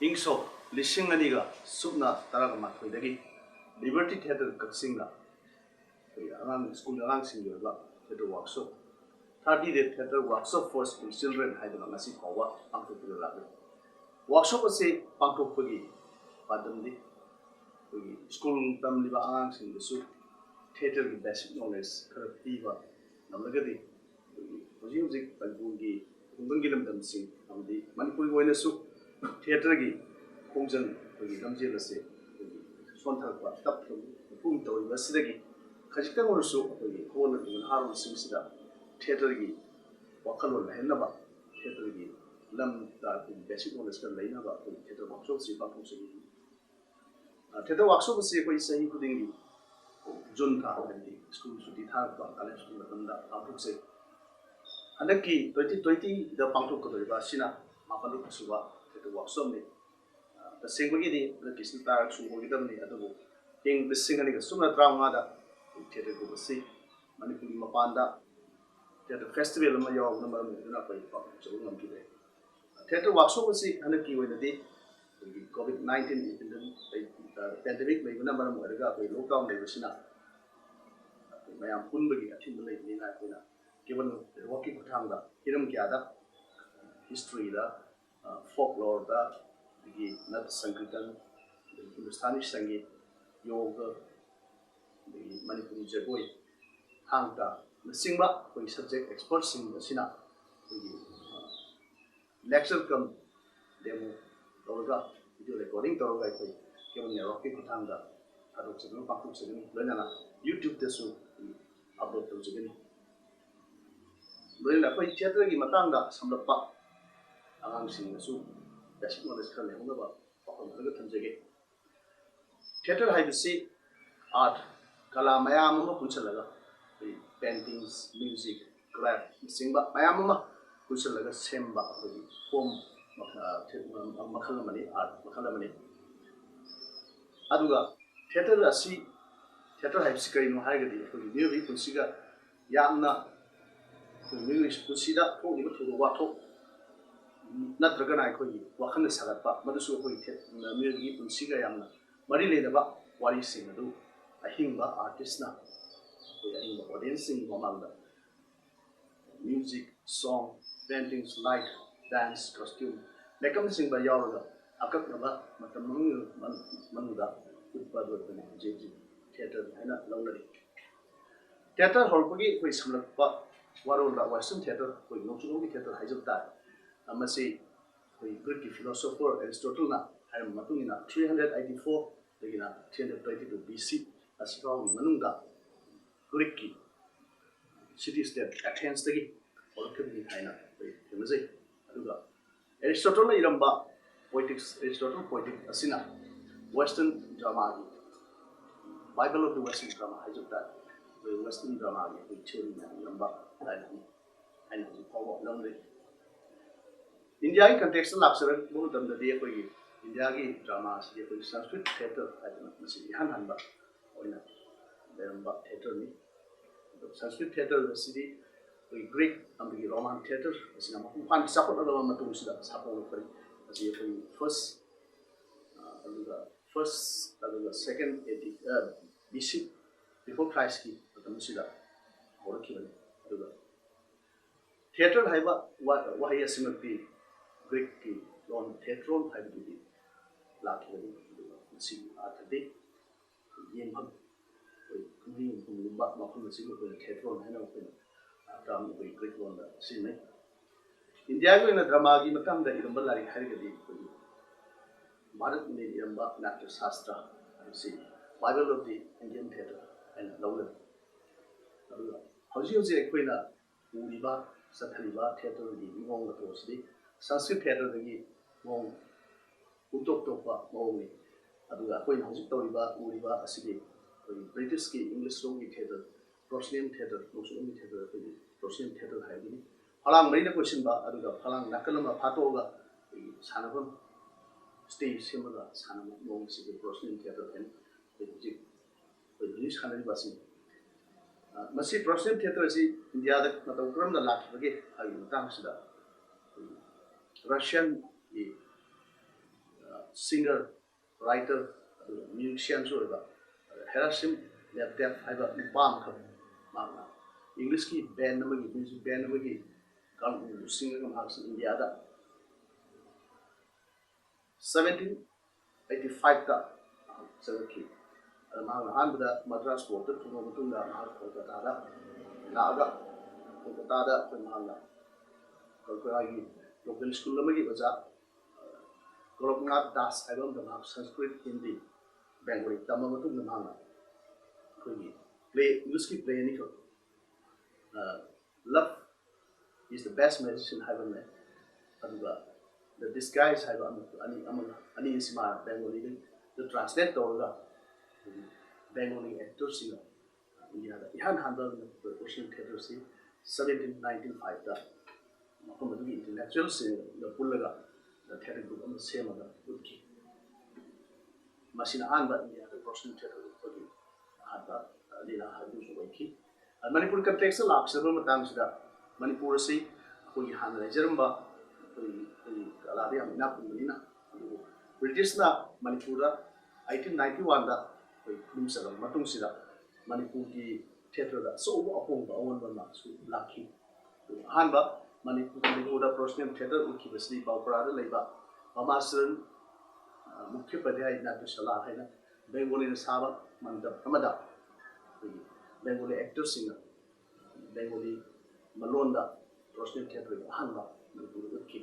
इंसो लिसिंग अनिगा सुबना तरागा माथोइदगी लिबर्टी थिएटर कक्सिंगा अगांग स्कूल अगांग सिंगयोगा theatre workshop 30 day theatre workshop for school children हाइदना ngasi फावा पांगथोकदो लागे वर्कशॉप असे पांगथोकपगी पादमदि स्कूल तमलिबा अगांग सिंगसु थिएटर की बेसिक नॉलेज खर पीबा नमलगदि होजी होजी पंपुगी खुंगंगी लमदमसिंग अमदि मणिपुरी ओइनसु थिएटर की खोंजन होगी लमजेल असे सोनथरपा तपथम पुम तौइबा सिदगी खजितंग ओरसु होगी होन हारुन सिंगसिदा थिएटर की वखलोन हेनबा थिएटर की लम ता बेसिक नॉलेज का लेनबा थिएटर वर्कशॉप से पाठोसगी थिएटर वर्कशॉप से कोई सही खुदिंगी जून था हदी स्कूल सुटी था कॉलेज स्कूल मतंदा पाठोसे हदकी 2020 द पाठोकदोइबा सिना मापन सुबा थिएटर वर्कशॉप में तसेंबगी किसी तार सुबोगदमनी अदबो इंग लिसिंगनी सुमना त्रांगादा थिएटर को बसी मणिपुरी मपानदा थिएटर फेस्टिवल में यावना मरमदुना पई पाप चलो नमकिदे थिएटर वर्कशॉप से हनकी वनदी कोविड-19 पेंडेमिक लेगुना मरम अरगा पई लॉकडाउन लेबसिना मयाम पुनबगी अथिन लेनिना कोना केवल वर्किंग खुथांगा हिरम क्यादा हिस्ट्री दा फोकलोर दा नृत्य संकीर्तन हिंदुस्तानी संगीत योग मणिपुरी जगोई हांगता नसिंगबा कोई सब्जेक्ट एक्सपर्ट सिंग असिना लेक्चर कम डेमो तौरगा वीडियो रिकॉर्डिंग तौरगा कोई केवल नेटवर्क की खुथांगा आरोप सगन पाखुक सगन लोइनाना यूट्यूब तेसु अपलोड तौजगनी लोइना कोई थिएटर की मतांगा समलपा आगाम सिंगसु बेसिक नॉलेज खर लेहुनबा पाखम खरग थमजगे थिएटर हाइबसी आर्ट कला मयाम अमा पुंसलगा पेंटिंग्स म्यूजिक क्राफ्ट सिंगबा मयाम अमा पुंसलगा सेमबा फॉर्म मखल मनी आर्ट मखल मनी अदुगा थिएटर असी थिएटर हाइबसी करिनो हाइगदी म्यूजिक पुंसिगा यामना म्यूजिक पुंसिदा थोलिबा थोदो वाथो नत्रगना अखोई वखन सगतपा मदुसु अखोई म्यूजिक पुंसिगा यामना मरी लेदबा वारी सिंग अदु अहिंबा आर्टिस्टना अहिंबा ऑडियंस सिंग ममांगदा music song paintings light dance costume makeup सिंग यावगा अककनबा मतम मनुदा उत्पादोतने जेजी थिएटर हैना लौलरी थिएटर हरपगी कोई समलपा वारोला वेस्टर्न थिएटर कोई नोचुलोगी थिएटर हाइजबता अमसे कोई ग्रीक की फिलोसोफर एरिस्टोटल ना हायम मतुंगिना 384 लेकिन 332 BC असिफाउगी मनुंगा ग्रीक की सिटी स्टेट एथेंस तगी ओरकबी हायना फेमसै अदुगा एरिस्टोटल ना इरंबा पोएटिक्स एरिस्टोटल पोएटिक असिना वेस्टर्न ड्रामा की Bible of the western drama हाइजबता वेस्टर्न ड्रामा की थ्योरी ना इरंबा हायना हायना फावो लंगरे इंडिया की कंटेक्स्ट लाक्सर बहुत दम दे कोई इंडिया की ड्रामा से कोई संस्कृत थिएटर आइटम मसी हन हनबा ओइना बेरंबा थिएटर नि संस्कृत थिएटर सिटी कोई ग्रीक अमरी रोमन थिएटर सिना मफान सपोर्ट अदब मतुं सिदा सपोर्ट करी असी कोई फर्स्ट अदुगा सेकंड BC बिफोर क्राइस्ट की मतम सिदा होरखिबने अदुगा थिएटर हाइबा वहाय असिमक्ति ग्रीक की लोन थिएट्रोन हाइबदुदी लाखिबनी मसी आथदे येमभम कोई कुनी गुम्बा मफम मसी को थिएट्रोन हैना कोई ड्रामा कोई ग्रीक लोन दा सिनै इंडिया को इन ड्रामा की मतम दा इरंबा लारी हारिगदी कोई भारत में इरंबा नाट्य शास्त्र से Bible of the Indian theatre and लौलन अदुगा हौजी हौजी कोइना उरिबा सथलिबा थिएटर की मोंग तोसदी संस्कृत थिएटर की मोंग उतोपतोपा मोंगनी अदुगा कोइना हौजी तौरिबा उरिबा असिगे कोई ब्रिटिश की इंग्लिश लोग की थिएटर प्रोसियन थिएटर लोसों की थिएटर कोई प्रोसियन थिएटर हाइबनी फलांग मरिना क्वेश्चनबा अदुगा फलांग नाकलमा फातोगा सानबम स्टेज सेमगा सानम मोंग सिगे प्रोसियन थिएटर एंड कोई इंग्लिश खानरी बासी मसी प्रोसियन थिएटर से इंडिया दा मतम क्रम दा लाखबगे हाई मतम सिदा रशियन की singer, writer, musician so ba Herasim Laptep haiba pam kham magna English ki band namagi music band namagi kan singer kam haks India da 1785 ta seventy magna han da Madras port to no mutunga mahal Kolkata da naga Kolkata da magna Kolkata gi local school namagi baza Goloknath Das haiba da Sanskrit Hindi Bengali Tamil mutunga magna play English ki play ni ko love is the best medicine heaven me aduga the disguise have ani isma Bengali the translate torga Bengali actors in India da ihan handle the Ocean Theatre si 1795 da makamadu intellectual se the pullaga the theatre group am same da utki masina anba India the Ocean Theatre for the hada lila hadu so wiki Manipur context la aksar matang sida Manipur si koi han rejeramba koi aladi amina kumina British na Manipur 1891 da koi kumsara matung sida Manipur ki theatre da so apong ba on ba su lakhi han ba Manipur da professional theatre ukhi basli bawpara da leiba Amasaran mukhya padhyay natyashala haina Bengali na saba mandap amada Bengali actors singer Bengali Malonda professional theatre hanba Manipur ukhi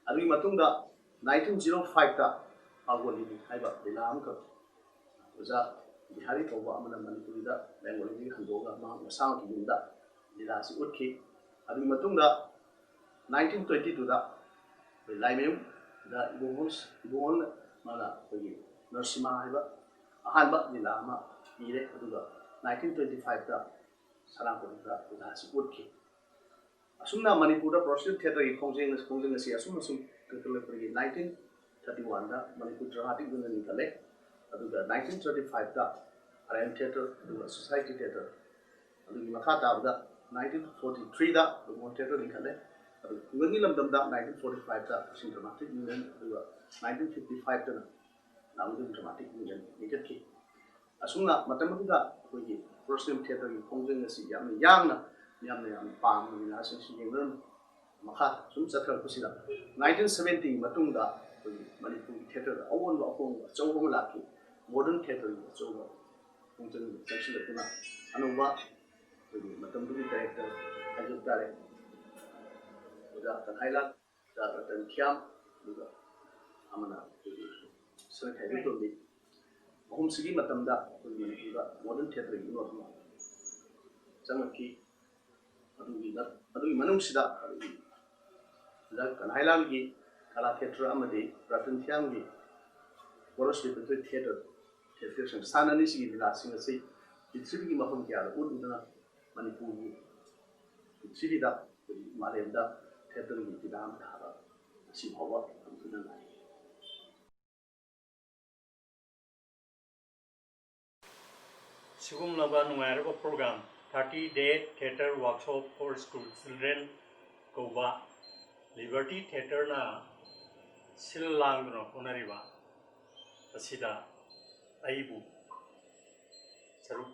adi matungda 1905 ta agoli haiba dilam ka uza bihari toba amana Manipuri da Bengali ni handoga ma masang ki yunda dilasi ukhi adi matungda 1922 da laimem da ibon mala kogi Narsima haiba ahanba dilama ire aduga 1925 da Sarangpur da dilasi ukhi asumna Manipur da professional theatre ki khongjeng asi asumna sum kakala pergi 1931 da Manipur Dramatic Union nikale aduga 1935 da RM Theatre aduga Society Theatre adugi makha tabda 1943 da Dumon Theatre nikale aduga ngi lamdam da 1945 da Dramatic Union aduga 1955 da Namdum Dramatic Union nikatki asumna matamadu da kogi professional theatre ki khongjeng asi yamna pam na sin yengren makha sum chathar kusila 1970 matungda Manipur theatre awon wa apong chawbong laki modern theatre chawba function section kuna anuba matamdu director ajut tare uda tanhaila da tan khyam uda amana sir khai to ni hum sigi matamda Manipur modern theatre ni no changaki adugi manung sida da kanhailam gi kala theatre amadi Ratan Thyam gi Boros Repertory Theatre sanani sigi dilasing asi pithribi gi mafam kya da uduna Manipur gi pithribi da malem da theatre gi tidam thara si bhawa amtuna nai Sigum laba nungairaba program 30-day theatre workshop for school children Koba Liberty Theatre na silangno honariba asida aibu saru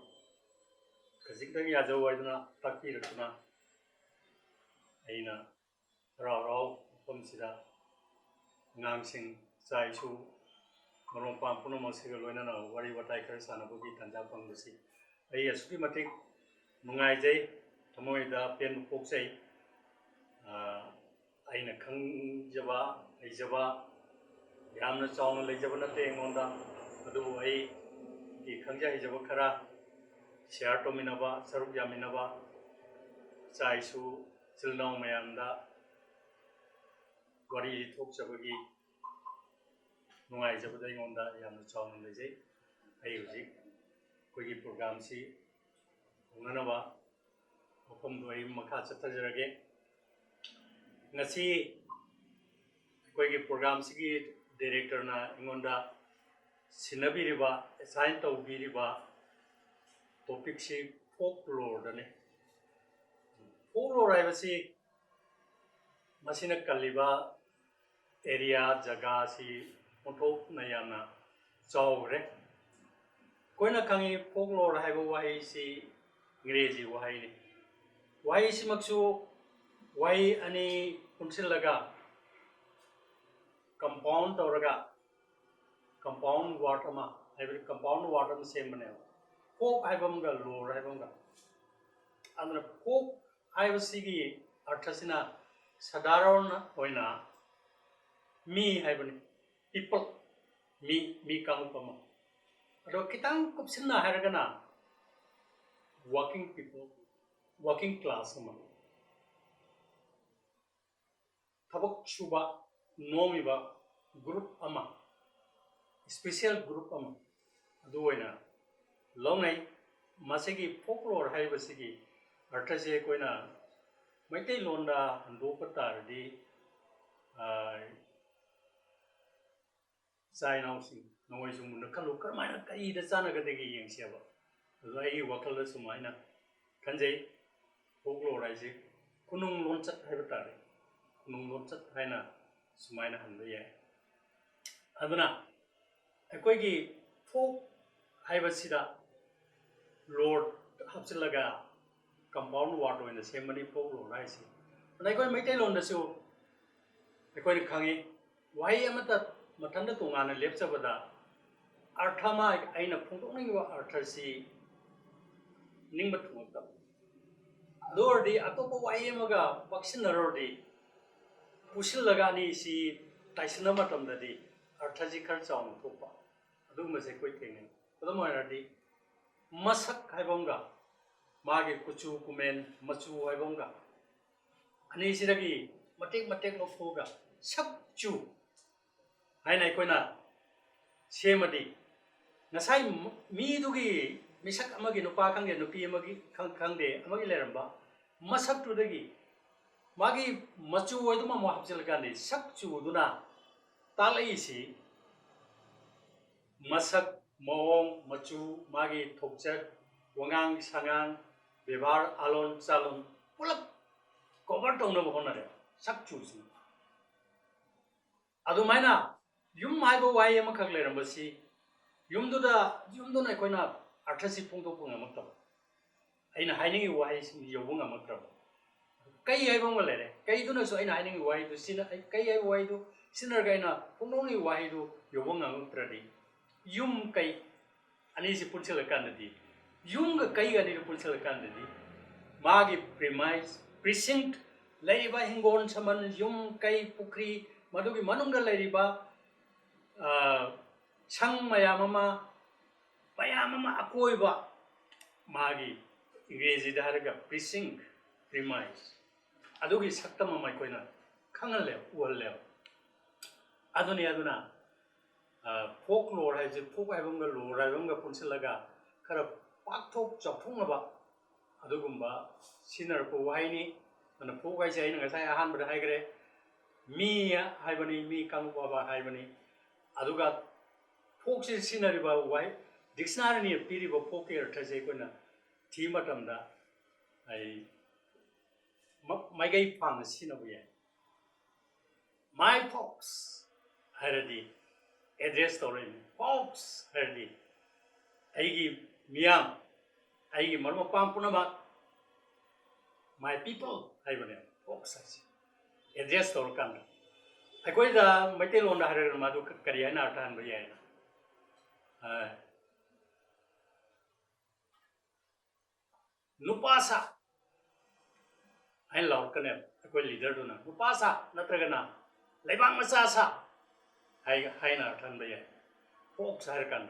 kazikdang yajaw waidna takpi rakuna aina rao pomsida ngangsing saisu marom pam puno masiga loina na wari watai kar sana bugi tanja pangsi ai asuki matik nungai jai thamoi da pen poksai aina khangjaba aijaba yamna chawna leijaba na te ngonda adu ai ki khangja aijaba khara share to minaba saruk yaminaba chaisu chilnau mayamda wari thokchabagi nungai jaba da ngonda yamna chawna leijai ai hujik kogi program si unganaba mafam do ai makha chathajrage ngasi kogi program sigi director na ingonda sinabiriba assign tawbiriba topic si folklore dane folklore ai basi masina kaliba area jaga si ꯑꯣꯟꯊꯣꯛꯅ ꯌꯥꯝꯅ ꯆꯥꯎꯈ꯭ꯔꯦ ꯑꯩꯈꯣꯏꯅ ꯈꯪꯉꯤ folklore ꯍꯥꯏꯕ ꯋꯥꯍꯩꯁꯤ ꯏꯪꯒ꯭ꯔꯦꯖꯤ ꯋꯥꯍꯩꯅꯤ ꯋꯥꯍꯩꯁꯤꯃꯛꯁꯨ ꯋꯥꯍꯩ ꯑꯅꯤ ꯄꯨꯟꯁꯤꯜꯂꯒ compound ꯇꯧꯔꯒ compound ꯋꯥꯔꯗ ꯑꯃ ꯍꯥꯏꯕꯗꯤ ꯀꯝꯄꯥꯎꯟ ꯋꯥꯔꯗ ꯑꯃ ꯁꯦꯝꯕꯅꯦꯕ ꯐꯣꯛ ꯍꯥꯏꯕ ꯑꯃꯒ ꯂꯣꯔ ꯍꯥꯏꯕ ꯑꯃꯒ ꯑꯗꯨꯅ ꯐꯣꯛ ꯍꯥꯏꯕꯁꯤꯒꯤ ꯑꯔꯊꯁꯤꯅ ꯁꯥꯙꯥꯔꯅ ꯑꯣꯏꯅ ꯃꯤ ꯍꯥꯏꯕꯅꯤ ꯄꯤꯄꯜ ꯃꯤ ꯀꯥꯡꯂꯨꯞ ꯑꯃ ꯑꯗꯣ ꯈꯤꯇꯪ ꯀꯨꯞꯁꯤꯟꯅ ꯍꯥꯏꯔꯒꯅ working people working class ama thabak shuba nomiba group ama special group ama adu oina longnai masigi folklore haibasigi arthase koina maitai londa handoka tardi zainausing noi sum nakalu karmaina kai da chanaga degi yengsiaba adu ai wakal da sumaina kanjai folklore haise kunung lonchat haiba tare kunung lonchat haina sumaina hanba yai aduna akoi gi folk haibasida lord hapsilaga compound word oina semani folklore haise anai koi maitai lon da su akoi khangi wai amata mathanda tongana lepchabada arthama aina phongdokningiba arthasi ningba thungta lordi atopa wai amaga paksinarodi pusillaga ni si taisna matamdadi arthaji khar chauna thopa aduma se koi thenge adumaradi masak haibonga mage kuchu kumen machu haibonga ani siragi matek lofoga sakchu hainai koina semadi nasai mi dugi misak amagi nupa khangde nupi amagi khangde amagi leramba masak tu dagi magi machu oiduma mo hapsilgani sakchu duna talai si masak mawong machu magi thokchak wangang sangang bebar alon chalon pulap cover tongna honare sakchu si adumaina yum haibo wai ama khak leramba si yumduna koina arthasi pungdo pungamakta aina hainingi wai si yobunga makra kai haibo ngolere kai duna so aina hainingi wai du sina kai haibo wai du sinar gaina pungdoni wai du yobunga maktradi yum kai ani si punchela kanadi yum ga kai ga ni punchela kanadi magi premise precinct leiba hingon saman yum kai pukri madugi manunga leiba sang mayamama akoiba magi ingreji da haraga precinct premise adugi saktama mai koina khangalle ualle aduna folklore haise folk haibamga lore haibamga punsilaga khara pakthok chapthungnaba adugumba sinar ko waini ana folk haise aina ngasai ahanbada haigre mi haibani mi kangba haibani aduga folk si sinari ba wai dictionary ni piri ba folk er thase koina thima tamda ai mai pang sinabu ya my folks haradi address story folks haradi aigi miyam aigi marma pam punaba my people haibane folks hasi address story kan akoi da maite londa harer madu kariya na athan ba ya nupasa hain laur kane akoi leader do na nupasa natragana leibang macha sa hai na athan ba ya folk sar kan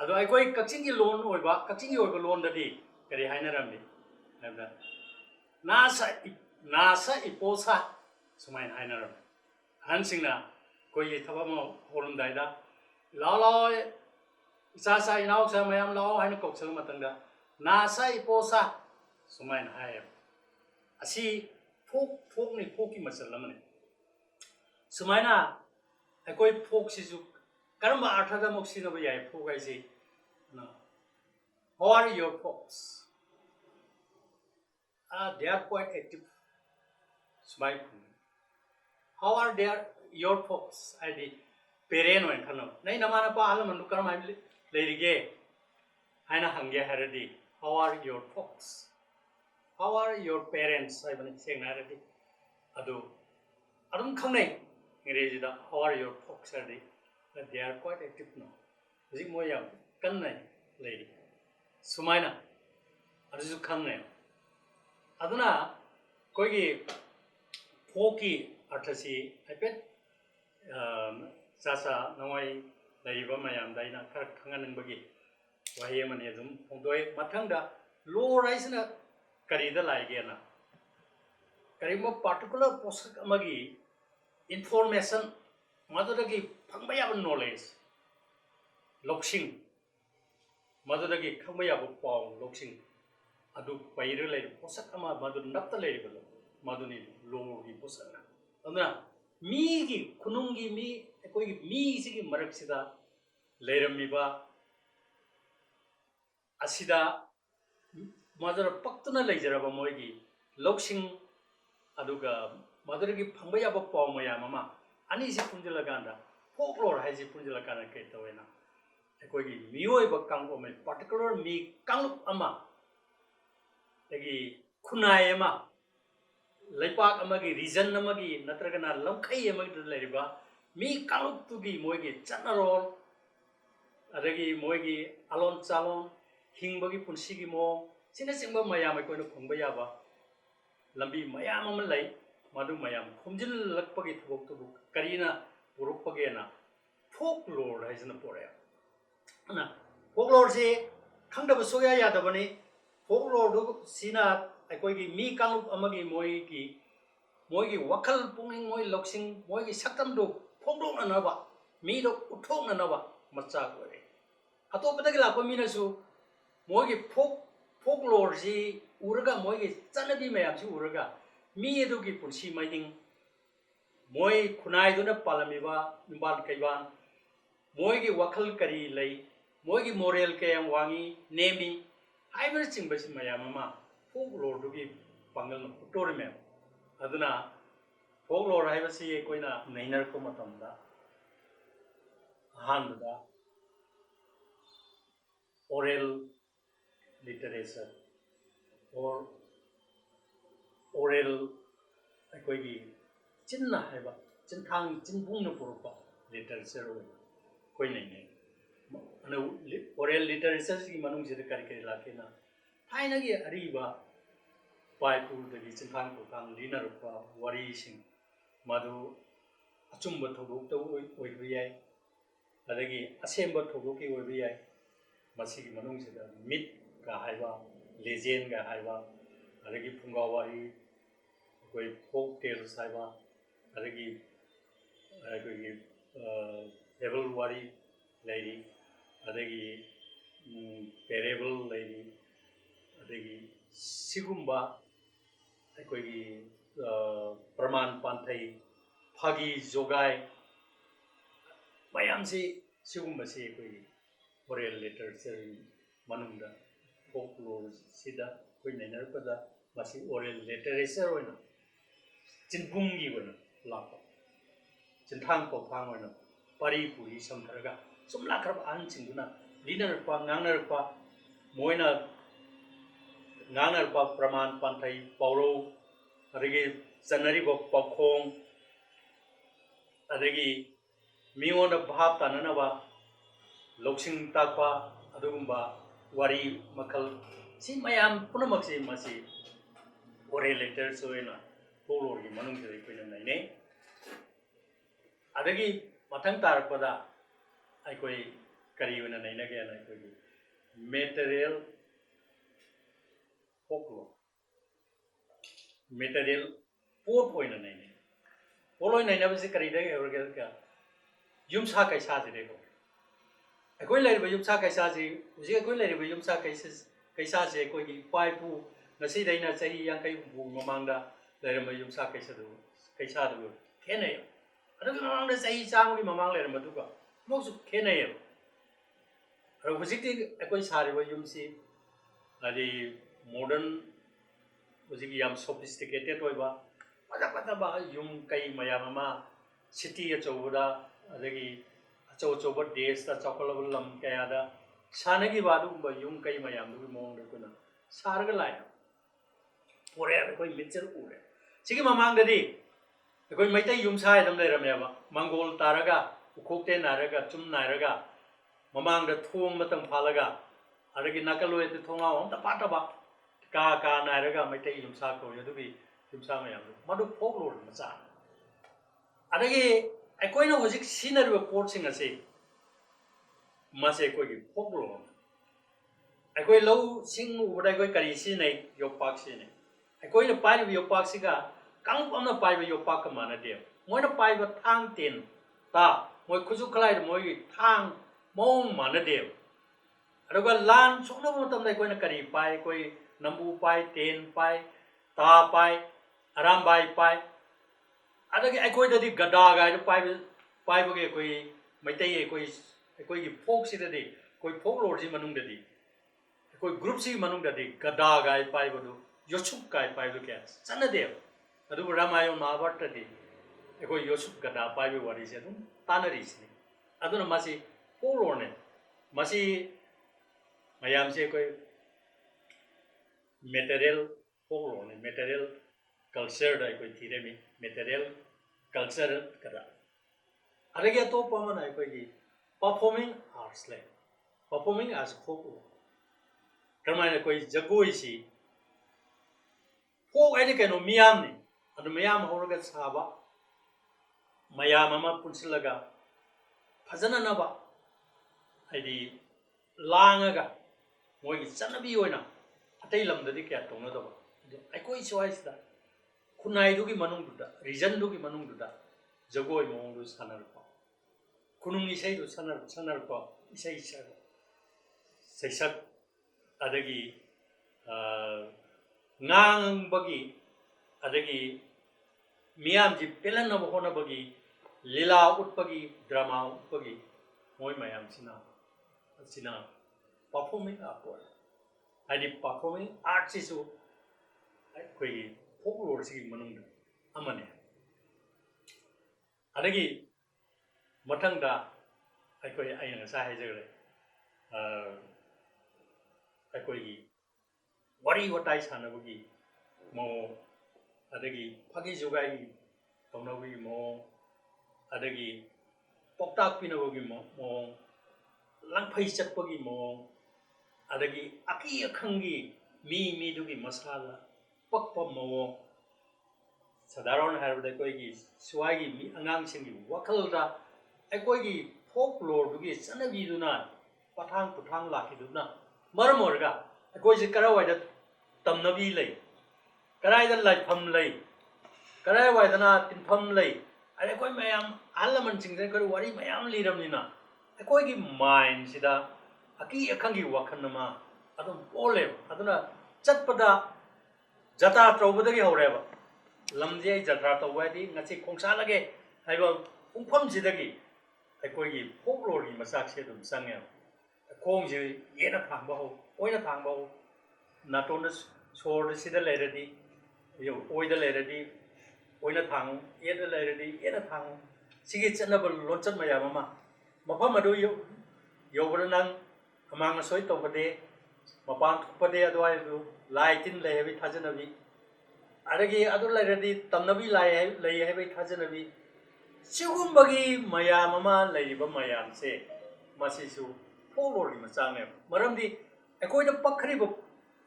ado akoi kakchingi loan oiba kakchingi oiba loan da di kari haina ramni nabda nasa iposa sumain haina ram hansingna koi thabama horum daida lao isa inau sa mayam lao haina koksal matangda nasa iposa sumain hai asi folk ni folk ki masal lamane sumaina akoi folk si ju karamba artha da moksi no yai folk ai si na how are your folks they are quite active smile how are your folks I did Peren होइन खनो नै नमाना पा आल मनु करम हाइ लेरिगे हाइना हंगे हरदी how are your folks how are your parents I bani seng haradi adu adum khangnai ingreji da how are your folks hardi they are quite active now ji moya kannai lady sumaina adu khangnai aduna koigi foki arthasi ipet sasa nawai laiba mayam daina khar khangan bagi wahi mani adum pongdoi mathangda low rise na karida laige na karimo particular post amagi information madudagi phangba yab knowledge loksing madudagi khangba yab paw loksing adu paire lai post ama madu napta lai balo maduni low gi post na amna mi gi khunung gi mi koi mi sigi marak sida leiram ba asida madara paktuna lejaraba moigi loksing aduga madaragi phangba ba paw maya mama ani si punjila ganda folklore hai si punjila kana ke tawena ekogi mioi ba kangbo me particular mi kanglup ama agi khunai ama leipak amagi region amagi natragana lamkhai amagi leriba mi kanglup tugi moigi chanarol adagi moigi alon chalon hingbagi punsigi mo sina singba mayam ai koina phungba yaba lambi mayam am lai madu mayam khumjil lakpagi thobok tu karina purupage na folklore haisna pore ana folklore se khangdaba soya yadabani folklore du sina ai koigi mi kanglup amagi moigi wakhal punging moi loksing moigi saktam du phongdok na na ba mi do uthok na na ba macha gore atopatagi lakpa mina su moigi folklore si uraga moigi chanabi mayam si uraga mi edugi punsi maiding moi khunai duna palamiba nimbal kaiban moigi wakhal kari lei moigi moral kayam wangi nemi haibar chingbasi mayam ama folklore dugi pangal na putori me aduna folklore haibasi koina nainar ko matamda handa oral literature or oral aikoigi chinna haiba chinthang chinbung na purupa literature koi nei ana oral literature ki manung se kari kari lakena thaina gi ariba pai pu dagi chinthang ko thang lina rupa wari sing madu achumba thodok to oi yai adagi asemba thodok ki oi yai masigi manung se mit ka haiba legend ga haiba adagi phungawari koi folk tales haiba adagi koi fable wari lady adagi parable lady adagi sigumba koi praman panthai phagi jogai mayam si sigumba si koi oral literature manungda folklore sida koi nainar pada masi oral literature oina chinbungi oina lapa chinthang ko thang oina pari puri samtharaga sumla kharba an chinguna linar pa ngangnar pa moina ngangnar pa praman panthai pauro adagi sanari bo pakhong adagi miona bhap tanana ba loksing takpa adugumba wari makal si mayam punamak si masi oral literature soina folklore gi manung se koina naine adagi mathang tarpada ai koi kari wena naina ge na koi material folklore material pot oina naine poloi naina bisi kari de ge ka yum sa kai sa de ko akoi lai ba yum sa kai sa ji uji akoi lai ba yum sa kai sa je koi gi pai pu ngasi daina chahi yang kai bu mamangda lai ba yum sa kai sa du khenai adu mamangda chahi cha gi mamang lai ma du ka mo su khenai aro hujikti akoi sari ba yum si adi modern hujiki yam sophisticated oi ba pada ba yum kai mayam ma city achauda adagi अचौ अचौब देश चौखलब lump कयाद सानगी बादुगुंब yum कई मयामदुगी मौंग अखोइना सारगा लाय पुरे अखोइ मिचर उरे सिगी ममांगदि अखोइ Meitei yum सायदम लेरमेबा Mongol तारगा उखोक्ते नारगा चुम नारगा ममांगदा थोंग मतम फालगा अदगी नाकलोयते थोंगाव हम तपाटबा का नारगा Meitei yum सा को यदुगी युम सा मयामदु मदु फोकलोर मचा अदगी अखोइना होजिक सिनरबा पोर्टसिंग असे मासे कोई फोकलोर अखोइ लौ सिंग उबदा कोई करी सिनै योपाक सिनै अखोइना पाइब योपाक सिगा कांगपमना पाइब योपाक का मानदे मोइना पाइब थांग तेन ता मोइ खुजु खलाइ मोइ थांग मौं मानदे अदुगा लान सोनो मतम कोइना करी पाइ कोइ नंबु पाइ तेन पाइ ता पाइ आराम बाइ पाइ अदगी अखोइददि गदा गाइ पाइबगे कोइ मैतै कोइ फोक सिददि कोइ फोकलोर सि मनुंगददि कोई ग्रुप सी मनुंगददि गदा गाय पाइबदु योसुक गाय पाइबदु क्या चनदे अदुबु रामायण महाभारतदि कोई योसुक गदा पाइबे वारी से अदुम तानरिसिनि अदुना मासी फोकलोरने मासी मयाम से कोई मेटेरियल फोकलोरने मेटेरियल कल्चर दा कोई थिरेमि मेटेरियल कल्चर कदा अदगे तो पमना कोई परफॉर्मिंग आर्ट्स ले परफॉर्मिंग आर्ट्स फोकलोर कमायना कोई जगोई सी फोक आइदि कनो मियामनि अदु मियाम होरगा साबा मयाम अमा पुनसिलगा फजना नबा आइदि लांगगा मोइगी चनबी ओइना अतै लमददि क्या तोंनदबा अखोइ स्वाइसदा खुनाइदुगी मनुंगदुदा रिजनदुगी मनुंगदुदा जगोई मोंगदु सानरपा खुनुंग इसैदु सानरपा इसै सैसक अदगी ngang adagi miyam ji pelan na hona bagi lila utpagi drama utpagi moi mayam sina performing art adi performing art sisu koi folklore si manung amane adagi mathang da koi aina sa haijare koi wari watai sanabagi mo adagi phagi jogai tongnawi mo adagi poktak pinabagi mo langphai chatpagi mo adagi aki akhangi mi dugi masala pakpa mo sadaron harabda koi gi swagi mi angang singi wakalda akoi gi folklore dugi sanabi duna pathang lakiduna maramorga कोई से करा wide तमनबी लई कराइदा लाइफम लई कराइ वाइदना तिनफम लई अरे कोई मयाम आलमन सिंगसे कोई वारी मयाम लीरमनिना कोई की माइंड सिदा अकी अखंगी वखनमा अदुम पोले अदुना चटपदा जता तौबदगी हौरेबा लमजे जत्रा तौबादी ngasi खोंसा लगे हाइबा उंफम सिदगी कोई की फोकलोर की मसाक से दुम संगे खोंजे येना थांबा हो ओइना थांबा हो नाटोन सोर सिदा लेरदी यो ओइदा लेरदी ओइना थांग येदा लेरदी येना थांग सिगे चनब लोचन मयामा मफम अदु योबन नंग अमांग सोइ तौबदे मपान थुपदे अदवाय दु लाइटिन लेबि थाजनबि अदगी अदु लेरदी तमनबि लाई लई हेबि थाजनबि सिगुमबगी मयामा लेरिबा मयाम से मसिसु folklore की मचांगे मरमदी अखोइदा पखरिब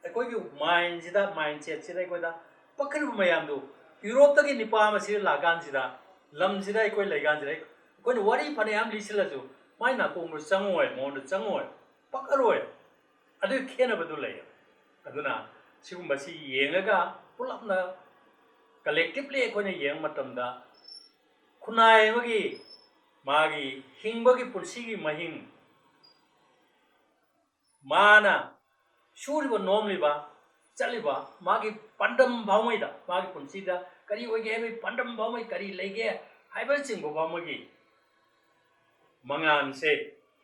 अखोइगी माइंड सिदा माइंड सेट सिदा अखोइदा पखरिब मयाम दु यूरोप तकी निपा मसि लागान सिदा लम सिदा अखोइ लेगान सिदा अखोइना वरी फनेयाम लिसिलजु माइ नाकोंगु चंगोय मोंद चंगोय पकरोय अदु खेनबदु लय अदुना सिगुमबसि येंगगा पुलपना कलेक्टिवली अखोइना येंग मतमदा खुनाइबगी मागी हिंगबगी पुलसिगी महिंग माना सूरिब नोमलिबा चलिबा मागी पंडम भावमैदा मागी पुंसीदा करी ओइगे हेबे पंडम भावमै करी लेगे हाइबा चिंगबो भावमगी मंगान से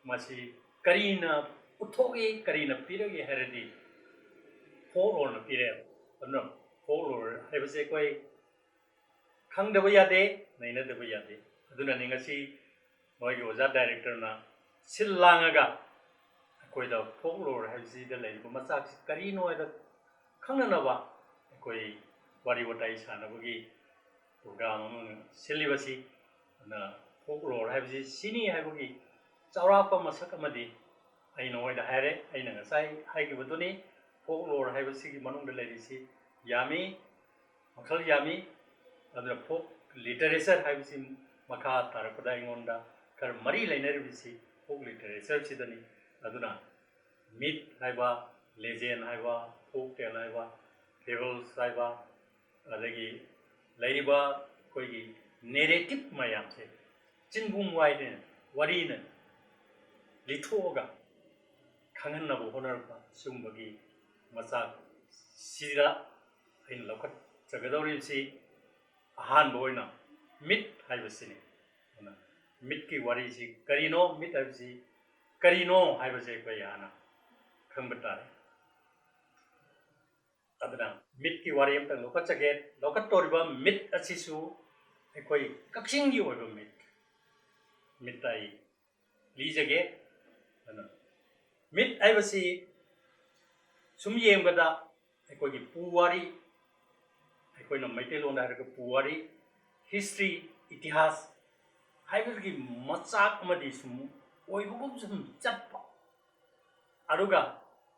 मसी करीना उठोगे करीना पिरगे हेरदी फोलोर न पिरे अन फोलोर हेबसे कोइ खंगदबा यादे नैनदबा यादे अदुना निंगसी ꯃꯣꯏꯒꯤ ꯑꯣꯖꯥ ꯗꯥꯏꯔꯦꯛꯇꯔꯅ ꯁꯤꯜ ꯂꯥꯡꯉꯒ ꯑꯩꯈꯣꯏꯗ ꯐꯣꯛꯂꯣꯔ ꯍꯥꯏꯕꯁꯤꯗ ꯂꯩꯔꯤꯕ ꯃꯆꯥꯛꯁꯤ ꯀꯔꯤꯅꯣ ꯍꯥꯏꯕ ꯈꯪꯅꯅꯕ ꯑꯩꯈꯣꯏ ꯋꯥꯔꯤ ꯋꯥꯇꯥꯏ ꯁꯥꯟꯅꯕꯒꯤ ꯄ꯭ꯔꯣꯒ꯭ꯔꯥꯝ ꯑꯃ ꯁꯤꯜꯂꯤꯕꯁꯤ ꯑꯗꯨꯅ ꯐꯣꯛꯂꯣꯔ ꯍꯥꯏꯕꯁꯤ ꯁꯤꯅꯤ ꯍꯥꯏꯕꯒꯤ ꯆꯥꯎꯔꯥꯛꯄ ꯃꯁꯛ ꯑꯃꯗꯤ ꯑꯩ ꯅꯉꯣꯏꯗ ꯍꯥꯏꯔꯦ ꯑꯩꯅ ꯉꯁꯥꯏ ꯍꯥꯏꯈꯤꯕꯗꯨꯅꯤ ꯐꯣꯛꯂꯣꯔ ꯍꯥꯏꯕꯁꯤꯒꯤ ꯃꯅꯨꯡꯗ ꯂꯩꯔꯤꯁꯤ ꯌꯥꯝꯃꯤ ꯃꯈꯜ ꯌꯥꯝꯃꯤ ꯑꯗꯨꯅ ꯐꯣꯛ ꯂꯤꯇꯔꯦꯆꯔ ꯍꯥꯏꯕꯁꯤ ꯃꯈꯥ ꯇꯥꯔꯛꯄꯗ ꯑꯩꯉꯣꯟꯗ ꯈꯔ ꯃꯔꯤ ꯂꯩꯅꯔꯤꯕꯁꯤ ꯐꯣꯛ ꯂꯤꯇꯔꯦꯆꯔꯁꯤꯗꯅꯤ ꯑꯗꯨꯅ ꯃꯤꯠ ꯍꯥꯏꯕ ꯂꯦꯖꯦꯟ ꯍꯥꯏꯕ ꯐꯣꯛ ꯇꯦꯜ ꯍꯥꯏꯕ ꯐꯦꯕꯜꯁ ꯍꯥꯏꯕ ꯑꯗꯒꯤ ꯂꯩꯔꯤꯕ ꯑꯩꯈꯣꯏꯒꯤ ꯅꯦꯔꯦꯇꯤꯞ ꯃꯌꯥꯝꯁꯦ ꯆꯤꯟꯕꯨꯡ ꯋꯥꯏꯗꯅ ꯋꯥꯔꯤꯅ ꯂꯤꯊꯣꯛꯑꯒ ꯈꯪꯍꯟꯅꯕ ꯍꯣꯠꯅꯔꯛꯄ ꯁꯤꯒꯨꯝꯕꯒꯤ ꯃꯆꯥꯛ ꯁꯤꯗ ꯑꯩꯅ ꯂꯧꯈꯠꯆꯒꯗꯧꯔꯤꯕꯁꯤ ꯑꯍꯥꯟꯕ ꯑꯣꯏꯅ ꯃꯤꯠ ꯍꯥꯏꯕꯁꯤꯅꯤ ꯑꯗꯨꯅ ꯃꯤꯠꯀꯤ ꯋꯥꯔꯤꯁꯤ ꯀꯔꯤꯅꯣ ꯃꯤꯠ ꯍꯥꯏꯕꯁꯤ ꯀꯔꯤꯅꯣ ꯍꯥꯏꯕꯁꯦ ꯑꯩꯈꯣꯏ ꯍꯥꯟꯅ ꯈꯪꯕ ꯇꯥꯔꯦ ꯑꯗꯨꯅ ꯃꯤꯠꯀꯤ ꯋꯥꯔꯤ ꯑꯃꯇꯪ ꯂꯧꯈꯠꯆꯒꯦ ꯂꯧꯈꯠꯇꯧꯔꯤꯕ ꯃꯤꯠ ꯑꯁꯤꯁꯨ ꯑꯩꯈꯣꯏ ꯀꯛꯆꯤꯡꯒꯤ ꯑꯣꯏꯕ ꯃꯤꯠꯇ ꯑꯩ ꯂꯤꯖꯒꯦ ꯑꯗꯨꯅ ꯃꯤꯠ ꯍꯥꯏꯕꯁꯤ ꯁꯨꯝ ꯌꯦꯡꯕꯗ ꯑꯩꯈꯣꯏꯒꯤ ꯄꯨꯋꯥꯔꯤ ꯑꯩꯈꯣꯏꯅ ꯃꯩꯇꯩꯂꯣꯟꯗ ꯍꯥꯏꯔꯒ ꯄꯨꯋꯥꯔꯤ ꯍꯤꯁꯇ꯭ꯔꯤ ꯏꯇꯤꯍꯥꯁ ꯍꯥꯏꯕꯒꯤ ꯃꯆꯥꯛ ꯑꯃꯗꯤ ꯁꯨꯝ ꯑꯣꯏꯕꯒꯨꯝ ꯁꯨꯝ ꯆꯠꯄ ꯑꯗꯨꯒ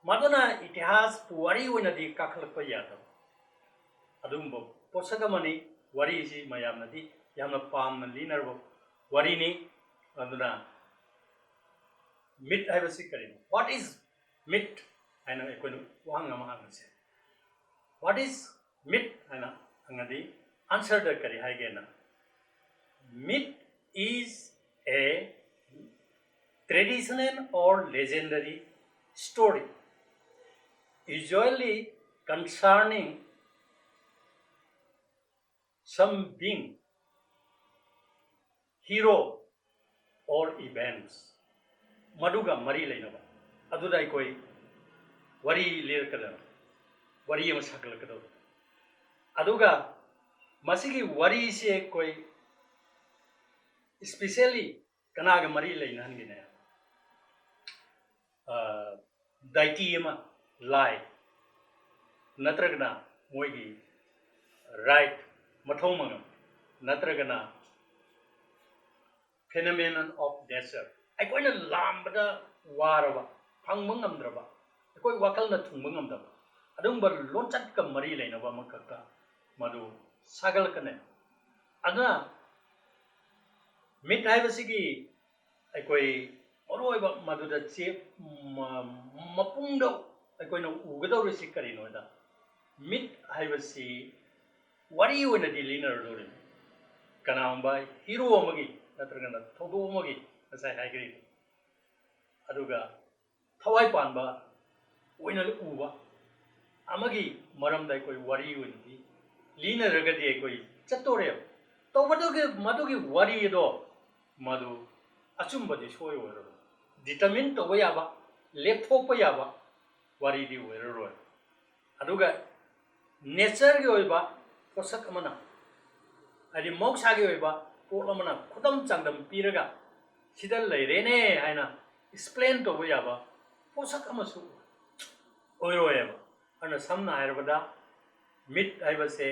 ꯃꯗꯨꯅ ꯏꯇꯤꯍꯥꯁ ꯄꯨꯋꯥꯔꯤ ꯑꯣꯏꯅꯗꯤ ꯀꯥꯈꯠꯂꯛꯄ ꯌꯥꯗꯕ ꯑꯗꯨꯒꯨꯝꯕ ꯄꯣꯠꯁꯛ ꯑꯃꯅꯤ ꯋꯥꯔꯤꯁꯤ ꯃꯌꯥꯝꯅꯗꯤ ꯌꯥꯝꯅ ꯄꯥꯝꯅ ꯂꯤꯅꯔꯕ ꯋꯥꯔꯤꯅꯤ ꯑꯗꯨꯅ ꯃꯤꯠ ꯍꯥꯏꯕꯁꯤ ꯀꯔꯤꯅꯣ ꯋꯥꯠ ꯏꯖ ꯃꯤꯠ ꯍꯥꯏꯅ ꯑꯩꯈꯣꯏꯅ ꯋꯥꯍꯪ ꯑꯃ ꯍꯪꯉꯁꯦ ꯋꯥꯠ ꯏꯖ ꯃꯤꯠ ꯍꯥꯏꯅ ꯍꯪꯉꯗꯤ ꯑꯟꯁꯔꯗ ꯀꯔꯤ ꯍꯥꯏꯒꯦꯅ ꯃꯤꯠ is a traditional or legendary story, usually concerning some being, hero, or events. Maduga mari lainaba. Aduda ikoi wari lirkadam. Wari ama sakalakadam. Aduga masigi wari se koi especially kanaga mari lainan gine daiti ama lai natragana moigi right mathomangam natragana phenomenon of nature aikoina lambada waraba phangma ngamdraba akoi wakalna thungma ngamdaba adumba lonchat ka mari lainaba makaka madu sagalkane aduna ꯃꯤꯠ ꯍꯥꯏꯕꯁꯤꯒꯤ ꯑꯩꯈꯣꯏ ꯃꯔꯨꯑꯣꯏꯕ ꯃꯗꯨꯗ ꯃꯄꯨꯡꯗ ꯑꯩꯈꯣꯏꯅ ꯎꯒꯗꯧꯔꯤꯁꯤ ꯀꯔꯤꯅꯣꯗ ꯃꯤꯠ ꯍꯥꯏꯕꯁꯤ ꯋꯥꯔꯤ ꯑꯣꯏꯅꯗꯤ ꯂꯤꯅꯔꯗꯧꯔꯤꯅꯤ ꯀꯅꯥꯒꯨꯝꯕ hero ꯑꯃꯒꯤ ꯅꯠꯇ꯭ꯔꯒꯅ ꯊꯧꯗꯣꯛ ꯑꯃꯒꯤ ꯉꯁꯥꯏ ꯍꯥꯏꯈ꯭ꯔꯤ ꯑꯗꯨꯒ ꯊꯋꯥꯏ ꯄꯥꯟꯕ ꯑꯣꯏꯅ ꯎꯕ ꯑꯃꯒꯤ ꯃꯔꯝꯗ ꯑꯩꯈꯣꯏ ꯋꯥꯔꯤ ꯑꯣꯏꯅꯗꯤ ꯂꯤꯅꯔꯒꯗꯤ ꯑꯩꯈꯣꯏ ꯆꯠꯇꯣꯔꯦꯕ ꯇꯧꯕꯗꯨꯒꯤ ꯃꯗꯨꯒꯤ ꯋꯥꯔꯤ ꯑꯗꯣ ꯃꯗꯨ ꯑꯆꯨꯝꯕꯗꯤ ꯁꯣꯏ ꯑꯣꯏꯔꯔꯣꯏ ꯗꯤꯇꯔꯃꯤꯟ ꯇꯧꯕ ꯌꯥꯕ ꯂꯦꯞꯊꯣꯛꯄ ꯌꯥꯕ ꯋꯥꯔꯤꯗꯤ ꯑꯣꯏꯔꯔꯣꯏ ꯑꯗꯨꯒ ꯅꯦꯆꯔꯒꯤ ꯑꯣꯏꯕ ꯄꯣꯠꯁꯛ ꯑꯃꯅ ꯍꯥꯏꯗꯤ ꯃꯍꯧꯁꯥꯒꯤ ꯑꯣꯏꯕ ꯄꯣꯠ ꯑꯃꯅ ꯈꯨꯗꯝ ꯆꯥꯡꯗꯝ ꯄꯤꯔꯒ ꯁꯤꯗ ꯂꯩꯔꯦꯅꯦ ꯍꯥꯏꯅ ꯑꯦꯛꯁꯄ꯭ꯂꯦꯟ ꯇꯧꯕ ꯌꯥꯕ ꯄꯣꯠꯁꯛ ꯑꯃꯁꯨ ꯑꯣꯏꯔꯣꯏꯑꯕ ꯑꯗꯨꯅ ꯁꯝꯅ ꯍꯥꯏꯔꯕꯗ ꯃꯤꯠ ꯍꯥꯏꯕꯁꯦ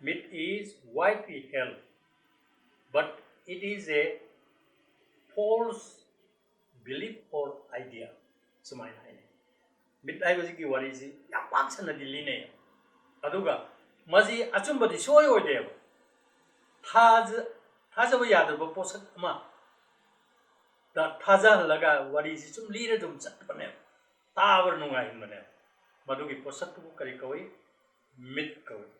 myth is widely held, but it is a false belief or idea. Sumaina hai. Myth ai basi ki wari si ya pak sana dilli ne. Aduga mazi achumba di soy oi de. Thaja ba yad ba posak ama. Da thaja laga wari si chum li re dum chat bane. Tabar nungai bane. Madugi posak tu kari kawai myth kawai.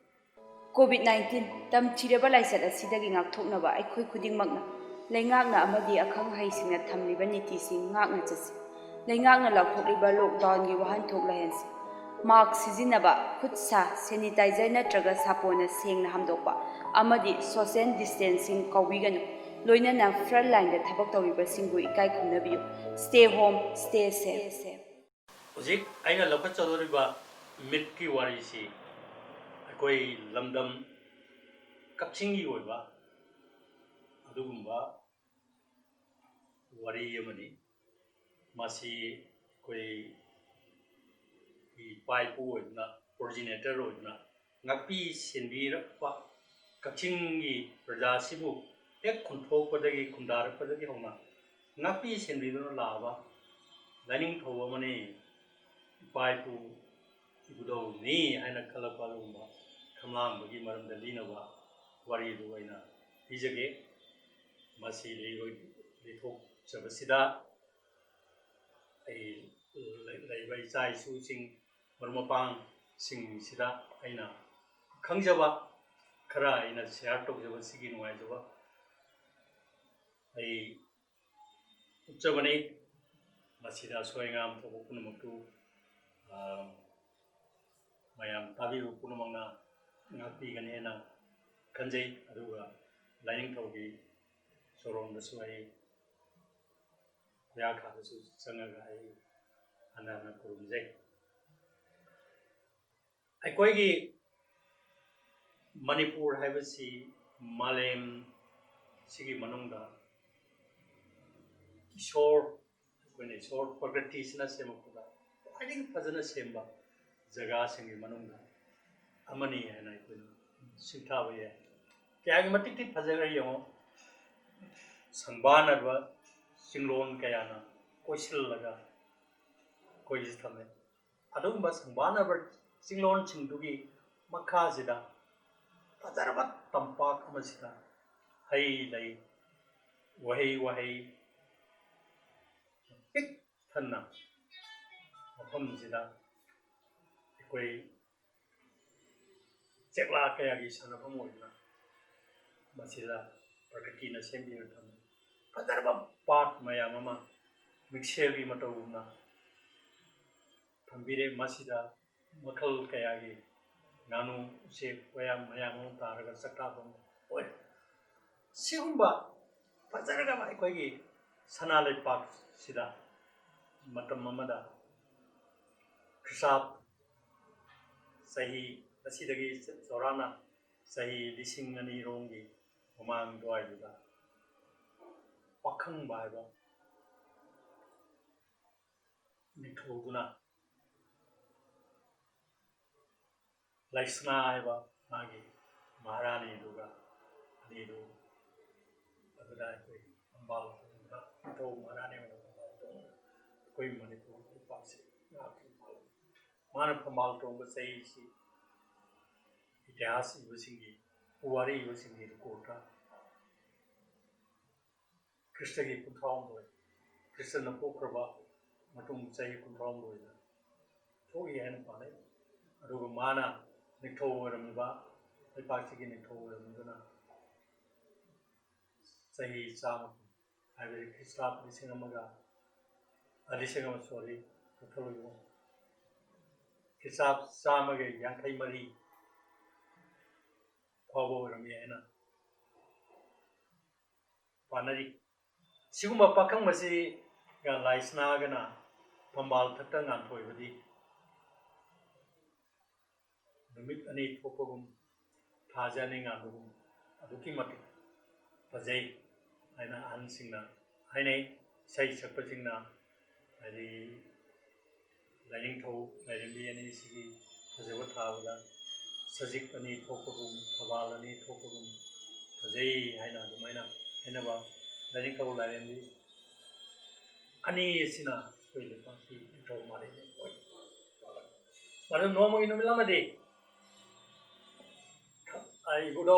COVID-19 tamthiraba laisat asidagi ngakthoknaba aikhoi khudingmakna leingakna amadi akhang haisingna thamliba nitising ngakna chasi leingakna laukthokliba lockdown gi wahanthok lahensi mask sizinaba khutsa sanitizer natraga sapona sengna hamdokpa amadi social distancing kawiganu loinana front line da thabak tawriba singbu ikai khumnabiyu stay home stay safe Ujik aina lokha chadoriba myth ki wari si ꯑꯩꯈꯣꯏ ꯂꯝꯗꯝ ꯀꯛꯆꯤꯡꯒꯤ ꯑꯣꯏꯕ ꯑꯗꯨꯒꯨꯝꯕ wari amani masi koi pai pu na originator na ngapi sinbi pa kachingi praja sibu ek kunthok padagi kundar padagi hona ngapi sinbi no lava lining thowa mani pai pu ibudo ni haina khalapa lumba khamlang bagi maram da linawa wari du aina bijage masi leiroi lithok sabasida ai leibai chai su sing marmapang sing sida aina khangjaba khara aina share tok jaba sigi nuai jaba ai uchabane masida soingam thobu punumaktu mayam tabi punumangna ngapi ganena kanjai aduga lining thogi sorom da suai ya kha su sangaga ai anana kurumjai ai koigi Manipur haibasi malem sigi manungda ishor kone ishor prakriti sina semakuda khading fazana semba jaga singi manungda amani hena ikun sinthawe ya kyagi matik ti fajaga yamo sangbana ba singlon kayana koisil laga kois thame adum ba sangbana ba singlon chingdugi makha sida fajarba tampak amasida hai lai wahi pik thanna mafam sida koi chekla kaya gi sanapam oina masida prakriti na sembi tham fajarba pat maya mama mixevi matawuna thambire masida makhal kaya gi nanu se wayam mayam taraga sakta bom oi sigumba fazaraga mai koigi sanalai pak sida matam mamada krisap sahi asidagi sorana sahi lising ani rongi mamang doai da pakhang baiba nithoguna Laisna haiba magi maharani duga adidu adada koi ambal da to maharani koi manipur pasi mana pambal tong sei si इतिहास युवसिंगी पुवारी युवसिंगी कोटा कृष्ण की कुंठाओं में कृष्ण न पोखरबा मतुम चाहिए कुंठाओं में ना तो ये है न पाले अरुग माना निठो रमिबा पाची की निठो रमिबना सही साम आवे कृष्णा परिसिंगमगा अलिसिंगम सॉरी कथलो किसाब सामगे यांखै मरी फावो रमियाना पानरी सिगुम्बा पाखंग मसी गा लाइसना गना फंबाल थक्ता nganthoi numit ani thopogum thajani ngabugum aduki mati fajai aina an singna ainai sai sakpasingna ari lining tho lining ani sigi fajawa thawada sajik ani thopogum thawal ani thopogum fajai aina dumaina aina ba lining tho lining ani sina koile pasi tho mare oi mare nomo inumilamade ai gudo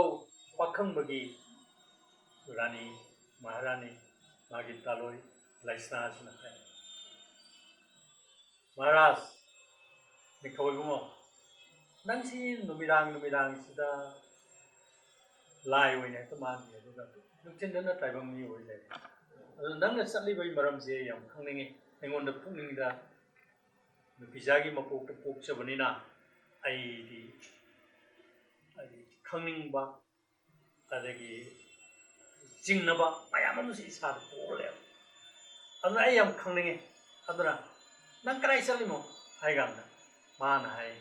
pakhang bagi rani maharani magi taloi laisna sina hai maharaj nikhoi gumo nangsi numirang sida lai oine to man ye duga nukchin dana taibang mi oi le nangna satli bai maram se yam khangningi engon da pukning da nupijagi mapok ta pok chabanina ai di khangning ba adagi jingnaba mayam amu si sa pole aduna ai yam khangningi aduna nang karai salimo hai gamna ma na hai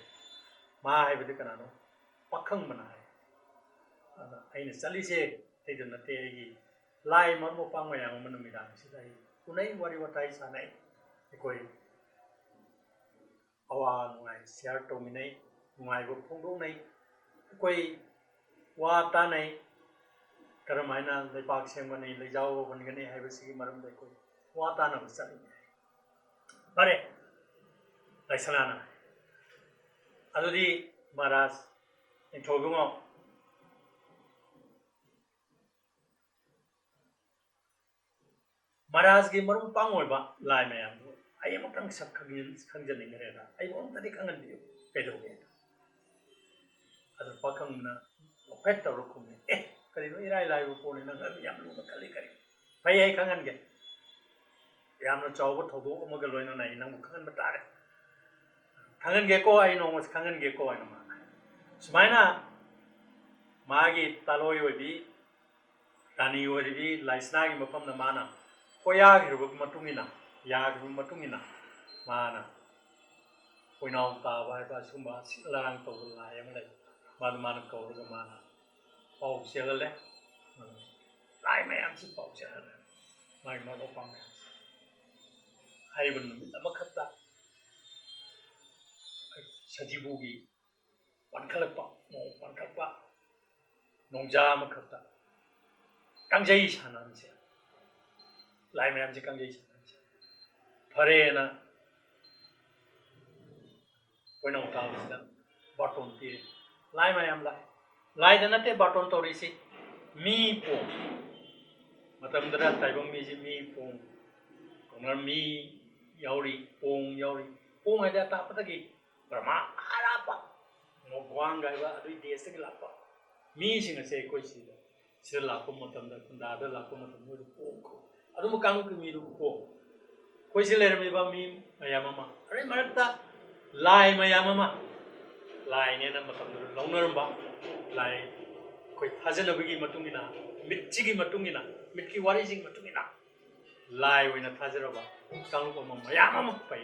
ma hai bidi kana no pakhang bana hai ada ai ne sali se te dun te gi lai món một phong mày mình mình làm gì đây cô này vài vài tay sao này thì coi awa ngoài share to mình này ngoài một phong độ này coi qua ta này cái mà na lấy bạc xem cái này lấy dao cái này hay bớt xí mà làm đây coi qua ta nào bớt xí Bare, lại sang nào ado di Maharaj in thogungo Maharaj ki marum pangoi ba lai mayam ai am tang sak khangjan ni re na ai bon tadi kangan di pedo ge ado pakam na opet to ro kum kali no irai lai ro ko ni na yam lu kali kali pai ai kangan ge yam no chaw ba thodu am ga loi na nai nang kangan ba ta re kangan ge ko ai no mas kangan ge ko ai no ma sumaina magi taloi oi bi tani oi bi laisna gi mapam na mana koya gi ru matungina ya gi matungina mana koinau ta ba sumba silarang to la yam lai man ko ru mana pau sia le lai mai am si pau sia le mai ma ko pang hai bun ma khatta sajibugi pankalpa mo pankalpa nongja ma khatta kangjai sanan se lai mai am si kangjai sanan se phare na koinau ta ba baton ti lai mai am lai da nate baton to ri si mi po matam dara taibang mi si mi po kongar mi yauri pong ai da ta patagi brahma arapa mo gwang gai ba adui des ke lapa mi sing se koi si sir la ko matam da kunda da la ko matam mo pong ko adu mo kang ku mi ru ko koi si le mi ba mi ayamama are marta lai mayamama lai ne na matam da longnar ba lai koi thajana bagi matungina mitchi gi matungina mitki wari jing matungina lai oina thajara ba kang ko mayamama pai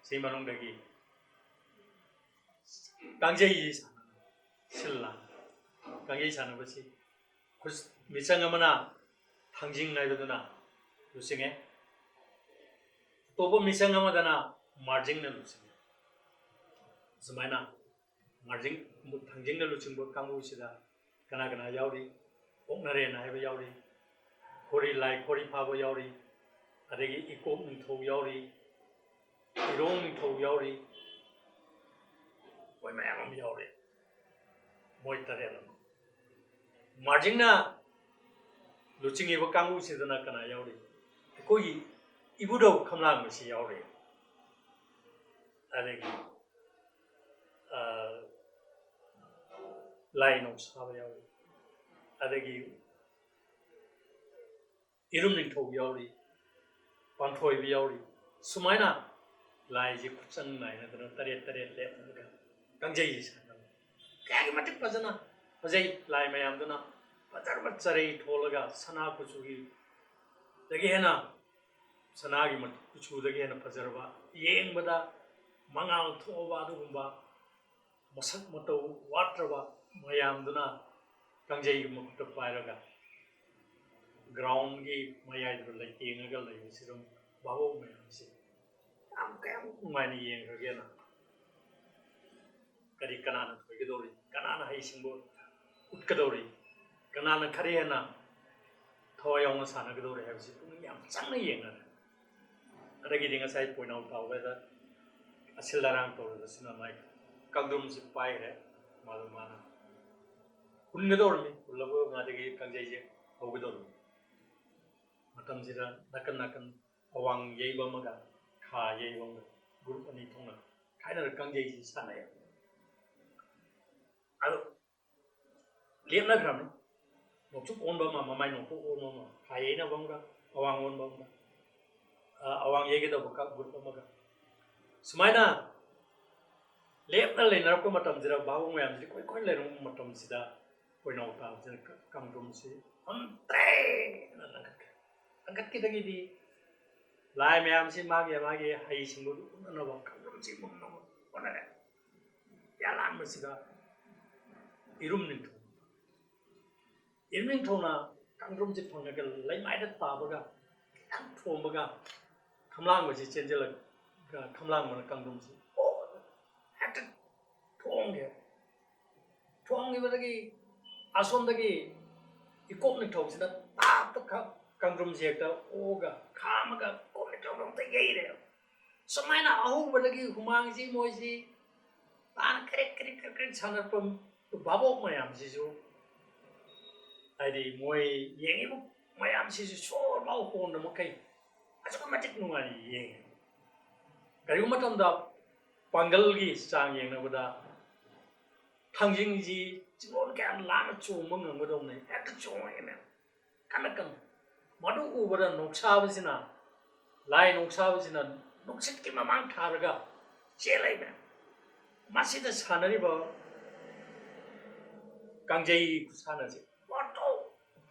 sei manung dagi kangjai silla kangjai sana basi kus misang amana thangjing nai duna lusinge tobo misang amadana marjing na lusinge sumaina marjing thangjing na lusing bo kangbu sida kana yauri oknare na haiba yauri khori lai khori phabo yauri adegi ikop ningthau yauri irong ningthau yauri oi mayam am yauri moi tare la marjing na luching iba kangbu sidana kana yauri koi ibudo khamlang si yauri adegi lai no saba yauri adegi irum ningthau yauri panthoi bi yauri sumaina lai ji kuchang nai na tare le ga kangjai ji sana kaya gi matik pajana pajai lai mayam duna pajar bacharei tholaga sana kuchugi dagi hena sana gi mat kuchu dagi hena pajarba yeng bada mangal thoba dugumba masak matau watraba mayam duna kangjai gi mukta pairaga ground gi mayai dru lai tengaga lai sirum bawo mayam si am kayam mani yeng ragena kari kanana thogidori kanana hai singbo utkadori kanana kharena thoyong sana gadori habsi pung yam changna yenga adagi dinga sai point out taweda asilarang to sina mai kangdum si pai re malumana kungadormi ulabo ngadagi kangjai je hogidormi matam sida nakan awang yeiba maga kha yeiba group ani thongna khaina kangjai ji sana ya ado liemna gram no chuk on ba ma mai no ko on ma khai na bang ga awang on bang ga awang ye ge da ka group ma ga sumaina liemna le nar ko matam jira bawo mayam ji koi le ro matam sida koi no ta jira kam rum si on tre na angkat kita gidi lai mayam si magi hai singbu na ba kam rum si mum no ona le ya lam sida irum ning thona ꯀꯥꯡꯗ꯭ꯔꯨꯝꯁꯤ ꯐꯪꯉꯒ ꯂꯩꯃꯥꯏꯗ ꯇꯥꯕꯒ ꯈꯤꯇꯪ ꯊꯣꯝꯕꯒ ꯈꯝꯂꯥꯡꯕꯁꯤ ꯆꯦꯟꯁꯤꯜꯂꯒ ꯈꯝꯂꯥꯡꯕꯅ ꯀꯥꯡꯗ꯭ꯔꯨꯝꯁꯤ ꯍꯦꯛꯇ ꯊꯣꯡꯒꯦ ꯊꯣꯡꯈꯤꯕꯗꯒꯤ ꯑꯁꯣꯝꯗꯒꯤ ꯏꯀꯣꯛ ꯅꯤꯡꯊꯧꯁꯤꯅ ꯇꯥꯞꯇ ꯀꯥꯡꯗ꯭ꯔꯨꯝꯁꯤ ꯍꯦꯛꯇ ꯑꯣꯛꯑꯒ ꯈꯥꯝꯃꯒ ꯏꯀꯣꯛ ꯅꯤꯡꯊꯧꯗ ꯑꯝꯇ ꯌꯩꯔꯦꯕ ꯁꯨꯃꯥꯏꯅ ꯑꯍꯧꯕꯗꯒꯤ ꯍꯨꯃꯥꯡꯁꯤ ꯃꯣꯏꯁꯤ ꯇꯥꯅ ꯀꯔꯤꯛ ꯁꯥꯟꯅꯔꯛꯄ ꯚꯥꯕꯣꯛ ꯃꯌꯥꯝꯁꯤꯁꯨ ꯍꯥꯏꯗꯤ ꯃꯣꯏ ꯌꯦꯡꯉꯤꯕ ꯃꯌꯥꯝꯁꯤꯁꯨ ꯁꯣꯔ ꯂꯥꯎ ꯍꯣꯟꯅ ꯃꯈꯩ ꯑꯁꯨꯛꯀꯤ ꯃꯇꯤꯛ ꯅꯨꯡꯉꯥꯏꯅ ꯌꯦꯡꯉꯤ ꯀꯔꯤꯒꯨꯝꯕ ꯃꯇꯝꯗ ꯄꯥꯡꯒꯜꯒꯤ ꯆꯥꯡ ꯌꯦꯡꯅꯕꯗ ꯊꯥꯡꯖꯤꯡꯁꯤ ꯆꯤꯡꯂꯣꯟ ꯀꯌꯥ ꯂꯥꯟꯅ ꯆꯣꯡꯕ ꯉꯝꯒꯗꯧꯕꯅꯤ ꯍꯦꯛꯇ ꯆꯣꯡꯉꯦ ꯀꯟꯅ ꯃꯗꯨ ꯎꯕꯗ ꯅꯣꯡꯁꯥꯕꯁꯤꯅ ꯂꯥꯏ ꯅꯣꯡꯁꯥꯕꯁꯤꯅ ꯅꯨꯡꯁꯤꯠꯀꯤ ꯃꯃꯥꯡ ꯊꯥꯔꯒ ꯆꯦꯜꯂꯛꯏ ꯃꯁꯤꯗ ꯁꯥꯟꯅꯔꯤꯕ ꯀꯥꯡꯖꯩ ꯈꯨꯁꯥꯟꯅꯁꯤ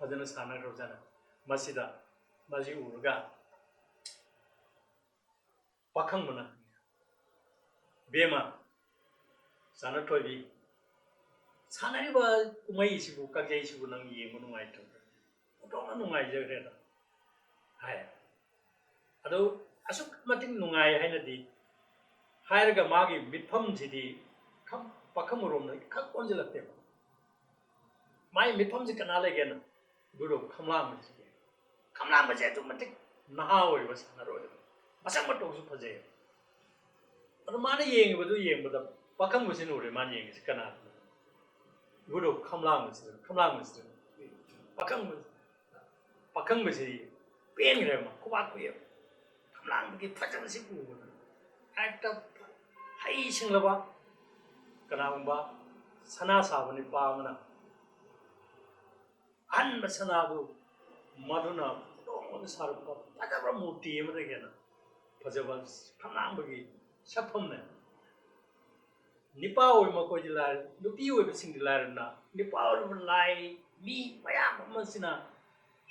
ꯐꯖꯅ ꯁꯥꯟꯅꯈ꯭ꯔꯕꯖꯥꯠꯅꯤ ꯃꯁꯤꯗ ꯃꯁꯤ ꯎꯔꯒ ꯄꯥꯈꯪꯕꯅ ꯕꯦꯝꯃ ꯆꯥꯅꯊꯣꯏꯕꯤ ꯁꯥꯟꯅꯔꯤꯕ ꯀꯨꯝꯍꯩꯁꯤꯕꯨ ꯀꯥꯡꯖꯩꯁꯤꯕꯨ ꯅꯪ ꯌꯦꯡꯕ ꯅꯨꯡꯉꯥꯏꯇ꯭ꯔꯕ꯭ꯔꯥ ꯑꯣꯟꯊꯣꯛꯅ ꯅꯨꯡꯉꯥꯏꯖꯈ꯭ꯔꯦꯗ ꯍꯥꯏ ꯑꯗꯨ ꯑꯁꯨꯛꯀꯤ ꯃꯇꯤꯛ ꯅꯨꯡꯉꯥꯏ ꯍꯥꯏꯅꯗꯤ ꯍꯥꯏꯔꯒ ꯃꯥꯒꯤ ꯃꯤꯠꯐꯝꯁꯤꯗꯤ ꯄꯥꯈꯪꯕꯔꯣꯝꯗ ꯈꯛ ꯑꯣꯟꯁꯤꯜꯂꯛꯇꯦꯕ ꯃꯥꯒꯤ ꯃꯤꯠꯐꯝꯁꯤ ꯀꯅꯥ ꯂꯩꯒꯦꯅ ꯒꯨꯔꯨ ꯈꯝꯂꯥꯡꯕꯁꯤ ꯈꯝꯂꯥꯡꯕꯁꯦ ꯑꯗꯨꯛ ꯃꯇꯤꯛ ꯅꯍꯥ ꯑꯣꯏꯕ ꯁꯥꯟꯅꯔꯣꯏ ꯃꯁꯛ ꯃꯇꯧꯁꯨ ꯐꯖꯩ ꯑꯗꯨ ꯃꯥꯅ ꯌꯦꯡꯕꯗ ꯄꯥꯈꯪꯕꯁꯤꯅ ꯎꯔꯦ ꯃꯥꯅ ꯌꯦꯡꯉꯤꯁꯤ ꯀꯅꯥꯗꯅꯣ ꯒꯨꯔꯨ ꯈꯝꯂꯥꯡꯕꯁꯤꯗ ꯄꯥꯈꯪꯕꯁꯤ ꯄꯦꯟꯈ꯭ꯔꯦꯕ ꯈꯨꯕꯥꯛ ꯈꯨꯏꯌꯦꯕ ꯈꯝꯂꯥꯡꯕꯒꯤ ꯐꯖꯕꯁꯤ ꯎꯕꯗ ꯍꯦꯛꯇ ꯍꯩ ꯁꯤꯡꯂꯕ ꯀꯅꯥꯒꯨꯝꯕ ꯁꯅꯥ ꯁꯥꯕ ꯅꯨꯄꯥ ꯑꯃꯅ ꯑꯍꯟꯕ ꯁꯅꯥꯗꯨ ꯃꯗꯨꯅ ꯈꯨꯗꯣꯡꯕꯗ ꯁꯥꯔꯛꯄ ꯐꯖꯕ ꯃꯨꯔꯇꯤ ꯑꯃꯗ ꯍꯦꯟꯅ ꯐꯖꯕ ꯈꯝꯂꯥꯡꯕꯒꯤ ꯁꯛꯐꯝꯅꯦ ꯅꯤꯄꯥ ꯑꯣꯏꯕ ꯃꯈꯣꯏꯗꯤ ꯂꯥꯏꯔ ꯅꯨꯄꯤ ꯑꯣꯏꯕꯁꯤꯡꯗꯤ ꯂꯥꯏꯔꯅ ꯅꯤꯄꯥ ꯑꯣꯏꯔꯤꯕ ꯂꯥꯏ ꯃꯤ ꯃꯌꯥꯝ ꯑꯃꯁꯤꯅ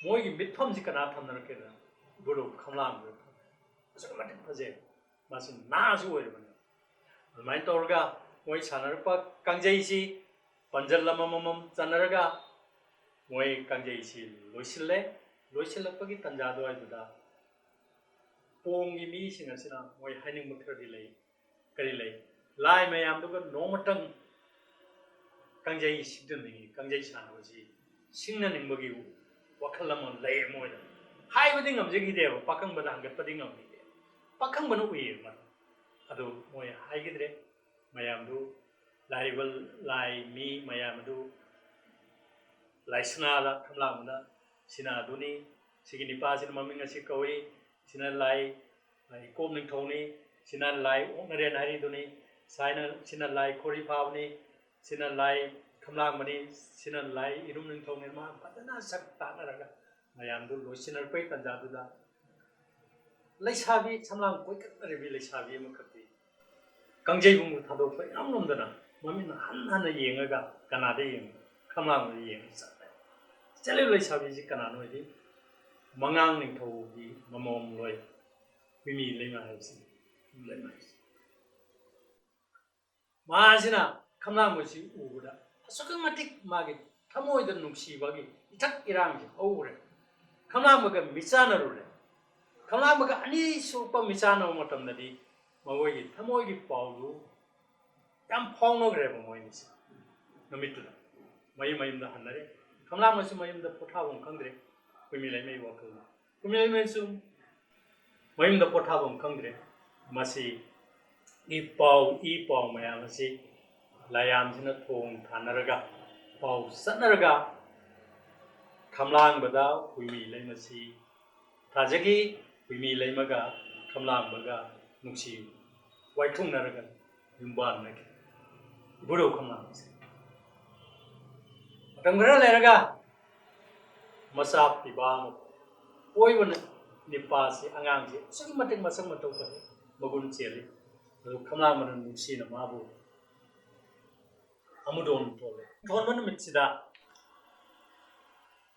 ꯃꯣꯏꯒꯤ ꯃꯤꯠꯐꯝꯁꯤ ꯀꯅꯥ ꯊꯝꯅꯔꯛꯀꯦꯗ ꯒꯨꯔꯨ ꯈꯝꯂꯥꯡꯕ ꯑꯁꯨꯛꯀꯤ ꯃꯇꯤꯛ ꯐꯖꯩ ꯃꯥꯁꯤ ꯅꯍꯥꯁꯨ ꯑꯣꯏꯔꯕꯅꯤ ꯑꯗꯨꯃꯥꯏꯅ ꯇꯧꯔꯒ ꯃꯣꯏ ꯁꯥꯟꯅꯔꯛꯄ ꯀꯥꯡꯖꯩꯁꯤ ꯄꯟꯖꯜ ꯑꯃꯃꯝ ꯆꯟꯅꯔꯒ ꯃꯣꯏ ꯀꯥꯡꯖꯩꯁꯤ ꯂꯣꯏꯁꯤꯜꯂꯛꯄꯒꯤ ꯇꯟꯖꯥ ꯑꯗꯨꯋꯥꯏꯗꯨꯗ ꯄꯣꯡꯒꯤ ꯃꯤꯁꯤꯡ ꯑꯁꯤꯅ ꯃꯣꯏ ꯍꯥꯏꯅꯤꯡꯕ ꯈꯔꯗꯤ ꯂꯩ ꯀꯔꯤ ꯂꯩ ꯂꯥꯏ ꯃꯌꯥꯝꯗꯨꯒ ꯅꯣꯡꯃꯇꯪ ꯀꯥꯡꯖꯩ ꯁꯤꯡꯅꯅꯤꯡꯉꯤ ꯀꯥꯡꯖꯩ ꯁꯥꯟꯅꯕꯁꯤ ꯁꯤꯡꯅꯅꯤꯡꯕꯒꯤ ꯋꯥꯈꯜ ꯑꯃ ꯂꯩ ꯃꯣꯏꯗ ꯍꯥꯏꯕꯗꯤ ꯉꯝꯖꯈꯤꯗꯦꯕ ꯄꯥꯈꯪꯕꯗ ꯍꯪꯒꯠꯄꯗꯤ ꯉꯝꯈꯤꯗꯦ ꯄꯥꯈꯪꯕꯅ ꯎꯏꯌꯦꯕ ꯑꯗꯨ ꯃꯣꯏ ꯍꯥꯏꯈꯤꯗ꯭ꯔꯦ ꯃꯌꯥꯝꯗꯨ ꯂꯥꯏꯔꯤꯕ ꯂꯥꯏ ꯃꯤ ꯃꯌꯥꯝ ꯑꯗꯨ ꯂꯥꯏꯁꯅꯥꯗ ꯈꯝꯂꯥꯡꯕꯅ ꯁꯤꯅ ꯑꯗꯨꯅꯤ ꯁꯤꯒꯤ ꯅꯤꯄꯥꯁꯤꯅ ꯃꯃꯤꯡ ꯑꯁꯤ ꯀꯧꯏ ꯁꯤꯅ ꯂꯥꯏ ꯏꯀꯣꯞ ꯅꯤꯡꯊꯧꯅꯤ ꯁꯤꯅ ꯂꯥꯏ ꯑꯣꯛꯅꯔꯦꯟ ꯍꯥꯏꯔꯤꯗꯨꯅꯤ ꯁꯤꯅ ꯂꯥꯏ ꯈꯣꯔꯤ ꯐꯥꯕꯅꯤ ꯁꯤꯅ ꯂꯥꯏ ꯈꯝꯂꯥꯡꯕꯅꯤ ꯁꯤꯅ ꯂꯥꯏ ꯏꯔꯨꯝ ꯅꯤꯡꯊꯧꯅꯤ ꯃꯥ ꯐꯖꯅ ꯁꯛ ꯇꯥꯛꯅꯔꯒ ꯃꯌꯥꯝꯗꯨ ꯂꯣꯏꯁꯤꯟꯅꯔꯛꯄꯒꯤ ꯇꯥꯟꯖꯥꯗꯨꯗ ꯂꯩꯁꯥꯕꯤ ꯁꯝꯂꯥꯡ ꯀꯣꯏꯀꯠꯅꯔꯤꯕꯤ ꯂꯩꯁꯥꯕꯤ ꯑꯃꯈꯛꯇꯤ ꯀꯥꯡꯖꯩꯕꯨꯡꯕꯨ ꯊꯥꯗꯣꯛꯄ ꯌꯥꯝ ꯉꯝꯗꯅ ꯃꯃꯤꯠꯅ ꯍꯟꯅ ꯌꯦꯡꯉꯒ ꯀꯅꯥꯗ ꯌꯦꯡꯉꯤ ꯈꯝꯂꯥꯡꯕꯗ ꯌꯦꯡꯉ ꯆꯠꯂꯤꯕ ꯂꯩꯁꯥꯕꯤꯁꯤ ꯀꯅꯥꯅꯣ ꯍꯥꯏꯗꯤ ꯃꯉꯥꯡ ꯅꯤꯡꯊꯧꯒꯤ ꯃꯃꯣꯝꯂꯣꯏ ꯍꯨꯏꯃꯤ ꯂꯩꯃ ꯍꯥꯏꯕꯁꯤꯅꯤ ꯃꯥꯁꯤꯅ ꯈꯝꯂꯥꯡꯕꯁꯤ ꯎꯕꯗ ꯑꯁꯨꯛꯀꯤ ꯃꯇꯤꯛ ꯃꯥꯒꯤ ꯊꯃꯣꯏꯗ ꯅꯨꯡꯁꯤꯕꯒꯤ ꯏꯊꯛ ꯏꯔꯥꯡꯁꯤ ꯍꯧꯔꯦ ꯈꯝꯂꯥꯡꯕꯒ ꯃꯤꯆꯥꯟꯅꯔꯨꯔꯦ ꯈꯝꯂꯥꯡꯕꯒ ꯑꯅꯤꯁꯨꯕ ꯃꯤꯆꯥꯟꯅꯕ ꯃꯇꯝꯗꯗꯤ ꯃꯈꯣꯏꯒꯤ ꯊꯃꯣꯏꯒꯤ ꯄꯥꯎꯗꯨ ꯌꯥꯝ ꯐꯥꯎꯅꯈ꯭ꯔꯦꯕ ꯃꯣꯏꯅꯤꯁꯦ ꯅꯨꯃꯤꯠꯇꯨꯗ ꯃꯌꯨꯝꯗ ꯍꯟꯅꯔꯦ ꯈꯝꯂꯥꯡꯕꯁꯨ ꯃꯌꯨꯝꯗ ꯄꯣꯊꯥꯐꯝ ꯈꯪꯗ꯭ꯔꯦ ꯍꯨꯏꯃꯤ ꯂꯩꯃꯩ ꯋꯥꯈꯜꯗ ꯍꯨꯏꯃꯤ ꯂꯩꯃꯩꯁꯨ ꯃꯌꯨꯝꯗ ꯄꯣꯊꯥꯐꯝ ꯈꯪꯗ꯭ꯔꯦ ꯃꯁꯤ ꯏ ꯄꯥꯎ ꯃꯌꯥꯝ ꯑꯁꯤ ꯂꯥꯏꯌꯥꯝꯁꯤꯅ ꯊꯣꯡ ꯊꯥꯅꯔꯒ ꯄꯥꯎ ꯆꯠꯅꯔꯒ ꯈꯝꯂꯥꯡꯕꯗ ꯍꯨꯏꯃꯤ ꯂꯩꯃꯁꯤ ꯊꯥꯖꯈꯤ ꯍꯨꯏꯃꯤ ꯂꯩꯃꯒ ꯈꯝꯂꯥꯡꯕꯒ ꯅꯨꯡꯁꯤ ꯋꯥꯏꯊꯨꯡꯅꯔꯒ ꯌꯨꯝꯕꯥꯟꯅꯈꯤ ꯒꯨꯔꯨ ꯈꯝꯂꯥꯡꯕꯁꯤ ꯃꯇꯝ ꯈꯔ ꯂꯩꯔꯒ ꯃꯆꯥ ꯄꯤꯕꯥ ꯑꯃ ꯄꯣꯏꯕ ꯅꯤꯄꯥꯁꯤ ꯑꯉꯥꯡꯁꯤ ꯑꯁꯨꯛꯀꯤ ꯃꯇꯤꯛ ꯃꯁꯛ ꯃꯇꯧ ꯐꯖꯩ ꯃꯒꯨꯟ ꯆꯦꯜꯂꯤ ꯑꯗꯨ ꯈꯝꯂꯥꯡꯕꯅ ꯅꯨꯡꯁꯤꯅ ꯃꯥꯕꯨ ꯑꯃꯨꯗꯣꯟ ꯊꯣꯜꯂꯦ ꯊꯣꯟꯕ ꯅꯨꯃꯤꯠꯁꯤꯗ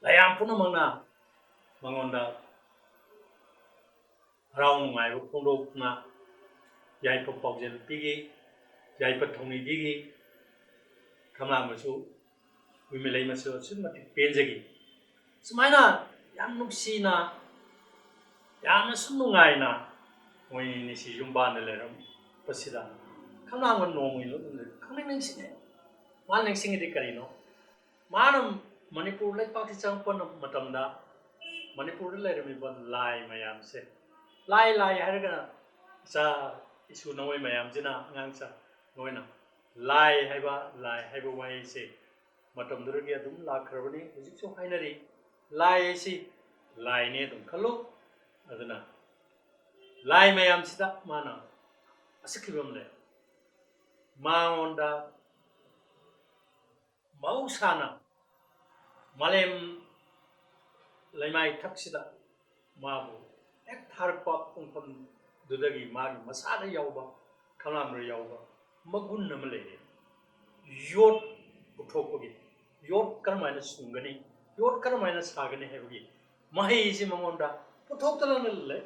ꯂꯥꯏꯌꯥꯝ ꯄꯨꯝꯅꯃꯛꯅ ꯃꯉꯣꯟꯗ ꯍꯔꯥꯎ ꯅꯨꯡꯉꯥꯏꯕ ꯐꯣꯡꯗꯣꯛꯇꯨꯅ ꯌꯥꯏꯐ ꯄꯥꯎꯖꯦꯜ ꯄꯤꯈꯤ ꯌꯥꯏꯐ ꯊꯧꯅꯤ ꯄꯤꯈꯤ ꯈꯝꯂꯥꯡꯕꯁꯨ ꯍꯨꯏꯃꯤ ꯂꯩꯃꯁꯨ ꯑꯁꯨꯛꯀꯤ ꯃꯇꯤꯛ ꯄꯦꯟꯖꯈꯤ सुमाइना याम नुक्सीना यामना सुन नुंगाइना मोइनि सि युम्बान लेरम पसिदा खंनांगन नोंगि लो खंनिं निंसिने मा निंसिंगि करिनो मानम मणिपुर लेपाक चंगपन मतमदा मणिपुर लेरमिबा लाइ मयाम से लाइ हारगा सा इशु नोय मयाम जिना अंगांसा नोयना लाइ हाइबा वाइ से मतमदुरगी अदुम लाखरबनी हुजिसु हाइनरी लाइ से लाइ ने दुम खलो अदना लाइ मयाम सिदा माना असखिबम ले माओंदा मौसाना मालेम लेमाइ थक्सिदा माबु एक थारपा पुंफम दुदगी मागी मसादा यावबा खलामर यावबा मगुन नमले योट पुथोपगी योट करमाइना सुंगनी योट करमाइना सागनी हेबगी महैसि मंगोंदा पुथोक्तना ले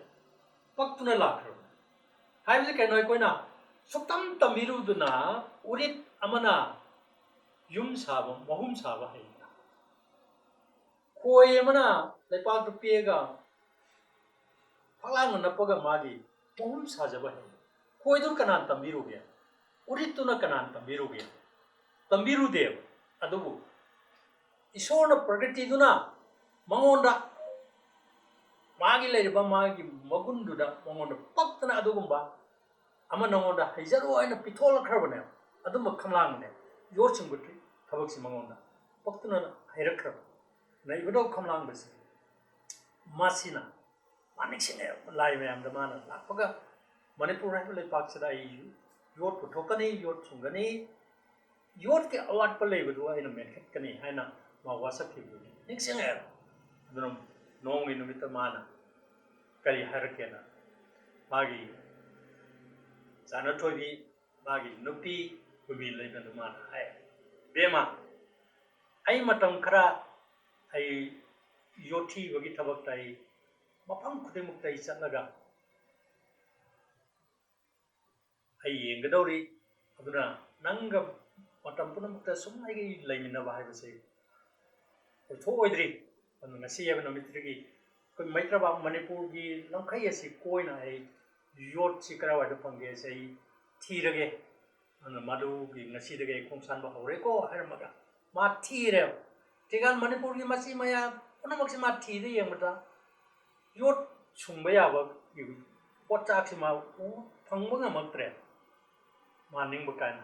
पक्तुना लाखर हाइबजे कैनोय कोइना सुक्तम तमिरुदुना उरित अमना युम साबा महूम साबा है कोई मना लेपाक पेगा फलांग नपगा मागी महूम साजबा है कोई दुर कनान तंबिरुगे उरितुना कनान तंबिरुगे तंबिरुदेव अदुबु ईश्वरना प्रकृतिदुना मंगोंदा मागी लेरिबा मागी मगुंदुदा मंगोंदा पक्तना अदुगुंबा अमा नंगोंदा हैजरो आइना पिथोल खरबने अदुम खमलांगने योरसिंगुट्री थबक्सि मंगोंदा पक्तना हैरखर नैबदो खमलांगबसे मासिना मानिक्सिने लाइ मयाम Damana लापगा Manipur हाइबा लेपाक्सदा vote पुथोकनी vote सुंगनी vote के अवाट पर लेबदु आइना मेखकनी हाइना मा वासखिबु निक्सिंगे अदुम नोंगि नुमित माना करी हरकेना मागी जानथोबी मागी नुपी कुबी लेबदु माना हाय बेमा आई मतम खरा आई योठी वगी थबक ताई मफम खुदिमुक ताई चलगा आई येंगदौरी अदुना नंगा मतम पुनमुक्ता सुमाइगे लेमिनबा हाइबसे थोइद्री अनु ngasi yaba nomitri ko maitraba manipur gi lamkhai asi koina ai yot sikra wa da pangge sai thirage anu madu gi ngasi dage khomsan ba hore ko harmaga ma thire tigan manipur gi masi maya punamak ma thide yemata yot sungba yaba gi potcha si ma phangba ngamaktre ma ningba kan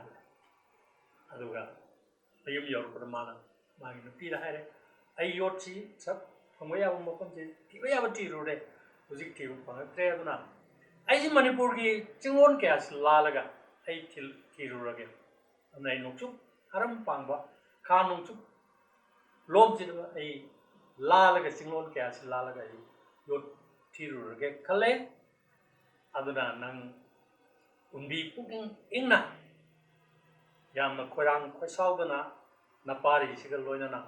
aduga ayum yor ko mana ma gi nupi da hare आई vote सी सब फंगया मफम से तीबया बटी रोडे हुजिक तीबु फंगत्रे अदुना आई जी मणिपुर की चिंगोन क्या लालगा आई तीरुरगे अनै नोचु हरम पांगबा खा नोचु लोम जिदबा आई लालगा चिंगोन क्या लालगा आई योट तीरुरगे खले अदुना नंग उनबी पुकिंग इंगना यामना खोरांग खोसावदना नपारी सिगल लोइना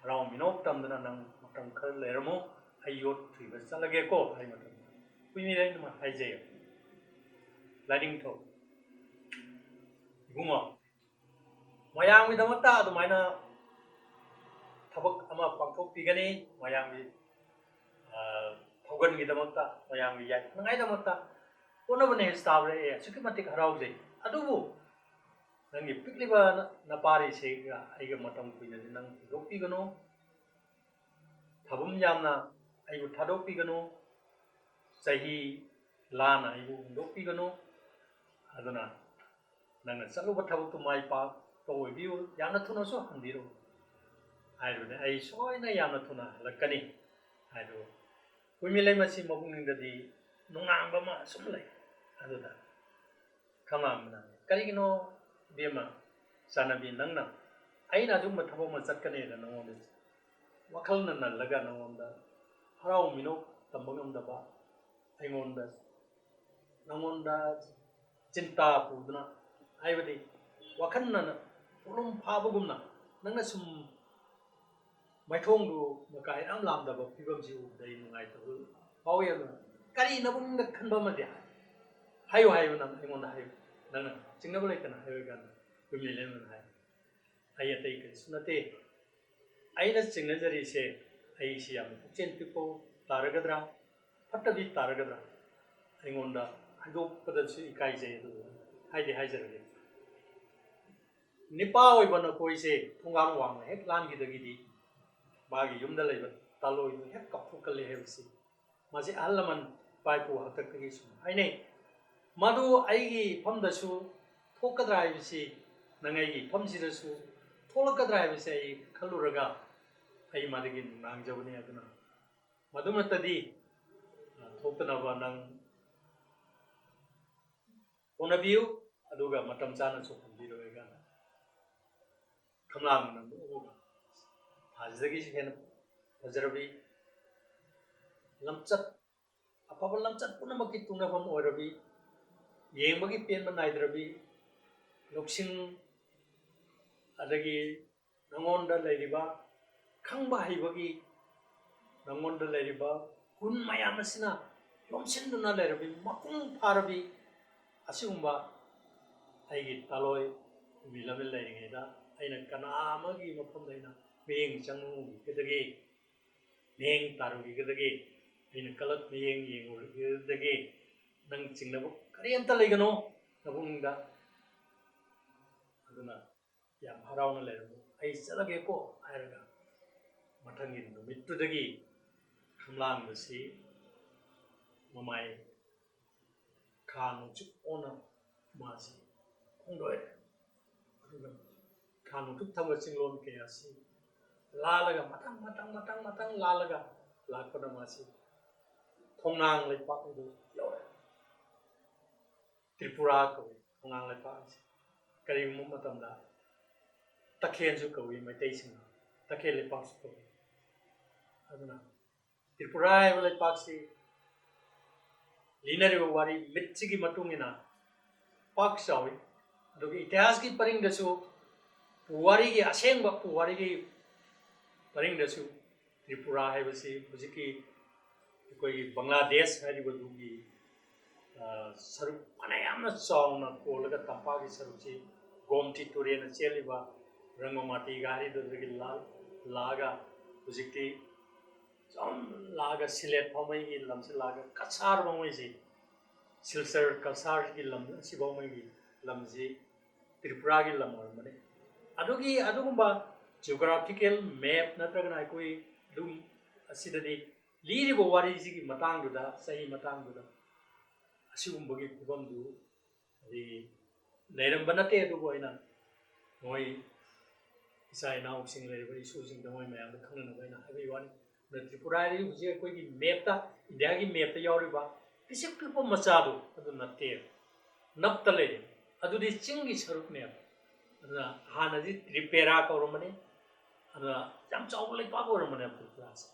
राव मिनोक तमदना नंग मतम खर लेरमो आयोट थ्रिबा चलगे को हाय मतम कुइनि रेनमा हायजे लाइडिंग थो गुमो मयांगि दमता अदुमाइना थबक अमा पांथोक पिगनी मयांगि थौगन गि दमता मयांगि याय नंगाय दमता कोनबने स्टाबरे सुकिमतिक हरावजे अदुबु नंगी पिकलिबा नपारी सेगा आइगा मतम कुइना नंग रोकपिगनो थबुम यामना आइबु थादोकपिगनो सही लाना आइबु रोकपिगनो अदुना नंग चलुबा थबुतु माइ पा तोइबिउ यामना थुनसो हंदिरो आइबने आइ सोइना यामना थुना लकनी आइदो कुइमिलै मसि मबुंगदि नुंगांबा मा सुमलै अदुदा खमामना करिगिनो बेमा सानबी नंगना आइना जुम थबो म चटकने न नंगोंद वखल न नलगा नंगोंद हराव मिनो तंबंगम दबा आइगोंद नंगोंद चिंता पुदना आइबदि वखन न पुलुम फाबगुमना नंगना सुम मैथोंदु मकाय राम लाम दबा पिबम जिउ दै नुगाय तबु पावे करी नबुंग खनबा मदे हायो हायो न आइगोंद हायो नंगना चिंगबा लेतना हायो गान कुमिलेमन हाय आई अतै के सुनते आइना चिंगजरी से ꯑꯩꯁꯤ ꯌꯥꯝꯅ ꯄꯨꯛꯆꯦꯟ ꯄꯤꯛꯄ ꯇꯥꯔꯒꯗ꯭ꯔꯥ ꯐꯠꯇꯕꯤ ꯇꯥꯔꯒꯗ꯭ꯔꯥ ꯑꯩꯉꯣꯟꯗ ꯍꯥꯏꯗꯣꯛꯄꯗꯁꯨ ꯏꯀꯥꯏꯖꯩ ꯑꯗꯨꯕꯨ ꯍꯥꯏꯗꯤ ꯍꯥꯏꯖꯔꯒꯦ ꯅꯤꯄꯥ ꯑꯣꯏꯕ ꯅꯈꯣꯏꯁꯦ ꯊꯣꯡꯒꯥꯟ ꯋꯥꯡꯅ ꯍꯦꯛ ꯂꯥꯟꯈꯤꯗꯒꯤꯗꯤ ꯃꯥꯒꯤ ꯌꯨꯝꯗ ꯂꯩꯕ ꯇꯥꯂꯣꯏꯗꯨ ꯍꯦꯛ ꯀꯥꯞꯊꯣꯛꯀꯜꯂꯦ ꯍꯥꯏꯕꯁꯤ ꯃꯥꯁꯤ ꯑꯍꯜ ꯂꯃꯟ ꯏꯄꯥ ꯏꯄꯨ ꯍꯥꯛꯇꯛꯇꯒꯤ ꯁꯨꯝ ꯍꯥꯏꯅꯩ ꯃꯗꯨ ꯑꯩꯒꯤ ꯏꯐꯝꯗꯁꯨ ꯊꯣꯛꯀꯗ꯭ꯔꯥ ꯍꯥꯏꯕꯁꯤ ꯅꯪ ꯑꯩꯒꯤ ꯏꯐꯝꯁꯤꯗꯁꯨ ꯊꯣꯛꯂꯛꯀꯗ꯭ꯔꯥ ꯍꯥꯏꯕꯁꯤ ꯑꯩ ꯈꯜꯂꯨꯔꯒ ꯑꯩ ꯃꯗꯨꯒꯤ ꯉꯥꯡꯖꯕꯅꯤ ꯑꯗꯨꯅ ꯃꯗꯨꯃꯛꯇꯗꯤ ꯊꯣꯛꯇꯅꯕ ꯅꯪ ꯍꯣꯠꯅꯕꯤꯌꯨ ꯑꯗꯨꯒ ꯃꯇꯝ ꯆꯥꯅꯁꯨ ꯍꯟꯕꯤꯔꯣꯏꯒ ꯈꯝꯂꯥꯡꯕꯅ ꯅꯣꯛꯑꯒ ꯊꯥꯁꯤꯗꯒꯤꯁꯨ ꯍꯦꯟꯅ ꯐꯖꯔꯕꯤ ꯂꯝꯆꯠ ꯑꯐꯕ ꯂꯝꯆꯠ ꯄꯨꯝꯅꯃꯛꯀꯤ ꯇꯨꯡꯅꯐꯝ ꯑꯣꯏꯔꯕꯤ ꯌꯦꯡꯕꯒꯤ ꯄꯦꯟꯕ ꯅꯥꯏꯗ꯭ꯔꯕꯤ ꯂꯧꯁꯤꯡ ꯑꯗꯒꯤ ꯅꯉꯣꯟꯗ ꯂꯩꯔꯤꯕ ꯈꯪꯕ ꯍꯩꯕꯒꯤ ꯅꯉꯣꯟꯗ ꯂꯩꯔꯤꯕ ꯒꯨꯟ ꯃꯌꯥꯝ ꯑꯁꯤꯅ ꯌꯣꯝꯁꯤꯟꯗꯨꯅ ꯂꯩꯔꯕꯤ ꯃꯄꯨꯡ ꯐꯥꯔꯕꯤ ꯑꯁꯤꯒꯨꯝꯕ ꯑꯩꯒꯤ ꯇꯥꯂꯣꯏ ꯅꯨꯃꯤꯠ ꯂꯝꯕꯤ ꯂꯩꯔꯤꯉꯩꯗ ꯑꯩꯅ ꯀꯅꯥ ꯑꯃꯒꯤ ꯃꯐꯝꯗ ꯑꯩꯅ ꯃꯤꯠꯌꯦꯡ ꯆꯪꯉꯨꯈꯤꯒꯗꯒꯦ ꯃꯤꯠꯌꯦꯡ ꯇꯥꯔꯨꯈꯤꯒꯗꯒꯦ ꯑꯩꯅ ꯀꯂꯛ ꯃꯤꯠꯌꯦꯡ ꯌꯦꯡꯉꯨꯈꯤꯒꯗꯒꯦ ꯅꯪ ꯆꯤꯡꯅꯕ ꯀꯔꯤꯝꯇ ꯂꯩꯒꯅꯣ ꯅꯕꯨꯡꯗ ꯑꯗꯨꯅ ꯌꯥꯝ ꯍꯔꯥꯎꯅ ꯂꯩꯔꯝꯃꯨ ꯑꯩ ꯆꯠꯂꯒꯦꯀꯣ ꯍꯥꯏꯔꯒ ꯃꯊꯪꯒꯤ ꯅꯨꯃꯤꯠꯇꯨꯗꯒꯤ ꯈꯝꯂꯥꯡꯕꯁꯤ ꯃꯃꯥꯏ ꯈꯥ ꯅꯣꯡꯆꯨꯞ ꯑꯣꯟꯅ ꯃꯥꯁꯤ ꯈꯣꯡꯗꯣꯛꯑꯦ ꯑꯗꯨꯒ ꯈꯥ ꯅꯣꯡꯆꯨꯞ ꯊꯪꯕ ꯆꯤꯡꯂꯣꯟ ꯀꯌꯥꯁꯤ ꯂꯥꯜꯂꯒ ꯃꯊꯪ ꯂꯥꯜꯂꯒ ꯂꯥꯛꯄꯗ ꯃꯥꯁꯤ ꯈꯣꯡꯅꯥꯡ ꯂꯩꯄꯥꯛ ꯑꯗꯨ ꯌꯧꯔꯦ ꯇ꯭ꯔꯤꯄꯨꯔꯥ ꯀꯧꯏ ꯈꯣꯡꯅꯥꯡ ꯂꯩꯄꯥꯛ ꯑꯁꯤ ꯀꯔꯤꯒꯨꯝꯕ ꯃꯇꯝꯗ ꯇꯈꯦꯜꯁꯨ ꯀꯧꯏ ꯃꯩꯇꯩꯁꯤꯡꯅ ꯇꯈꯦꯜ ꯂꯩꯄꯥꯛꯁꯨ ꯀꯧꯏ ꯑꯗꯨꯅ ꯇ꯭ꯔꯤꯄꯨꯔꯥ ꯍꯥꯏꯕ ꯂꯩꯄꯥꯛꯁꯤ ꯂꯤꯅꯔꯤꯕ ꯋꯥꯔꯤ ꯃꯤꯠꯁꯤꯒꯤ ꯃꯇꯨꯡ ꯏꯟꯅ ꯄꯥꯛ ꯆꯥꯎꯏ ꯑꯗꯨꯒ ꯏꯇꯤꯍꯥꯁꯀꯤ ꯄꯔꯤꯡꯗꯁꯨ ꯄꯨꯋꯥꯔꯤꯒꯤ ꯑꯁꯦꯡꯕ ꯄꯨꯋꯥꯔꯤꯒꯤ ꯄꯔꯤꯡꯗꯁꯨ ꯇ꯭ꯔꯤꯄꯨꯔꯥ ꯍꯥꯏꯕꯁꯤ ꯍꯧꯖꯤꯛꯀꯤ ꯑꯩꯈꯣꯏꯒꯤ ꯕꯪꯒ꯭ꯂꯥꯗꯦꯁ ꯍꯥꯏꯔꯤꯕꯗꯨꯒꯤ ꯁꯔꯨꯛ ꯐꯅꯌꯥꯝꯅ ꯆꯥꯎꯅ ꯀꯣꯜꯂꯒ ꯇꯝꯄꯥꯛꯀꯤ ꯁꯔꯨꯛꯁꯤ ꯒꯣꯝꯇꯤ ꯇꯨꯔꯦꯟꯅ ꯆꯦꯜꯂꯤꯕ ꯔꯪꯒꯣꯃꯥꯇꯤꯒ ꯍꯥꯏꯔꯤꯕꯗꯨꯗꯒꯤ ꯂꯥꯛꯑꯒ ꯍꯧꯖꯤꯛꯇꯤ ꯂꯥꯛꯑꯒ ꯁꯤꯂꯦꯠ ꯐꯥꯎꯃꯩꯒꯤ ꯂꯝꯁꯤ ꯂꯥꯛꯑꯒ ꯀꯁꯥꯔ ꯐꯥꯎꯃꯩꯁꯤ ꯁꯤꯜꯆꯔ ꯀꯁꯥꯔꯒꯤ ꯂꯝ ꯑꯁꯤꯐꯥꯎꯃꯩꯒꯤ ꯂꯝꯁꯤ ꯇ꯭ꯔꯤꯄꯨꯔꯥꯒꯤ ꯂꯝ ꯑꯣꯏꯔꯝꯕꯅꯤ ꯑꯗꯨꯒꯨꯝꯕ ꯖꯤꯑꯣꯒ꯭ꯔꯥꯐꯤꯀꯦꯜ ꯃꯦꯞ ꯅꯠꯇ꯭ꯔꯒꯅ ꯑꯩꯈꯣꯏ ꯑꯗꯨꯝ ꯑꯁꯤꯗꯗꯤ ꯂꯤꯔꯤꯕ ꯋꯥꯔꯤꯁꯤꯒꯤ ꯃꯇꯥꯡꯗꯨꯗ ꯆꯍꯤ ꯃꯇꯥꯡꯗꯨꯗ ꯑꯁꯤꯒꯨꯝꯕꯒꯤ ꯐꯤꯕꯝꯗꯨ ꯂꯩꯔꯝꯕ ꯅꯠꯇꯦ ꯑꯗꯨꯕꯨ ꯑꯩꯅ ꯃꯣꯏ ꯏꯆꯥ ꯏꯅꯥꯎꯁꯤꯡ ꯂꯩꯔꯤꯕ ꯏꯁꯨꯁꯤꯡꯗ ꯃꯣꯏ ꯃꯌꯥꯝꯗ ꯈꯪꯅꯅꯕ ꯑꯩꯅ ꯍꯥꯏꯕꯒꯤ ꯋꯥꯅꯤ ꯑꯗꯨꯅ ꯇ꯭ꯔꯤꯄꯨꯔꯥ ꯍꯥꯏꯔꯤꯕ ꯍꯧꯖꯤꯛ ꯑꯩꯈꯣꯏꯒꯤ ꯃꯦꯞꯇ ꯏꯟꯗꯤꯌꯥꯒꯤ ꯃꯦꯞꯇ ꯌꯥꯎꯔꯤꯕ ꯄꯤꯁꯤꯛ ꯄꯤꯛꯄ ꯃꯆꯥꯗꯨ ꯑꯗꯨ ꯅꯠꯇꯦ ꯅꯞꯇ ꯂꯩꯔꯤ ꯑꯗꯨꯗꯤ ꯆꯤꯡꯒꯤ ꯁꯔꯨꯛꯅꯦꯕ ꯑꯗꯨꯅ ꯍꯥꯟꯅꯗꯤ ꯇ꯭ꯔꯤꯄꯦꯔꯥ ꯀꯧꯔꯝꯕꯅꯤ ꯑꯗꯨꯅ ꯌꯥꯝ ꯆꯥꯎꯕ ꯂꯩꯄꯥꯛ ꯑꯣꯏꯔꯝꯕꯅꯦꯕ ꯇ꯭ꯔꯤꯄꯨꯔꯥꯁꯦ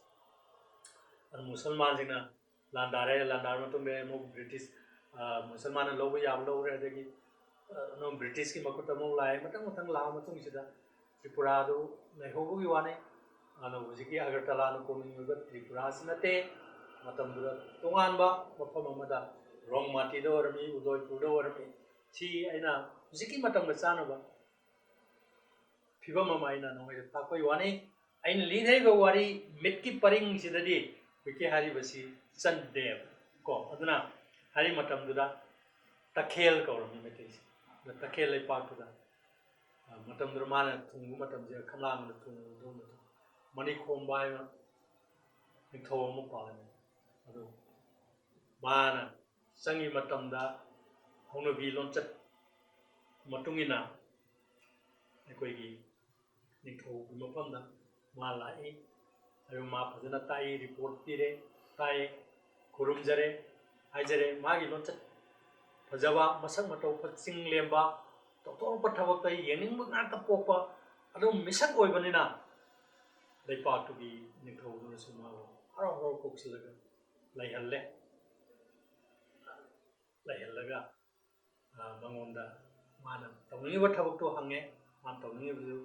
ꯑꯗꯨ ꯃꯨꯁꯜꯃꯥꯟꯁꯤꯡꯅ ꯂꯥꯟꯗꯥꯔꯦ ꯂꯥꯟꯗꯥꯔ ꯃꯇꯨꯡꯗ ꯑꯃꯨꯛ ꯕ꯭ꯔꯤꯇꯤꯁ ꯃꯨꯁꯜꯃꯥꯟꯅ ꯂꯧꯕ ꯌꯥꯕ ꯂꯧꯔꯦ ꯑꯗꯒꯤ ꯕ꯭ꯔꯤꯇꯤꯁꯀꯤ ꯃꯈꯨꯠꯇ ꯑꯃꯨꯛ ꯂꯥꯛꯑꯦ ꯃꯊꯪ ꯂꯥꯛꯑ ꯃꯇꯨꯡꯁꯤꯗ ꯇ꯭ꯔꯤꯄꯨꯔꯥꯗꯨ ꯂꯩꯍꯧꯕꯒꯤ ꯋꯥꯅꯤ ꯑꯗꯨꯅ ꯍꯧꯖꯤꯛꯀꯤ ꯑꯒꯔꯇꯂꯥꯅ ꯀꯣꯅꯨꯡ ꯑꯣꯏꯕ ꯇ꯭ꯔꯤꯄꯨꯔꯥꯁꯤ ꯅꯠꯇꯦ ꯃꯇꯝꯗꯨꯗ ꯇꯣꯉꯥꯟꯕ ꯃꯐꯝ ꯑꯃꯗ ꯔꯣꯡꯃꯥꯇꯤꯗ ꯑꯣꯏꯔꯝꯃꯤ ꯎꯗꯣꯏꯄꯨꯔꯗ ꯑꯣꯏꯔꯝꯃꯤ ꯁꯤ ꯑꯩꯅ ꯍꯧꯖꯤꯛꯀꯤ ꯃꯇꯝꯒ ꯆꯥꯅꯕ ꯐꯤꯕꯝ ꯑꯃ ꯑꯩꯅ ꯅꯉꯣꯏꯗ ꯇꯥꯛꯄꯒꯤ ꯋꯥꯅꯤ ꯑꯩꯅ ꯂꯤꯅꯔꯤꯕ ꯋꯥꯔꯤ ꯃꯤꯠꯀꯤ ꯄꯔꯤꯡꯁꯤꯗꯗꯤ ꯍꯧꯖꯤꯛꯀꯤ ꯍꯥꯏꯔꯤꯕꯁꯤ ꯆꯟꯗꯦꯕ ꯀꯣ ꯑꯗꯨꯅ ꯍꯥꯏꯔꯤꯕ ꯃꯇꯝꯗꯨꯗ ꯇꯈꯦꯜ ꯀꯧꯔꯝꯃꯤ ꯃꯩꯇꯩꯁꯤ ꯇꯈꯦꯜ ꯂꯩꯄꯥꯛꯇꯨꯗ ꯃꯇꯝꯗꯨꯗ ꯃꯥꯅ ꯊꯨꯡꯕ ꯃꯇꯝꯁꯦ ꯈꯝꯂꯥꯡꯕꯅ ꯊꯨꯡꯕ ꯃꯇꯝ ꯃꯅꯤꯈꯣꯝꯕ ꯍꯥꯏꯕ ꯅꯤꯡꯊꯧ ꯑꯃ ꯄꯥꯜꯂꯝꯃꯤ ꯑꯗꯨ ꯃꯥꯅ ꯆꯪꯉꯤ ꯃꯇꯝꯗ ꯍꯧꯅꯕꯤ ꯂꯣꯟꯆꯠ ꯃꯇꯨꯡ ꯏꯟꯅ ꯑꯩꯈꯣꯏꯒꯤ ꯅꯤꯡꯊꯧꯒꯤ ꯃꯐꯝꯗ ꯃꯥ ꯂꯥꯛꯏ ꯑꯗꯨ ꯃꯥ ꯐꯖꯅ ꯇꯥꯛꯏ ꯔꯤꯄꯣꯔꯠ ꯄꯤꯔꯦ ꯇꯥꯛꯑꯦ ꯈꯨꯔꯨꯝꯖꯔꯦ ꯍꯥꯏꯖꯔꯦ ꯃꯥꯒꯤ ꯂꯣꯟꯆꯠ ꯐꯖꯕ ꯃꯁꯛ ꯃꯇꯧ ꯆꯤꯡ ꯂꯦꯝꯕ ꯇꯧꯊꯣꯔꯛꯄ ꯊꯕꯛꯇ ꯌꯦꯡꯅꯤꯡꯕ ꯉꯥꯛꯇ ꯄꯣꯛꯄ ꯑꯗꯨꯝ ꯃꯤꯁꯛ ꯑꯣꯏꯕꯅꯤꯅ ꯂꯩꯄꯥꯛꯇꯨꯒꯤ ꯅꯤꯡꯊꯧꯗꯨꯅꯁꯨ ꯃꯥꯕꯨ ꯍꯔꯥꯎ ꯀꯧꯁꯤꯜꯂꯒ ꯂꯩꯍꯜꯂꯒ ꯃꯉꯣꯟꯗ ꯃꯥꯅ ꯇꯧꯅꯤꯡꯉꯤꯕ ꯊꯕꯛꯇꯣ ꯍꯪꯉꯦ ꯃꯥꯅ ꯇꯧꯅꯤꯡꯉꯤꯕꯗꯨ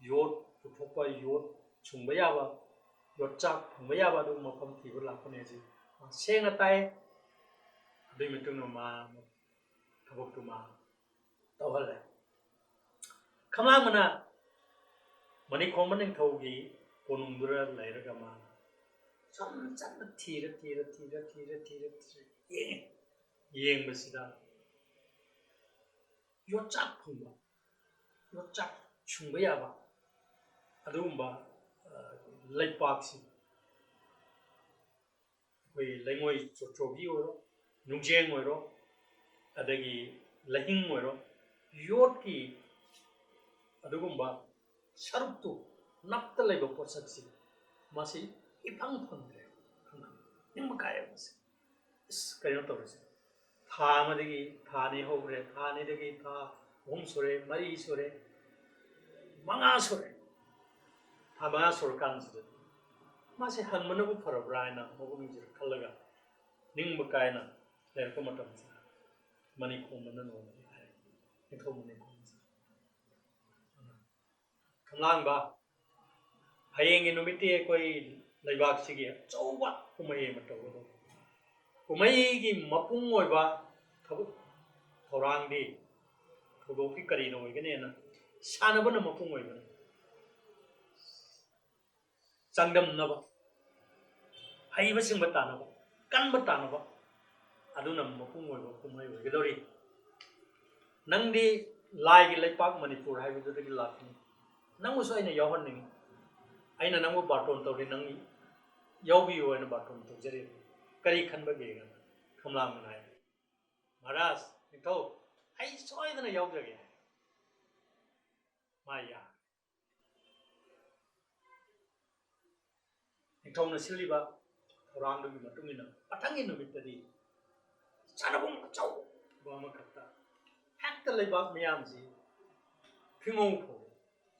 ꯌꯣꯠ ꯄꯨꯊꯣꯛꯄ ꯌꯣꯠ ꯁꯨꯡꯕ ꯌꯥꯕ ꯌꯣꯠꯆꯥꯛ ꯐꯪꯕ ꯌꯥꯕ ꯑꯗꯨꯒꯨꯝꯕ ꯃꯐꯝ ꯊꯤꯕ ꯂꯥꯛꯄꯅꯦ ꯑꯁꯤ ꯁꯦꯡꯅ ꯇꯥꯏ ꯑꯗꯨꯒꯤ ꯃꯇꯨꯡꯗ ꯃꯥ ꯊꯕꯛꯇꯨ ꯃꯥ ꯇꯧꯍꯜꯂꯦ ꯈꯝꯂꯥꯡꯕꯅ ꯃꯅꯤꯈꯣꯝꯕ ꯅꯤꯡꯊꯧꯒꯤ ꯀꯣꯅꯨꯡꯗꯨꯗ ꯂꯩꯔꯒ ꯃꯥꯅ ꯁꯨꯝ ꯆꯠꯅ ꯊꯤꯔ ꯌꯦꯡꯕꯁꯤꯗ ꯌꯣꯠꯆꯥꯛ ꯐꯪꯕ ꯌꯣꯠꯆꯥꯛ ꯁꯨꯡꯕ ꯌꯥꯕ ꯑꯗꯨꯒꯨꯝꯕ ꯂꯩꯄꯥꯛꯁꯤ ꯑꯩꯈꯣꯏ ꯂꯩꯉꯣꯏ ꯆꯣꯕꯤ ꯑꯣꯏꯔꯣ ꯅꯨꯡꯖꯦꯡ ꯑꯣꯏꯔꯣ ꯑꯗꯒꯤ ꯂꯩꯍꯤꯡ ꯑꯣꯏꯔꯣ ꯌꯣꯠꯀꯤ ꯑꯗꯨꯒꯨꯝꯕ ꯁꯔꯨꯛꯇꯨ ꯅꯞꯇ ꯂꯩꯕ ꯄꯣꯠꯁꯛꯁꯤ ꯃꯁꯤ ꯏꯐꯪ ꯐꯪꯗ꯭ꯔꯦ ꯅꯤꯡꯕ ꯀꯥꯏꯑꯕ ꯃꯁꯤ ꯀꯩꯅꯣ ꯇꯧꯔꯤꯁꯦ ꯊꯥ ꯑꯃꯗꯒꯤ ꯊꯥ ꯑꯅꯤ ꯍꯧꯈ꯭ꯔꯦ ꯊꯥ ꯑꯅꯤꯗꯒꯤ ꯊꯥ ꯑꯍꯨꯝ ꯁꯨꯔꯦ ꯃꯔꯤ ꯁꯨꯔꯦ ꯃꯉꯥ ꯁꯨꯔꯦ ꯊꯥ ꯃꯉꯥ ꯁꯨꯔꯀꯥꯟꯁꯤꯗ ꯃꯥꯁꯦ ꯍꯟꯕꯅꯕꯨ ꯐꯔꯕ꯭ꯔꯥ ꯍꯥꯏꯅ ꯃꯕꯨꯡꯁꯤꯗ ꯈꯜꯂꯒ ꯅꯤꯡꯕ ꯀꯥꯏꯅ ꯂꯩꯔꯛꯄ ꯃꯇꯝꯁꯤꯗ ꯃꯅꯤ ꯈꯣꯡꯕꯅ ꯅꯣꯡꯃꯗꯤ ꯍꯥꯏ ꯅꯤꯡꯊꯧ ꯃꯅꯤ ꯈꯣꯡꯕꯁꯤ ꯈꯝꯂꯥꯡꯕ ꯍꯌꯦꯡꯒꯤ ꯅꯨꯃꯤꯠꯇꯤ ꯑꯩꯈꯣꯏ ꯂꯩꯕꯥꯛꯁꯤꯒꯤ ꯑꯆꯧꯕ ꯀꯨꯝꯍꯩ ꯑꯃ ꯇꯧꯒꯗꯧꯕ ꯀꯨꯝꯍꯩꯒꯤ ꯃꯄꯨꯡ ꯑꯣꯏꯕ ꯊꯕꯛ ꯊꯧꯔꯥꯡꯗꯤ ꯊꯧꯗꯣꯛꯀꯤ ꯀꯔꯤꯅ ꯑꯣꯏꯒꯅꯤꯅ ꯁꯥꯟꯅꯕꯅ ꯃꯄꯨꯡ ꯑꯣꯏꯕꯅꯤ ꯆꯥꯡꯗꯝꯅꯕ ꯍꯩꯕꯁꯤꯡꯕ ꯇꯥꯟꯅꯕ ꯀꯟꯕ ꯇꯥꯟꯅꯕ ꯑꯗꯨꯅ ꯃꯄꯨꯡ ꯑꯣꯏꯕ ꯀꯨꯝꯍꯩ ꯑꯣꯏꯒꯗꯧꯔꯤ ꯅꯪꯗꯤ ꯂꯥꯏꯒꯤ ꯂꯩꯄꯥꯛ ꯃꯅꯤꯄꯨꯔ ꯍꯥꯏꯕꯗꯨꯗꯒꯤ ꯂꯥꯛꯄꯅꯤ ꯅꯪꯕꯨꯁꯨ ꯑꯩꯅ ꯌꯥꯎꯍꯟꯅꯤꯡꯉꯤ ꯑꯩꯅ ꯅꯪꯕꯨ ꯕꯥꯔꯇꯣꯟ ꯇꯧꯔꯤ ꯅꯪ ꯌꯥꯎꯕꯤꯌꯨ ꯍꯥꯏꯅ ꯕꯥꯔꯇꯣꯟ ꯇꯧꯖꯔꯤ ꯀꯔꯤ ꯈꯟꯕꯒꯦ ꯈꯝꯂꯥꯡꯕꯅ ꯍꯥꯏ ꯃꯍꯥꯔꯥꯖ ꯅꯤꯡꯊꯧ ꯑꯩ ꯁꯣꯏꯗꯅ ꯌꯥꯎꯖꯒꯦ ꯃꯥ ꯌꯥꯏ ꯅꯤꯡꯊꯧꯅ ꯁꯤꯜꯂꯤꯕ ꯊꯧꯔꯥꯡꯗꯨꯒꯤ ꯃꯇꯨꯡ ꯏꯟꯅ ꯃꯊꯪꯒꯤ ꯅꯨꯃꯤꯠꯇꯗꯤ ꯁꯥꯟꯅꯕꯨꯡ ꯑꯆꯧꯕ ꯑꯃꯈꯛꯇ ꯍꯦꯛꯇ ꯂꯩꯕꯥꯛ ꯃꯌꯥꯝꯁꯤ ꯐꯤꯉꯧ ꯐꯧ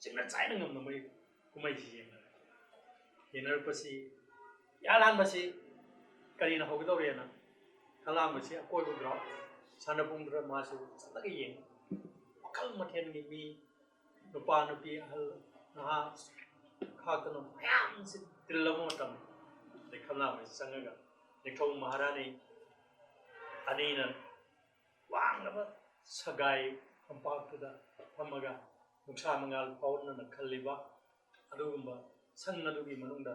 ꯆꯤꯡꯅ ꯆꯥꯏꯅ ꯉꯝꯅꯕ ꯀꯨꯝꯍꯩꯁꯤ ꯌꯦꯡꯅꯔꯛꯄꯁꯤ ꯌꯥꯜꯍꯥꯟꯕꯁꯤ ꯀꯔꯤꯅ ꯍꯧꯒꯗꯧꯔꯦꯅ ꯈꯝꯂꯥꯡꯕꯁꯤ ꯑꯀꯣꯏꯕ ꯒ꯭ꯔꯥꯎꯟ ꯁꯥꯟꯅꯕꯨꯡꯗꯨꯗ ꯃꯥꯁꯨ ꯆꯠꯂꯒ ꯌꯦꯡꯉꯤ ꯃꯈꯜ ꯃꯊꯦꯜꯒꯤ ꯃꯤ ꯅꯨꯄꯥ ꯅꯨꯄꯤ ꯑꯍꯜ ꯅꯍꯥ ꯈꯥꯛꯇꯅ ꯃꯌꯥꯝꯁꯤ ꯇꯤꯜꯂꯕ ꯃꯇꯝ ꯑꯗꯩ ꯈꯝꯂꯥꯡꯕꯁꯤ ꯆꯪꯉꯒ ꯅꯤꯡꯊꯧ ꯃꯍꯥꯔꯥꯅꯤ ꯑꯅꯤꯅ ꯋꯥꯡꯂꯕ ꯁꯒꯥꯏ ꯐꯝꯄꯥꯛꯇꯨꯗ ꯐꯝꯃꯒ ꯅꯨꯡꯁꯥ ꯃꯉꯥꯜ ꯐꯥꯎꯅꯅ ꯈꯜꯂꯤꯕ ꯑꯗꯨꯒꯨꯝꯕ ꯁꯪ ꯑꯗꯨꯒꯤ ꯃꯅꯨꯡꯗ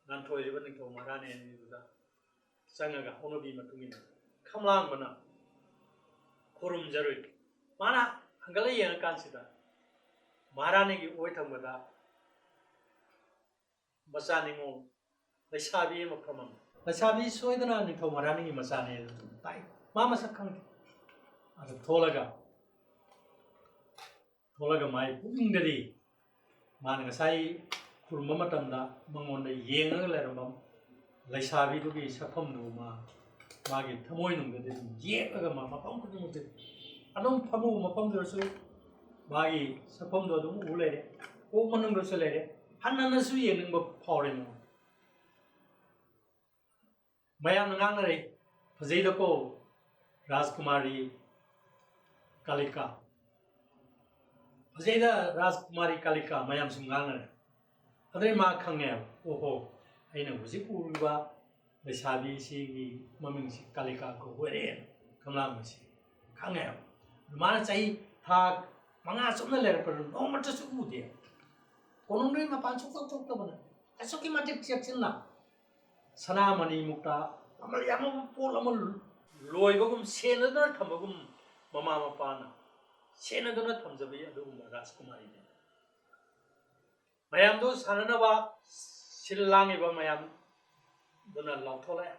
ꯉꯥꯟꯊꯣꯏꯔꯤꯕ ꯅꯤꯡꯊꯧ ꯃꯍꯥꯔꯥꯅꯤ ꯑꯅꯤꯗꯨꯗ ꯆꯪꯉꯒ ꯍꯧꯅꯕꯤ ꯃꯇꯨꯡ ꯏꯟꯅ ꯈꯝꯂꯥꯡꯕꯅ ꯈꯨꯔꯨꯝꯖꯔꯨꯏ ꯃꯥꯅ ꯍꯪꯒꯠꯂ ꯌꯦꯡꯉꯀꯥꯟꯁꯤꯗ ꯃꯍꯥꯔꯥꯅꯤꯒꯤ ꯑꯣꯏ ꯊꯪꯕꯗ ꯃꯆꯥ ꯅꯤꯉꯣꯜ ꯂꯩꯁꯥꯕꯤ ꯑꯃ ꯐꯝꯃꯝꯃꯤ ꯂꯩꯁꯥꯕꯤ ꯁꯣꯏꯗꯅ ꯅꯤꯡꯊꯧ ꯃꯍꯥꯔꯥꯅꯤꯒꯤ ꯃꯆꯥꯅꯤ ꯑꯗꯨ ꯇꯥꯏ ꯃꯥ ꯃꯁꯛ ꯈꯪꯗꯦ ꯑꯗꯨ ꯊꯣꯛꯂꯒ ꯃꯥꯒꯤ ꯄꯨꯛꯅꯤꯡꯗꯗꯤ ꯃꯥꯅ ꯉꯁꯥꯏ ꯈꯨꯔꯨꯝꯕ ꯃꯇꯝꯗ ꯃꯉꯣꯟꯗ ꯌꯦꯡꯉꯒ ꯂꯩꯔꯝꯕ ꯂꯩꯁꯥꯕꯤꯗꯨꯒꯤ ꯁꯛꯐꯝꯗꯨ ꯃꯥꯒꯤ ꯊꯃꯣꯏꯅꯨꯡꯗꯗꯤ ꯑꯗꯨꯝ ꯌꯦꯛꯂꯒ ꯃꯐꯝ ꯈꯨꯗꯤꯡꯃꯛꯇ ꯑꯗꯨꯝ ꯐꯝꯃꯨꯕ ꯃꯐꯝꯗꯨꯗꯁꯨ ꯃꯥꯒꯤ ꯁꯛꯐꯝꯗꯣ ꯑꯗꯨꯝ ꯎ ꯂꯩꯔꯦ ꯀꯣꯛ ꯃꯅꯨꯡꯗꯁꯨ ꯂꯩꯔꯦ ꯍꯟꯅꯁꯨ ꯌꯦꯡꯅꯤꯡꯕ ꯐꯥꯎꯔꯦ ꯃꯌꯥꯝꯅ ꯉꯥꯡꯅꯔꯦ ꯐꯖꯩꯗꯀꯣ ꯔꯥꯖꯀꯨꯃꯥꯔꯤ ꯀꯥꯂꯤꯀꯥ ꯐꯖꯩꯗ ꯔꯥꯖꯀꯨꯃꯥꯔꯤ ꯀꯥꯂꯤꯀꯥ ꯃꯌꯥꯝ ꯁꯨꯝ ꯉꯥꯡꯅꯔꯦ ꯑꯗꯩ ꯃꯥ ꯈꯪꯉꯦꯕ ꯑꯣꯍꯣ ꯑꯩꯅ ꯍꯧꯖꯤꯛ ꯎꯔꯤꯕ ꯂꯩꯁꯥꯕꯤꯁꯤꯒꯤ ꯃꯃꯤꯡꯁꯤ ꯀꯥꯂꯤꯀꯥ ꯀꯧꯋꯦꯅ ꯈꯝꯂꯥꯡꯕꯁꯤ ꯈꯪꯉꯦꯕ ꯃꯥꯅ ꯆꯍꯤ ꯊꯥ 5 ꯆꯨꯞꯅ ꯂꯩꯔꯛꯄꯗ ꯅꯣꯡꯃꯇꯁꯨ ꯎꯗꯦ ꯀꯣꯅꯨꯡꯗꯒꯤ ꯃꯄꯥꯟ ꯁꯨꯛꯊꯣꯛ ꯊꯣꯛꯇꯕꯅ ꯑꯁꯨꯛꯀꯤ ꯃꯇꯤꯛ ꯆꯦꯛꯁꯤꯟꯅ ꯁꯅꯥꯃꯅꯤ ꯃꯨꯛꯇ ꯃꯃꯜ ꯌꯥꯝꯂꯕ ꯄꯣꯠ ꯑꯃ ꯂꯣꯏꯕꯒꯨꯝ ꯁꯦꯟꯅꯗꯨꯅ ꯊꯝꯕꯒꯨꯝ ꯃꯃꯥ ꯃꯄꯥꯅ ꯁꯦꯟꯅꯗꯨꯅ ꯊꯝꯖꯕꯤ ꯑꯗꯨꯒꯨꯝꯕ ꯔꯥꯖꯀꯨꯃꯥꯔꯤꯅꯤ ꯃꯌꯥꯝꯗꯨ ꯁꯥꯟꯅꯅꯕ ꯁꯤꯜ ꯂꯥꯡꯉꯤꯕ ꯃꯌꯥꯝꯗꯨꯅ ꯂꯥꯎꯊꯣꯛꯂꯛꯑꯦ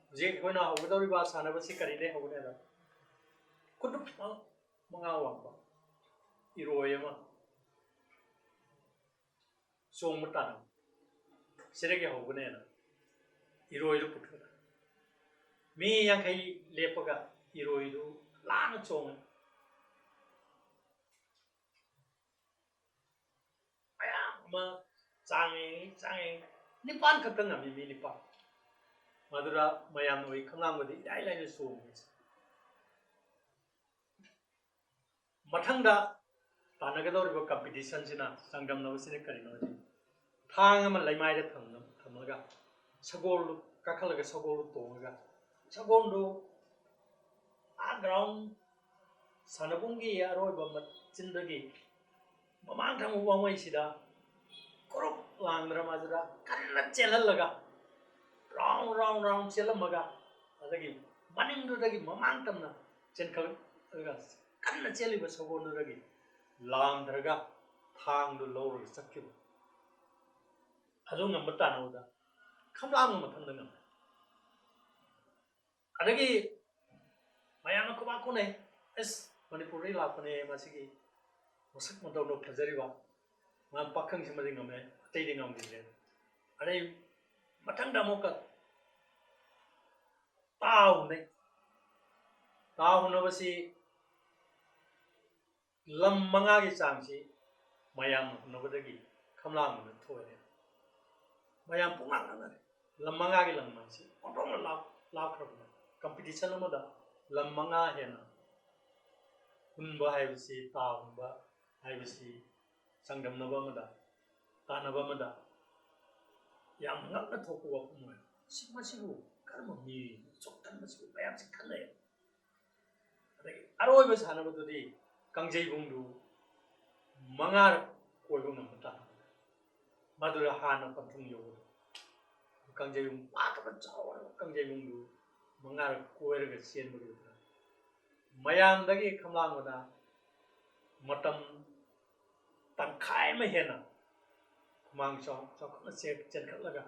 ꯍꯧꯖꯤꯛ ꯑꯩꯈꯣꯏꯅ ꯍꯧꯒꯗꯧꯔꯤꯕ ꯁꯥꯟꯅꯕꯁꯤ ꯀꯔꯤꯗꯒꯤ ꯍꯧꯒꯅꯤ ꯍꯥꯏꯕ ꯈꯨꯠ 5 ꯋꯥꯡꯕ ꯏꯔꯣꯏ ꯑꯃ ꯆꯣꯡꯕ ꯇꯥꯟꯅꯕ ꯁꯤꯗꯒꯤ ꯍꯧꯒꯅꯦꯅ ꯏꯔꯣꯏꯗꯨ ꯄꯨꯊꯣꯛꯑꯦ ꯃꯤ 50 ꯂꯦꯞꯄꯒ ꯏꯔꯣꯏꯗꯨ ꯂꯥꯟꯅ ꯆꯣꯡꯉꯦ ꯃꯌꯥꯝ ꯑꯃ ꯆꯥꯡꯉꯦ 9 ꯈꯛꯇ ꯉꯝꯃꯤ ꯃꯤ 9 ꯃꯗꯨꯗ ꯃꯌꯥꯝꯅ ꯑꯣꯏ ꯈꯝꯂꯥꯡꯕꯗꯤ ꯏꯔꯥꯏ ꯂꯥꯏꯅ ꯆꯣꯡꯉꯦ ꯃꯊꯪꯗ ꯇꯥꯟꯅꯒꯗꯧꯔꯤꯕ ꯀꯝꯄꯤꯇꯤꯁꯟꯁꯤꯅ ꯆꯥꯡꯗꯝꯅꯕꯁꯤꯅ ꯀꯔꯤꯅꯣ ꯍꯥꯏꯗꯤ ꯊꯥꯡ ꯑꯃ ꯂꯩꯃꯥꯏꯗ ꯊꯝꯃꯒ ꯁꯒꯣꯜꯗꯨ ꯀꯥꯈꯠꯂꯒ ꯁꯒꯣꯜꯗꯨ ꯇꯣꯡꯉꯒ ꯁꯒꯣꯜꯗꯨ ꯒ꯭ꯔꯥꯎꯟ ꯁꯥꯟꯅꯕꯨꯡꯒꯤ ꯑꯔꯣꯏꯕ ꯃꯆꯤꯟꯗꯒꯤ ꯃꯃꯥꯡ ꯊꯪꯕ ꯋꯥꯡꯃꯩꯁꯤꯗ ꯀꯣꯔꯣꯛ ꯂꯥꯡꯗ꯭ꯔ ꯃꯥꯁꯤꯗ ꯀꯟꯅ ꯆꯦꯜꯍꯜꯂꯒ ꯔꯥꯎꯟ ꯆꯦꯜꯂꯝꯃꯒ ꯑꯗꯒꯤ ꯃꯅꯤꯡꯗꯨꯗꯒꯤ ꯃꯃꯥꯡ ꯇꯝꯅ ꯆꯦꯟꯈꯠꯂꯒ ꯀꯟꯅ ꯆꯦꯜꯂꯤꯕ ꯁꯒꯣꯜꯗꯨꯗꯒꯤ ꯂꯥꯟꯊꯔꯒ ꯊꯥꯡꯗꯨ ꯂꯧꯔꯒ ꯆꯠꯈꯤꯕ ꯑꯗꯨ ꯉꯝꯕ ꯇꯥꯟꯅꯕꯗ ꯈꯝꯂꯥꯡꯕ ꯃꯊꯪꯗ ꯉꯝꯃꯦ ꯑꯗꯒꯤ ꯃꯌꯥꯝꯅ ꯈꯨꯕꯥꯛ ꯈꯨꯅꯩ ꯑꯁ ꯃꯅꯤꯄꯨꯔꯗꯒꯤ ꯂꯥꯛꯄꯅꯦ ꯃꯁꯤꯒꯤ ꯃꯁꯛ ꯃꯇꯧꯗꯣ ꯐꯖꯔꯤꯕ ꯃꯥ ꯄꯥꯈꯪꯁꯤꯃꯗꯤ ꯉꯝꯃꯦ ꯑꯇꯩꯗꯤ ꯉꯝꯈꯤꯗ꯭ꯔꯦ ꯑꯗꯩ ꯃꯊꯪꯗ ꯑꯃꯨꯛꯀ ꯇꯥꯎꯅꯩ ꯇꯥꯎꯅꯕꯁꯤ ꯂꯝ 5ꯒꯤ ꯆꯥꯡꯁꯤ ꯃꯌꯥꯝꯅ ꯍꯨꯟꯅꯕꯗꯒꯤ ꯈꯝꯂꯥꯡꯕꯅ ꯊꯣꯏꯔꯦ ꯃꯌꯥꯝ ꯄꯨꯡꯉꯥꯡ ꯉꯥꯡꯅꯔꯦ ꯂꯝ 5ꯒꯤ ꯂꯪꯃꯥꯏꯁꯤ ꯑꯣꯟꯊꯣꯛꯅ ꯂꯥꯛꯈ꯭ꯔꯕꯅꯤ ꯀꯝꯄꯤꯇꯤꯁꯟ ꯑꯃꯗ ꯂꯝ 5 ꯍꯦꯟꯅ ꯍꯨꯟꯕ ꯍꯥꯏꯕꯁꯤ ꯇꯥꯎꯟꯕ ꯍꯥꯏꯕꯁꯤ ꯆꯥꯡꯗꯝꯅꯕ ꯑꯃꯗ ꯇꯥꯟꯅꯕ ꯑꯃꯗ ꯌꯥꯝ ꯉꯛꯅ ꯊꯣꯛꯄ ꯋꯥꯐꯝ ꯑꯣꯏ ꯃꯁꯤꯕꯨ ꯀꯔꯝꯕ ꯃꯤ ꯆꯣꯛꯊꯟꯕꯁꯤꯕꯨ ꯃꯌꯥꯝꯁꯤ ꯈꯟꯅꯩ ꯑꯗꯒꯤ ꯑꯔꯣꯏꯕ ꯁꯥꯟꯅꯕꯗꯨꯗꯤ ꯀꯥꯡꯖꯩꯕꯨꯡꯗꯨ 5ꯔꯛ ꯀꯣꯏꯕ ꯉꯝꯕ ꯇꯥꯟꯅꯕ ꯃꯗꯨꯗ ꯍꯥꯟꯅ ꯄꯟꯊꯨꯡ ꯌꯧꯕꯗꯨ ꯀꯥꯡꯖꯩꯕꯨꯡ ꯄꯥꯛꯈ꯭ꯔꯕ ꯆꯥꯎꯔꯕ ꯀꯥꯡꯖꯩꯕꯨꯡꯗꯨ 5ꯔꯛ ꯀꯣꯏꯔꯒ ꯆꯦꯟꯕꯗꯨꯗ ꯃꯌꯥꯝꯗꯒꯤ ꯈꯝꯂꯥꯡꯕꯅ ꯃꯇꯝ ꯇꯪꯈꯥꯏ ꯑꯃ ꯍꯦꯟꯅ ꯈꯨꯃꯥꯡ ꯆꯥꯎꯈꯠꯅ ꯆꯦꯟꯈꯠꯂꯒ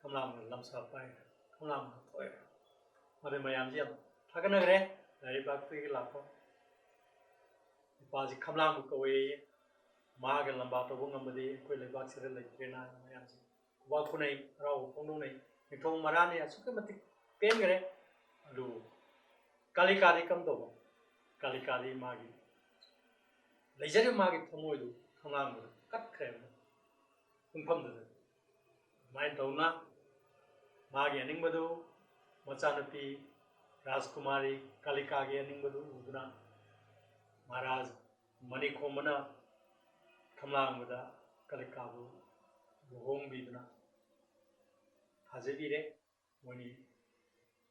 ꯈꯝꯂꯥꯡꯕꯅ ꯂꯝꯁꯥ ꯄꯥꯏꯈ꯭ꯔꯦ ꯈꯝꯂꯥꯡꯕꯅ ꯊꯣꯏꯈ꯭ꯔꯦ ꯃꯗꯨ ꯃꯌꯥꯝꯁꯤ ꯌꯥꯝ ꯊꯥꯒꯠꯅꯈ꯭ꯔꯦ ꯂꯥꯏꯔꯩꯕꯥꯛꯇꯒꯤ ꯂꯥꯛꯄ ꯅꯨꯄꯥꯁꯤ ꯈꯝꯂꯥꯡꯕ ꯀꯧꯏ ꯃꯥꯒ ꯂꯝꯕꯥ ꯇꯧꯕ ꯉꯝꯕꯗꯤ ꯑꯩꯈꯣꯏ ꯂꯩꯕꯥꯛꯁꯤꯗ ꯂꯩꯇ꯭ꯔꯦꯅ ꯃꯌꯥꯝꯁꯤ ꯈꯨꯕꯥꯛ ꯈꯨꯅꯩ ꯍꯔꯥꯎꯕ ꯐꯣꯡꯗꯣꯛꯅꯩ ꯅꯤꯡꯊꯧ ꯃꯔꯥꯅꯤ ꯑꯁꯨꯛꯀꯤ ꯃꯇꯤꯛ ꯄꯦꯟꯈ꯭ꯔꯦ ꯑꯗꯨ ꯀꯥꯂꯤꯀꯥꯗꯤ ꯀꯝꯗꯧꯕ ꯀꯥꯂꯤꯀꯥꯗꯤ ꯃꯥꯒꯤ ꯂꯩꯖꯔꯤꯕ ꯃꯥꯒꯤ ꯊꯃꯣꯏꯗꯨ ꯈꯝꯂꯥꯡꯕꯗ ꯀꯠꯈ꯭ꯔꯦꯕ ꯄꯨꯡꯐꯝꯗꯨꯗ ꯑꯗꯨꯃꯥꯏꯅ ꯇꯧꯅ ꯃꯥꯒꯤ ꯑꯅꯤꯡꯕꯗꯨ ꯃꯆꯥꯅꯨꯄꯤ ꯔꯥꯖꯀꯨꯃꯥꯔꯤ ꯀꯥꯂꯤꯀꯥꯒꯤ ꯑꯅꯤꯡꯕꯗꯨ ꯎꯗꯨꯅ ꯃꯍꯥꯔꯥꯖ ꯃꯅꯤꯈꯣꯝꯕꯅ ꯈꯝꯂꯥꯡꯕꯗ ꯀꯥꯂꯤꯀꯥꯕꯨ ꯂꯨꯍꯣꯡꯕꯤꯗꯨꯅ ꯊꯥꯖꯕꯤꯔꯦ ꯃꯣꯏꯅꯤ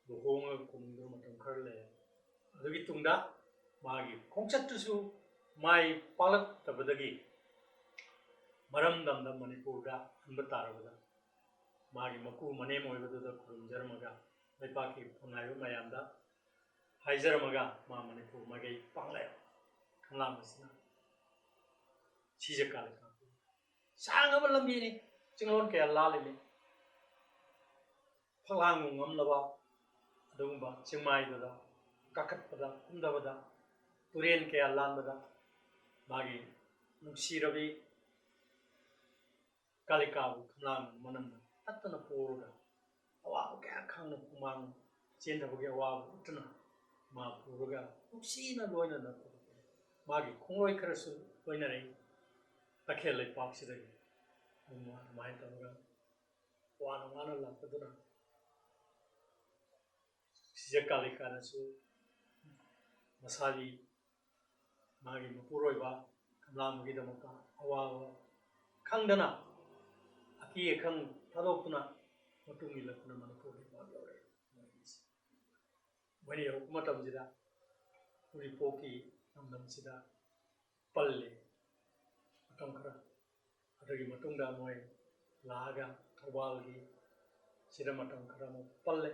ꯂꯨꯍꯣꯡꯉꯒ ꯀꯨꯝꯗꯨꯅ ꯃꯇꯝ ꯈꯔ ꯂꯩ ꯑꯗꯨꯒꯤ ꯇꯨꯡꯗ ꯃꯥꯒꯤ ꯈꯣꯡꯆꯠꯇꯨꯁꯨ ꯃꯥꯏ ꯄꯥꯛꯂꯛꯇꯕꯗꯒꯤ ꯃꯔꯝꯗꯝꯗ ꯃꯅꯤꯄꯨꯔꯗ ꯍꯟꯕ ꯇꯥꯔꯕꯗ ꯃꯥꯒꯤ ꯃꯀꯨ ꯃꯅꯦꯝ ꯑꯣꯏꯕꯗꯨꯗ ꯈꯨꯔꯨꯝꯖꯔꯝꯃꯒ ꯂꯩꯄꯥꯛꯀꯤ ꯐꯝꯅꯥꯏꯕ ꯃꯌꯥꯝꯗ ꯍꯥꯏꯖꯔꯝꯃꯒ ꯃꯥ ꯃꯅꯤꯄꯨꯔ ꯃꯥꯏꯀꯩ ꯄꯥꯡꯂꯛꯑꯦ ꯈꯝꯂꯥꯡꯕꯁꯤꯅ ꯁꯤꯖ ꯀꯥꯂꯤꯀꯥ ꯁꯥꯡꯉꯕ ꯂꯝꯕꯤꯅꯤ ꯆꯤꯡꯂꯣꯟ ꯀꯌꯥ ꯂꯥꯜꯂꯤꯅꯤ ꯐꯛꯂꯥꯡꯕ ꯉꯝꯂꯕ ꯑꯗꯨꯒꯨꯝꯕ ꯆꯤꯡꯃꯥꯏꯗꯨꯗ ꯀꯥꯈꯠꯄꯗ ꯀꯨꯝꯊꯕꯗ ꯇꯨꯔꯦꯟ ꯀꯌꯥ ꯂꯥꯟꯕꯗ ꯃꯥꯒꯤ ꯅꯨꯡꯁꯤꯔꯕꯤ ꯀꯥꯂꯤꯀꯥꯕꯨ ꯈꯝꯂꯥꯡꯕ ꯃꯅꯝꯅ ꯇꯠꯇꯅ ꯄꯣꯔꯒ ꯑꯋꯥꯕ ꯀꯌꯥ ꯈꯥꯡꯅ ꯍꯨꯃꯥꯡ ꯆꯦꯟꯗꯕꯒꯤ ꯑꯋꯥꯕ ꯎꯠꯇꯨꯅ ꯃꯥ ꯄꯨꯔꯒ ꯅꯨꯡꯁꯤꯅ ꯂꯣꯏꯅꯅ ꯃꯥꯒꯤ ꯈꯣꯡꯂꯣꯏ ꯈꯔꯁꯨ ꯂꯣꯏꯅꯔꯛꯏ ꯇꯈꯦꯜ ꯂꯩꯄꯥꯛꯁꯤꯗꯒꯤ ꯑꯗꯨꯃꯥꯏꯅ ꯇꯧꯔꯒ ꯋꯥꯅ ꯂꯥꯛꯄꯗꯨꯅ ꯁꯤꯖ ꯀꯥꯂꯤꯀꯥꯅꯁꯨ ꯃꯁꯥꯒꯤ ꯃꯥꯒꯤ ꯃꯄꯨꯔꯣꯏꯕ ꯈꯝꯂꯥꯡꯕꯒꯤꯗꯃꯛꯇ ꯑꯋꯥꯕ ꯈꯪꯗꯅ ꯑꯀꯤ ꯑꯈꯪ ꯊꯥꯗꯣꯛꯇꯨꯅ ꯃꯇꯨꯡ ꯏꯜꯂꯛꯇꯨꯅ ꯃꯅꯤꯄꯨꯔ ꯂꯩꯄꯥꯛ ꯌꯧꯔꯛꯑꯦ ꯃꯣꯏꯅ ꯌꯧꯔꯛꯄ ꯃꯇꯝꯁꯤꯗ ꯎꯔꯤꯄꯣꯛꯀꯤ ꯂꯝꯗꯝꯁꯤꯗ ꯄꯜꯂꯤ ꯃꯇꯝ ꯈꯔ ꯑꯗꯨꯒꯤ ꯃꯇꯨꯡꯗ ꯃꯣꯏ ꯂꯥꯛꯑꯒ ꯊꯧꯕꯥꯜꯒꯤ ꯁꯤꯗ ꯃꯇꯝ ꯈꯔ ꯑꯃꯨꯛ ꯄꯜꯂꯦ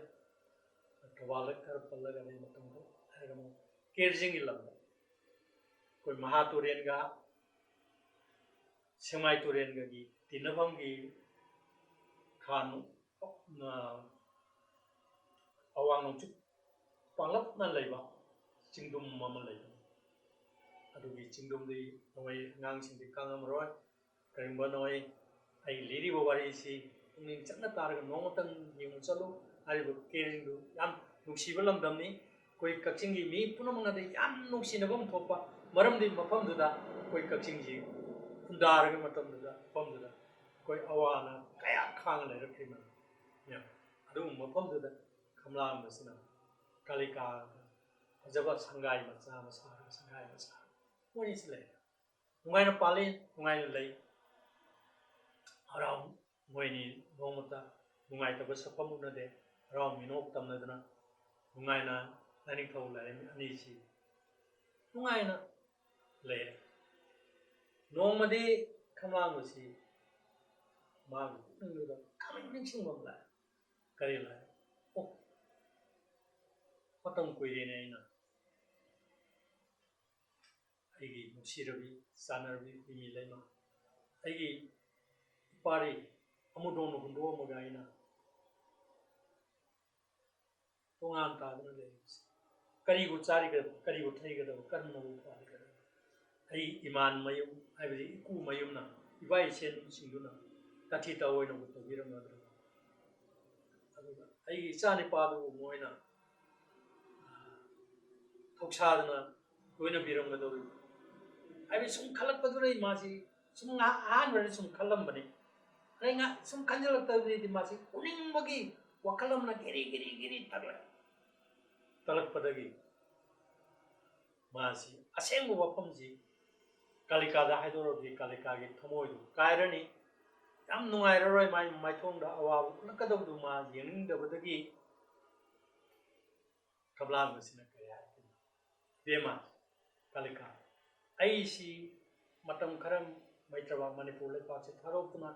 ꯊꯧꯕꯥꯜꯗ ꯈꯔ ꯄꯜꯂꯒ ꯑꯗꯩ ꯃꯇꯝ ꯈꯔ ꯍꯥꯏꯔꯒ ꯑꯃꯨꯛ ꯀꯦꯔꯖꯤꯡꯒꯤ ꯂꯝꯗ ꯑꯩꯈꯣꯏ ꯃꯍꯥ ꯇꯨꯔꯦꯟꯒ ꯁꯦꯡꯃꯥꯏ ꯇꯨꯔꯦꯟꯒꯒꯤ ꯇꯤꯟꯅꯐꯝꯒꯤ ꯑꯋꯥꯡ ꯅꯣꯡꯆꯨꯞ ꯄꯥꯡꯂꯞꯅ ꯂꯩꯕ ꯆꯤꯡꯗꯨꯝ ꯑꯃ ꯂꯩꯕ ꯑꯗꯨꯒꯤ ꯆꯤꯡꯗꯨꯝꯗꯤ ꯅꯣꯏ ꯑꯉꯥꯡꯁꯤꯡꯗꯤ ꯈꯪꯉꯝꯃꯔꯣꯏ ꯀꯔꯤꯒꯨꯝꯕ ꯅꯣꯏ ꯑꯩ ꯂꯤꯔꯤꯕ ꯋꯥꯔꯤꯁꯤ ꯄꯨꯛꯅꯤꯡ ꯆꯪꯅ ꯇꯥꯔꯒ ꯅꯣꯡꯃꯇꯪ ꯌꯦꯡꯕ ꯆꯠꯂꯨ ꯍꯥꯏꯔꯤꯕ ꯀꯦꯔꯖꯤꯡꯗꯨ ꯌꯥꯝ ꯅꯨꯡꯁꯤꯕ ꯂꯝꯗꯝꯅꯤ ꯑꯩꯈꯣꯏ ꯀꯛꯆꯤꯡꯒꯤ ꯃꯤ ꯄꯨꯝꯅꯃꯛꯅꯗꯤ ꯌꯥꯝ ꯅꯨꯡꯁꯤꯅꯐꯝ ꯊꯣꯛꯄ ꯃꯔꯝꯗꯤ ꯃꯐꯝꯗꯨꯗ ꯑꯩꯈꯣꯏ ꯀꯛꯆꯤꯡꯁꯤ ꯈꯨꯟꯗꯥꯔꯒ ꯃꯇꯝꯗꯨꯗ ꯃꯐꯝꯗꯨꯗ ꯑꯩꯈꯣꯏ ꯑꯋꯥ ꯑꯅꯥ ꯀꯌꯥ ꯈꯥꯡꯉ ꯂꯩꯔꯛꯈꯤꯕ ꯑꯗꯨꯒꯨꯝꯕ ꯃꯐꯝꯗꯨꯗ ꯈꯝꯂꯥꯡꯕꯁꯤꯅ ꯀꯥꯂꯤꯀꯥꯒ ꯐꯖꯕ ꯁꯪꯒꯥꯏ ꯃꯆꯥ ꯑꯃ ꯁꯥꯔꯒ ꯁꯪꯒꯥꯏ ꯃꯆꯥ ꯃꯣꯏꯅꯤꯁꯤ ꯂꯩ ꯅꯨꯡꯉꯥꯏꯅ ꯄꯥꯜꯂꯤ ꯅꯨꯡꯉꯥꯏꯅ ꯂꯩ ꯍꯔꯥꯎ ꯃꯣꯏꯅꯤ ꯅꯣꯡꯃꯇ ꯅꯨꯡꯉꯥꯏꯇꯕ ꯁꯛꯐꯝ ꯎꯅꯗꯦ ꯍꯔꯥꯎ ꯃꯤꯅꯣꯛ ꯇꯝꯅꯗꯨꯅ ꯅꯨꯡꯉꯥꯏꯅ ꯂꯥꯏꯅꯤꯡꯊꯧ ꯂꯥꯏꯔꯦꯝꯕꯤ ꯑꯅꯤꯁꯤ ꯅꯨꯡꯉꯥꯏꯅ ꯂꯩꯔꯦ ꯅꯣꯡꯃꯗꯤ ꯈꯝꯂꯥꯡꯕꯁꯤ ꯃꯥꯒꯤ ꯄꯨꯛꯅꯤꯡꯗꯨꯗ ꯈꯪꯅꯤꯡ ꯅꯤꯡꯁꯤꯡꯕ ꯑꯃ ꯂꯥꯛꯑꯦ ꯀꯔꯤ ꯂꯥꯛꯑꯦ ꯑꯣ ꯃꯇꯝ ꯀꯨꯏꯔꯦꯅꯦ ꯑꯩꯅ ꯑꯩꯒꯤ ꯅꯨꯡꯁꯤꯔꯕꯤ ꯆꯥꯟꯅꯔꯕꯤ ꯍꯨꯏꯃꯤ ꯂꯩꯃ ꯑꯩꯒꯤ ꯏꯄꯥꯔꯤ ꯑꯃꯨꯗꯣꯡꯅ ꯍꯨꯟꯗꯣꯛꯑꯝꯃꯒ ꯑꯩꯅ ꯇꯣꯉꯥꯟ ꯇꯥꯗꯨꯅ ꯂꯩꯔꯤꯕꯁꯤ ꯀꯔꯤꯕꯨ ꯆꯥꯔꯤꯒꯗꯕ ꯀꯔꯤꯕꯨ ꯊꯛꯏꯒꯗꯕ ꯀꯔꯝꯅꯕꯨ ꯄꯥꯜꯂꯤꯒꯗꯕ ꯑꯩ ꯏꯃꯥꯟ ꯃꯌꯨꯝ ꯍꯥꯏꯕꯗꯤ ꯏꯀꯨ ꯃꯌꯨꯝꯅ ꯏꯕꯥ ꯏꯆꯦꯁꯤꯡꯗꯨꯅ ꯇꯥꯊꯤ ꯇꯥꯑꯣꯏꯅꯕꯨ ꯇꯧꯕꯤꯔꯝꯒꯗ꯭ꯔꯥ ꯑꯗꯨꯒ ꯑꯩꯒꯤ ꯏꯆꯥ ꯅꯤꯄꯥꯗꯨꯕꯨ ꯃꯣꯏꯅ ꯊꯧꯁꯥꯗꯅ ꯂꯣꯏꯅꯕꯤꯔꯝꯒꯗꯧꯔꯤꯕ ꯍꯥꯏꯕꯗꯤ ꯁꯨꯝ ꯈꯜꯂꯛꯄꯗꯨꯗ ꯃꯥꯁꯤ ꯁꯨꯝ ꯑꯍꯥꯟꯕꯗ ꯁꯨꯝ ꯈꯜꯂꯝꯕꯅꯤ ꯑꯗꯩ ꯁꯨꯝ ꯈꯟꯖꯤꯜꯂꯛꯇꯕꯗꯩꯗꯤ ꯃꯥꯁꯤ ꯎꯅꯤꯡꯕꯒꯤ ꯋꯥꯈꯜ ꯑꯃꯅ ꯒꯤꯔꯤ ꯒꯤꯔꯤ ꯒꯤꯔꯤ ꯇꯂꯛꯄꯗꯒꯤ ꯃꯥꯁꯤ ꯑꯁꯦꯡꯕ ꯋꯥꯐꯝꯁꯤ ꯀꯥꯂꯤꯀꯥꯗ ꯍꯥꯏꯗꯣꯔꯛꯑꯗꯤ ꯀꯥꯂꯤꯀꯥꯒꯤ ꯊꯃꯣꯏꯗꯨ ꯀꯥꯏꯔꯅꯤ ꯌꯥꯝ ꯅꯨꯡꯉꯥꯏꯔꯔꯣꯏ ꯃꯥꯒꯤ ꯃꯥꯏꯊꯣꯡꯗ ꯑꯋꯥꯕ ꯎꯠꯂꯛꯀꯗꯕꯗꯨ ꯃꯥ ꯌꯦꯡꯅꯤꯡꯗꯕꯗꯒꯤ ꯈꯝꯂꯥꯡꯕ ꯑꯁꯤꯅ ꯀꯔꯤ ꯍꯥꯏꯒꯅꯤ ꯏꯕꯦꯝꯃ ꯀꯥꯂꯤꯀꯥ ꯑꯩꯁꯤ ꯃꯇꯝ ꯈꯔ ꯃꯩꯇ꯭ꯔꯕ ꯃꯅꯤꯄꯨꯔ ꯂꯩꯄꯥꯛꯁꯤ ꯊꯥꯗꯣꯛꯇꯨꯅ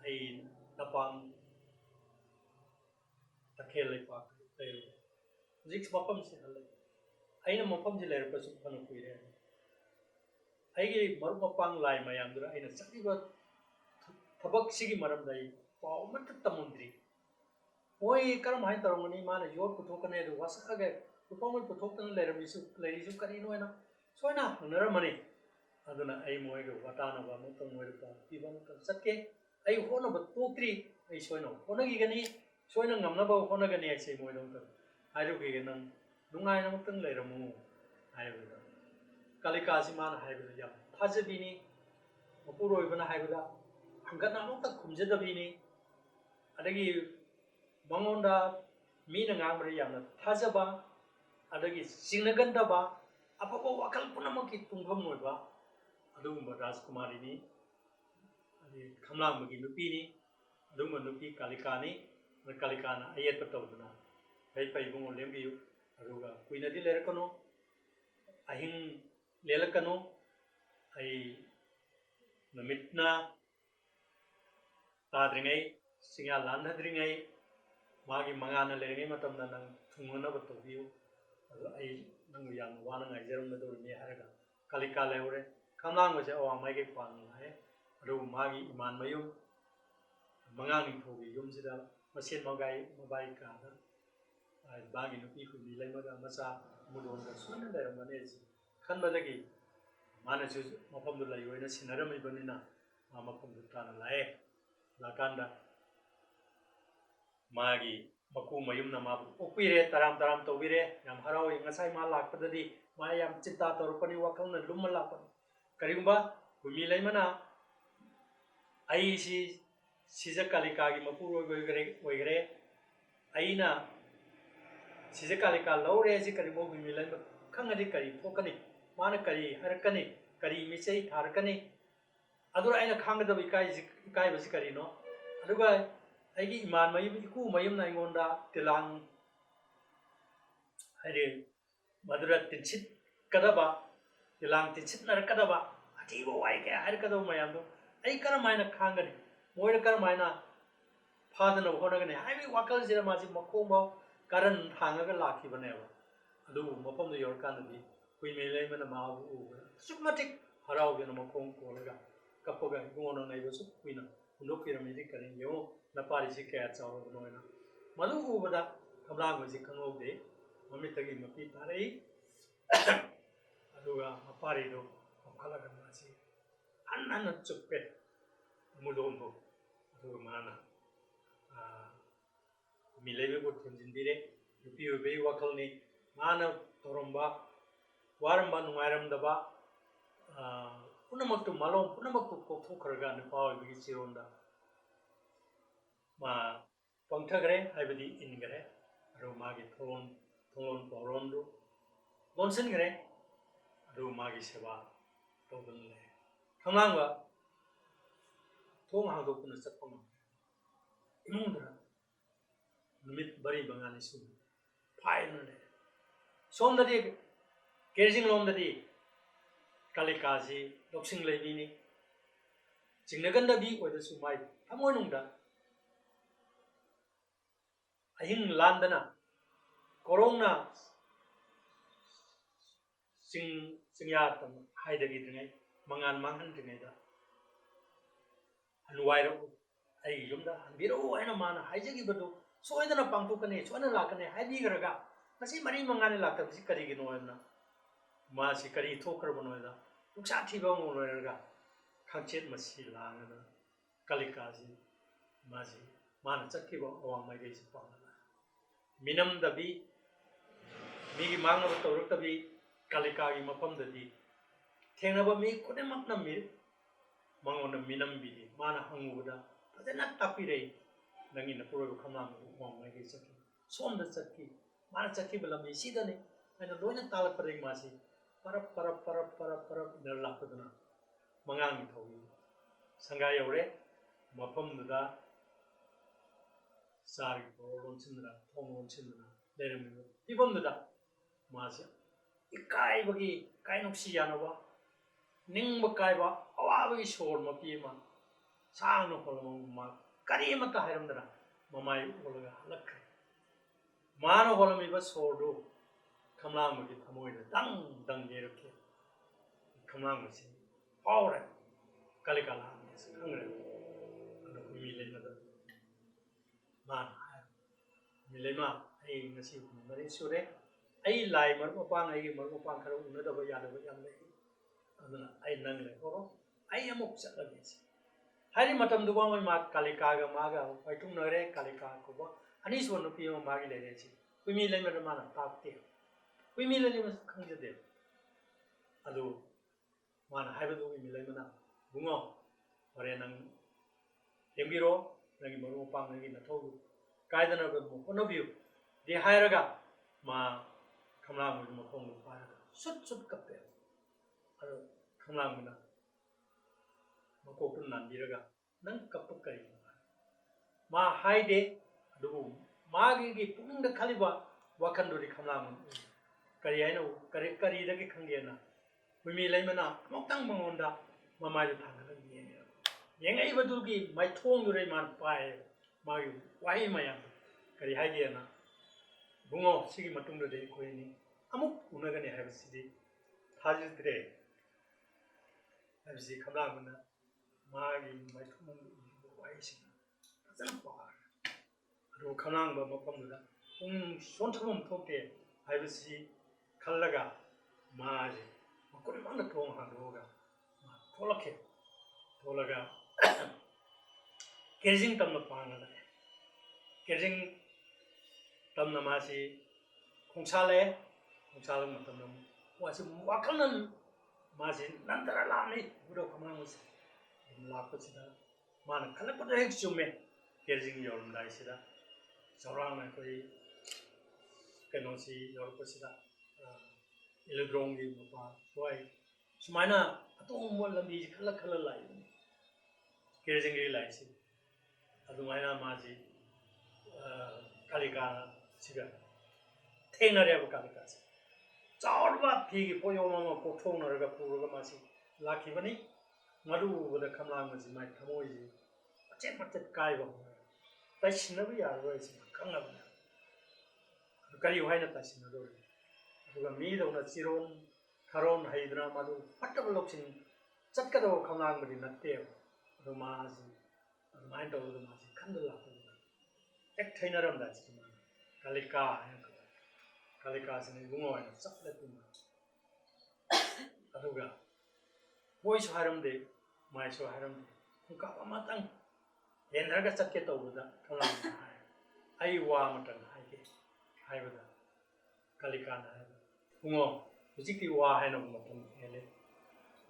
ꯑꯩ ꯅꯄꯥꯡ ꯇꯈꯦꯜ ꯂꯩꯄꯥꯛꯇ ꯂꯩꯔꯨꯔꯦ ꯍꯧꯖꯤꯛ ꯃꯐꯝꯁꯤ ꯍꯜꯂꯛꯏ ꯑꯩꯅ ꯃꯐꯝꯁꯤ ꯂꯩꯔꯛꯄꯁꯨ ꯐꯅ ꯀꯨꯏꯔꯦ ꯑꯩꯒꯤ ꯃꯔꯨꯞ ꯃꯄꯥꯡ ꯂꯥꯏ ꯃꯌꯥꯝꯗꯨꯅ ꯑꯩꯅ ꯆꯠꯂꯤꯕ ꯊꯕꯛꯁꯤꯒꯤ ꯃꯔꯝꯗ ꯑꯩ ꯄꯥꯎ ꯑꯃꯠꯇ ꯇꯝꯃꯝꯗ꯭ꯔꯤ ꯃꯣꯏ ꯀꯔꯝꯍꯥꯏꯅ ꯇꯧꯔꯝꯒꯅꯤ ꯃꯥꯅ ꯌꯣꯠ ꯄꯨꯊꯣꯛꯀꯅꯤ ꯑꯗꯨ ꯋꯥꯁꯛꯑꯒ ꯂꯨꯄꯥꯃꯩ ꯄꯨꯊꯣꯛꯇꯅ ꯂꯩꯔꯤꯁꯨ ꯀꯔꯤꯅꯣ ꯍꯥꯏꯅ ꯁꯣꯏꯅ ꯍꯪꯅꯔꯝꯃꯅꯤ ꯑꯗꯨꯅ ꯑꯩ ꯃꯣꯏꯒ ꯋꯥꯇꯥꯅꯕ ꯑꯃꯨꯛꯇꯪ ꯃꯣꯏꯗ ꯄꯥꯎ ꯄꯤꯕ ꯑꯃꯨꯛꯇꯪ ꯆꯠꯀꯦ ꯑꯩ ꯍꯣꯠꯅꯕ ꯇꯣꯛꯇ꯭ꯔꯤ ꯑꯩ ꯁꯣꯏꯅ ꯍꯣꯠꯅꯈꯤꯒꯅꯤ ꯁꯣꯏꯅ ꯉꯝꯅꯕ ꯍꯣꯠꯅꯒꯅꯤ ꯑꯩꯁꯦ ꯃꯣꯏꯗ ꯑꯃꯨꯛꯇꯪ ꯍꯥꯏꯔꯨꯈꯤꯒꯦ ꯅꯪ ꯅꯨꯡꯉꯥꯏꯅ ꯑꯃꯨꯛꯇꯪ ꯂꯩꯔꯝꯃꯨ ꯍꯥꯏꯕꯗ ꯀꯥꯂꯤꯀꯥꯁꯤ ꯃꯥꯅ ꯍꯥꯏꯕꯗ ꯌꯥꯝ ꯊꯥꯖꯕꯤꯅꯤ ꯃꯄꯨꯔꯣꯏꯕꯅ ꯍꯥꯏꯕꯗ ꯍꯪꯒꯠꯅ ꯑꯃꯨꯛꯇ ꯈꯨꯝꯖꯗꯕꯤꯅꯤ ꯑꯗꯒꯤ ꯃꯉꯣꯟꯗ ꯃꯤꯅ ꯉꯥꯡꯕꯗ ꯌꯥꯝꯅ ꯊꯥꯖꯕ ꯑꯗꯒꯤ ꯆꯤꯡꯅꯒꯟꯗꯕ ꯑꯐꯕ ꯋꯥꯈꯜ ꯄꯨꯝꯅꯃꯛꯀꯤ ꯇꯨꯡꯐꯝ ꯑꯣꯏꯕ ꯑꯗꯨꯒꯨꯝꯕ ꯔꯥꯖꯀꯨꯃꯥꯔꯤꯅꯤ ꯑꯗꯩ ꯈꯝꯂꯥꯡꯕꯒꯤ ꯅꯨꯄꯤꯅꯤ ꯑꯗꯨꯒꯨꯝꯕ ꯅꯨꯄꯤ ꯀꯥꯂꯤꯀꯥꯅꯤ ꯀꯥꯂꯤꯀꯥꯅ ꯑꯌꯦꯠꯄ ꯇꯧꯗꯨꯅ ꯐꯩ ꯐꯩ ꯏꯕꯨꯡꯉꯣ ꯂꯦꯡꯕꯤꯌꯨ ꯑꯗꯨꯒ ꯀꯨꯏꯅꯗꯤ ꯂꯩꯔꯛꯀꯅꯨ ꯑꯍꯤꯡ ꯂꯦꯜꯂꯛꯀꯅꯨ ꯑꯩ ꯅꯨꯃꯤꯠꯅ ꯇꯥꯗ꯭ꯔꯤꯉꯩ ꯆꯤꯡꯌꯥ ꯂꯥꯟꯊꯗ꯭ꯔꯤꯉꯩ ꯃꯥꯒꯤ ꯃꯉꯥꯜꯅ ꯂꯩꯔꯤꯉꯩ ꯃꯇꯝꯗ ꯅꯪ ꯊꯨꯡꯅꯅꯕ ꯇꯧꯕꯤꯌꯨ ꯑꯗꯣ ꯑꯩ ꯅꯪꯕꯨ ꯌꯥꯝꯅ ꯋꯥꯅ ꯉꯥꯏꯖꯔꯝꯒꯗꯧꯔꯤꯅꯤ ꯍꯥꯏꯔꯒ ꯀꯥꯂꯤꯀꯥ ꯂꯩꯍꯧꯔꯦ ꯈꯝꯂꯥꯡꯕꯁꯦ ꯑꯋꯥꯡ ꯃꯥꯏꯀꯩ ꯄꯥꯡꯅ ꯂꯥꯛꯑꯦ ꯑꯗꯨꯕꯨ ꯃꯥꯒꯤ ꯏꯃꯥꯟ ꯃꯌꯨꯝ ꯃꯉꯥꯡ ꯅꯤꯡꯊꯧꯒꯤ ꯌꯨꯝꯁꯤꯗ ꯃꯁꯦꯟ ꯃꯕꯥꯏ ꯀꯥꯗ ꯃꯥꯒꯤ ꯅꯨꯄꯤ ꯍꯨꯝꯅꯤ ꯂꯩꯃꯒ ꯃꯆꯥ ꯃꯨꯗꯣꯟꯒ ꯁꯣꯏꯅ ꯂꯩꯔꯝꯒꯅꯤ ꯑꯩꯁꯤ ꯈꯟꯕꯗꯒꯤ ꯃꯥꯅꯁꯨ ꯃꯐꯝꯗꯨ ꯂꯩꯔꯣꯏꯅ ꯁꯤꯟꯅꯔꯝꯃꯤꯕꯅꯤꯅ ꯃꯥ ꯃꯐꯝꯗꯨ ꯇꯥꯅ ꯂꯥꯛꯑꯦ ꯂꯥꯛꯀꯥꯟꯗ ꯃꯥꯒꯤ ꯃꯀꯨ ꯃꯌꯨꯝꯅ ꯃꯥꯕꯨ ꯑꯣꯛꯄꯤꯔꯦ ꯇꯔꯥꯝ ꯇꯔꯥꯝ ꯇꯧꯕꯤꯔꯦ ꯌꯥꯝ ꯍꯔꯥꯎꯏ ꯉꯁꯥꯏ ꯃꯥ ꯂꯥꯛꯄꯗꯗꯤ ꯃꯥ ꯌꯥꯝ ꯆꯤꯟꯇꯥ ꯇꯧꯔꯛꯄꯅꯤ ꯋꯥꯈꯜꯅ ꯂꯨꯝꯃ ꯂꯥꯛꯄꯅꯤ ꯀꯔꯤꯒꯨꯝꯕ ꯍꯨꯏꯃꯤ ꯂꯩꯃꯅ ꯑꯩꯁꯤ ꯁꯤꯖ ꯀꯥꯂꯤꯀꯥꯒꯤ ꯃꯄꯨꯔꯣꯏꯕ ꯑꯣꯏꯈ꯭ꯔꯦ ꯑꯩꯅ ꯁꯤꯖ ꯀꯥꯂꯤꯀꯥ ꯂꯧꯔꯦ ꯍꯥꯏꯁꯤ ꯀꯔꯤꯒꯨꯝꯕ ꯍꯨꯏꯃꯤ ꯂꯩꯃ ꯈꯪꯉꯗꯤ ꯀꯔꯤ ꯊꯣꯛꯀꯅꯤ ꯃꯥꯅ ꯀꯔꯤ ꯍꯥꯏꯔꯛꯀꯅꯤ ꯀꯔꯤ ꯃꯤꯆꯩ ꯊꯥꯔꯛꯀꯅꯤ ꯑꯗꯨꯅ ꯑꯩꯅ ꯈꯪꯒꯗꯕ ꯏꯀꯥꯏꯕꯁꯤ ꯀꯔꯤꯅꯣ ꯑꯗꯨꯒ ꯑꯩꯒꯤ ꯏꯃꯥꯟ ꯃꯌꯨꯝ ꯏꯀꯨ ꯃꯌꯨꯝꯅ ꯑꯩꯉꯣꯟꯗ ꯇꯤꯂꯥꯡ ꯍꯥꯏꯗꯤ ꯃꯗꯨꯗ ꯇꯤꯟꯁꯤꯠꯀꯗꯕ ꯇꯤꯂꯥꯡ ꯇꯤꯟꯁꯤꯠꯅꯔꯛꯀꯗꯕ ꯑꯊꯤꯕ ꯋꯥꯏ ꯀꯌꯥ ꯍꯥꯏꯔꯛꯀꯗꯕ ꯃꯌꯥꯝꯗꯣ ꯑꯩ ꯀꯔꯝꯍꯥꯏꯅ ꯈꯥꯡꯒꯅꯤ ꯃꯣꯏꯅ ꯀꯔꯝꯍꯥꯏꯅ ꯐꯥꯗꯅꯕ ꯍꯣꯠꯅꯒꯅꯤ ꯍꯥꯏꯕꯒꯤ ꯋꯥꯈꯜꯁꯤꯗ ꯃꯥꯁꯤ ꯃꯈꯣꯡꯐꯥꯎ ꯀꯥꯔꯟ ꯊꯥꯡꯉꯒ ꯂꯥꯛꯈꯤꯕꯅꯦꯕ ꯑꯗꯨꯕꯨ ꯃꯐꯝꯗ ꯌꯧꯔꯀꯥꯟꯗꯗꯤ ꯍꯨꯏꯃꯤ ꯂꯩꯃꯅ ꯃꯥꯕꯨ ꯎꯕꯗ ꯑꯁꯨꯛꯀꯤ ꯃꯇꯤꯛ ꯍꯔꯥꯎꯗꯅ ꯃꯈꯣꯡ ꯀꯣꯜꯂꯒ ꯀꯞꯄꯒ ꯏꯕꯨꯡꯉꯣ ꯅꯪ ꯂꯩꯕꯁꯨ ꯀꯨꯏꯅ ꯍꯨꯟꯗꯣꯛꯄꯤꯔꯝꯃꯤꯗꯤ ꯀꯔꯤ ꯌꯦꯡꯉꯨ ꯅꯄꯥꯔꯤꯁꯤ ꯀꯌꯥ ꯆꯥꯎꯔꯕꯅꯣ ꯍꯥꯏꯅ ꯃꯗꯨ ꯎꯕꯗ ꯈꯝꯂꯥꯡꯕꯁꯤ ꯈꯪꯍꯧꯗꯦ ꯃꯃꯤꯠꯇꯒꯤ ꯃꯄꯤ ꯇꯥꯔꯛꯏ ꯑꯗꯨꯒ ꯃꯄꯥꯔꯤꯗꯣ ꯀꯧꯈꯠꯂꯒ ꯃꯥꯁꯤ ꯍꯟꯅ ꯆꯨꯞꯄꯦ ꯑꯃꯨꯗꯣꯟꯕꯨ ꯑꯗꯨꯒ ꯃꯥꯅ ꯃꯤꯂꯩꯕꯕꯨ ꯊꯦꯝꯖꯤꯟꯕꯤꯔꯦ ꯅꯨꯄꯤ ꯑꯣꯏꯕꯒꯤ ꯋꯥꯈꯜꯅꯤ ꯃꯥꯅ ꯇꯧꯔꯝꯕ ꯋꯥꯔꯝꯕ ꯅꯨꯡꯉꯥꯏꯔꯝꯗꯕ ꯄꯨꯝꯅꯃꯛꯇꯨ ꯃꯥꯂꯣꯝ ꯄꯨꯝꯅꯃꯛꯇꯨ ꯀꯣꯛꯊꯣꯛꯈ꯭ꯔꯒ ꯅꯨꯄꯥ ꯑꯣꯏꯕꯒꯤ ꯆꯤꯔꯣꯟꯗ ꯃꯥ ꯄꯪꯊꯈ꯭ꯔꯦ ꯍꯥꯏꯕꯗꯤ ꯏꯟꯈ꯭ꯔꯦ ꯑꯗꯨꯒ ꯃꯥꯒꯤ ꯊꯣꯡꯂꯣꯟ ꯄꯥꯎꯔꯣꯟꯗꯨ ꯂꯣꯟꯁꯤꯟꯈ꯭ꯔꯦ ꯑꯗꯨꯒ ꯃꯥꯒꯤ ꯁꯦꯕꯥ ꯇꯧꯗꯨꯅ ꯂꯩ ꯈꯝꯂꯥꯡꯕ ꯊꯣꯡ ꯍꯥꯡꯗꯣꯛꯇꯨꯅ ꯆꯠꯄ ꯉꯝꯃꯦ ꯏꯃꯨꯡꯗ ꯅꯨꯃꯤꯠ 4-5 ꯁꯨꯕ ꯐꯥꯏꯗꯨꯅ ꯂꯩ ꯁꯣꯝꯗꯗꯤ ꯀꯦꯔꯖꯤꯡ ꯂꯣꯝꯗꯗꯤ ꯀꯥꯂꯤꯀꯥꯁꯤ ꯂꯧꯁꯤꯡ ꯂꯩꯕꯤꯅꯤ ꯆꯤꯡꯅꯒꯟꯗꯕꯤ ꯑꯣꯏꯔꯁꯨ ꯃꯥꯏ ꯊꯃꯣꯏꯅꯨꯡꯗ ꯑꯍꯤꯡ ꯂꯥꯟꯗꯅ ꯀꯣꯔꯣꯡꯅ ꯆꯤꯡꯌꯥ ꯍꯥꯏꯗꯈꯤꯗ꯭ꯔꯤꯉꯩ ꯃꯉꯥꯟ ꯃꯥꯡꯍꯟꯗ꯭ꯔꯤꯉꯩꯗ ꯍꯟꯋꯥꯏꯔꯛꯎ ꯑꯩꯒꯤ ꯌꯨꯝꯗ ꯍꯟꯕꯤꯔꯛꯎ ꯍꯥꯏꯅ ꯃꯥꯅ ꯍꯥꯏꯖꯈꯤꯕꯗꯨ ꯁꯣꯏꯗꯅ ꯄꯥꯡꯊꯣꯛꯀꯅꯤ ꯁꯣꯏꯗꯅ ꯂꯥꯛꯀꯅꯤ ꯍꯥꯏꯕꯤꯈ꯭ꯔꯒ ꯉꯁꯤ ꯃꯔꯤ ꯃꯉꯥꯅꯤ ꯂꯥꯛꯇꯕꯁꯤ ꯀꯔꯤꯒꯤꯅꯣ ꯍꯥꯏꯅ 마시 그리 토크르보노이다 룩사티바 모노이가 각jet 마시 라는 칼리까지 마시 마는 짝기바 어왕마이게 싶어하나 미남다비 미기 망나부터 어렵다비 칼리까기 마펌다비 탱나바 미 코데막나 미 망오는 미남비디 마나 항우보다 파제나 딱비레 낭이나 프로로 컴나무 어왕마이게 짝기 손다 짝기 마나 짝기 발람이 시다네 아니 로이나 탈락버링 마시 parap nerlakaduna mangang thogi sangay yore mapamda sari ko lonchindra thong lonchindra leremi ibamda masya ikai bagi kainopsi yanaba ningba kaiba awabagi shor mapi ma sangno holmo ma karimata hairamdra mamai olaga halakre mano holmi ba sordo kamlamagi thamoida dang yeruke kamlamasi aure kalikala khangre anu milena da man milema ai ngasi mari sure ai lai mar mapang ai mar mapang kharo unna da ba ya da ba yam le aduna ai nang le ko ai amuk chatla si hari matam du ba ma kalika ga ma ga paitung na re kalika ko ba ani so no pi ma gi le re si pimi le ma ma na ta te 위밀레니 강제돼요. 아주 많은 하이브도 위밀레니나 붕어 어레는 엠비로 여기 뭐 빵 여기 나토 가이드나 뭐 코너뷰 디 하이라가 마 감라무 뭐 공부 봐야 숫숫 cấp 아주 감라무나 뭐 꼭은 난디라가 난 cấp 마 하이데 누구 마기기 뿌는데 칼리바 와칸도리 감라무 kari aina kari da ke khangena bumi laimana mokang mangonda mamai thangana yengai badu ki mai thong dure man pai mai wai mayam kari haigena bungo sigi matung de koini amuk unagane habsidi thajil tre habsi khamla guna magi mai thong wai sing azan pa ro khamlang ba mapam da son thom thoke habsi 칼라가 마지 막고리만도 통하도가 톨라케 톨라가 게징 땀나 파나다 게징 땀나 마시 공찰에 마tam나 와시 와칼난 마시 난다라라니 부로 가만스 라코치다 마나 칼라포도 핵주메 게징 요름다이시다 저랑나 거의 그노시 요르코시다 일그롱기 뭐 좋아해. 수마이나 아동 뭐 람비 칼라 라이. 게르징기 라이시. 아동마이나 마지 칼리카 시가 테이너리아고 칼리카스. 자르바 피기 보요마마 고통너가 부르가 마시 라키바니 마루보다 감라마지 마이 타모이지. 어쨌든 까이고. 다시나비 야로이지 강나비. 그까지 와이나 다시나도 juga midona siron karon haidra madu patabal option chatkado khamlang bari natte romazi mind of the mazi khandala ek thainaram da chima kalika sene bungo na chaplatu aduga voice haramde mai so haramde ka amatang enraga chakke tawda khamlang ai wa matan haibada kalika na ungो जिकी वा है ना मतलब हेले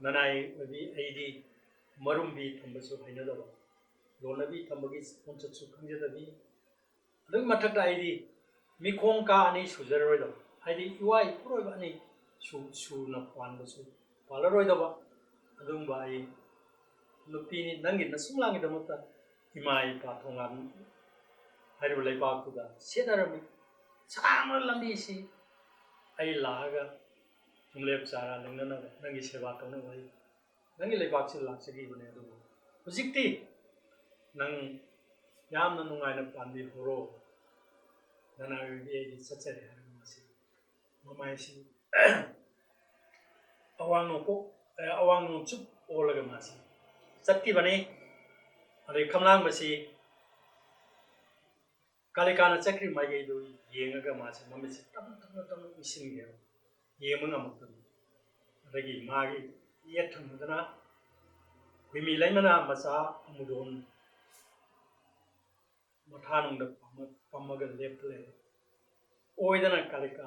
ननाई अभी ऐडी मरुम भी थम्बसु है ना दबा लोना भी थम्बगी पंचसु खंजे दबी अदुग मथक ऐडी मिखों का अनी सुजर रोय दबा ऐडी युवाई पुरोय बनी सु न पान बसु पाला रोय दबा अदुग बाई नुपीनी नंगी नसुमलांगी दमता इमाई पाथोंगा हरिब लेपाकुदा सेदारमी सामर लंबी सी ai laga tumlep chara lengna nangi seba tona wai nangi lebak sil lak sigi bune adu ꯍꯧꯖꯤꯛꯇꯤ ꯅꯪ ꯌꯥꯝꯅ ꯅꯨꯡꯉꯥꯏꯅ ꯄꯥꯟꯕꯤ ꯍꯧꯔꯣ ꯅꯅꯥꯒꯤ ꯑꯩꯗꯤ ꯆꯠꯆꯔꯦ ꯍꯥꯏꯔꯒ ꯃꯁꯤ ꯃꯃꯥꯏꯁꯤ ꯑꯋꯥꯡ ꯅꯣꯡꯆꯨꯞ ꯑꯣꯜꯂꯒ ꯃꯥꯁꯤ ꯆꯠꯈꯤꯕꯅꯤ ꯑꯗꯩ ꯈꯝꯂꯥꯡꯕꯁꯤ ꯀꯥꯂꯤꯀꯥꯅ ꯆꯠꯈ꯭ꯔꯤ ꯃꯥꯏꯀꯩꯗꯨ ꯌꯦꯡꯉꯒ ꯃꯥꯁꯤ ꯃꯃꯤꯠꯁꯤ ꯇꯞꯅ ꯎꯏꯁꯤꯟꯈꯤꯕ ꯌꯦꯡꯕ ꯉꯝꯃꯛꯇꯕ ꯑꯗꯒꯤ ꯃꯥꯒꯤ ꯌꯦꯠ ꯊꯪꯕꯗꯅ ꯍꯨꯏꯃꯤ ꯂꯩꯃꯅ ꯃꯆꯥ ꯑꯃꯨꯗꯣꯟ ꯃꯊꯥꯅꯨꯡꯗ ꯄꯝꯃꯒ ꯂꯦꯞꯄ ꯂꯩꯔꯦ ꯑꯣꯏꯗꯅ ꯀꯥꯂꯤꯀꯥ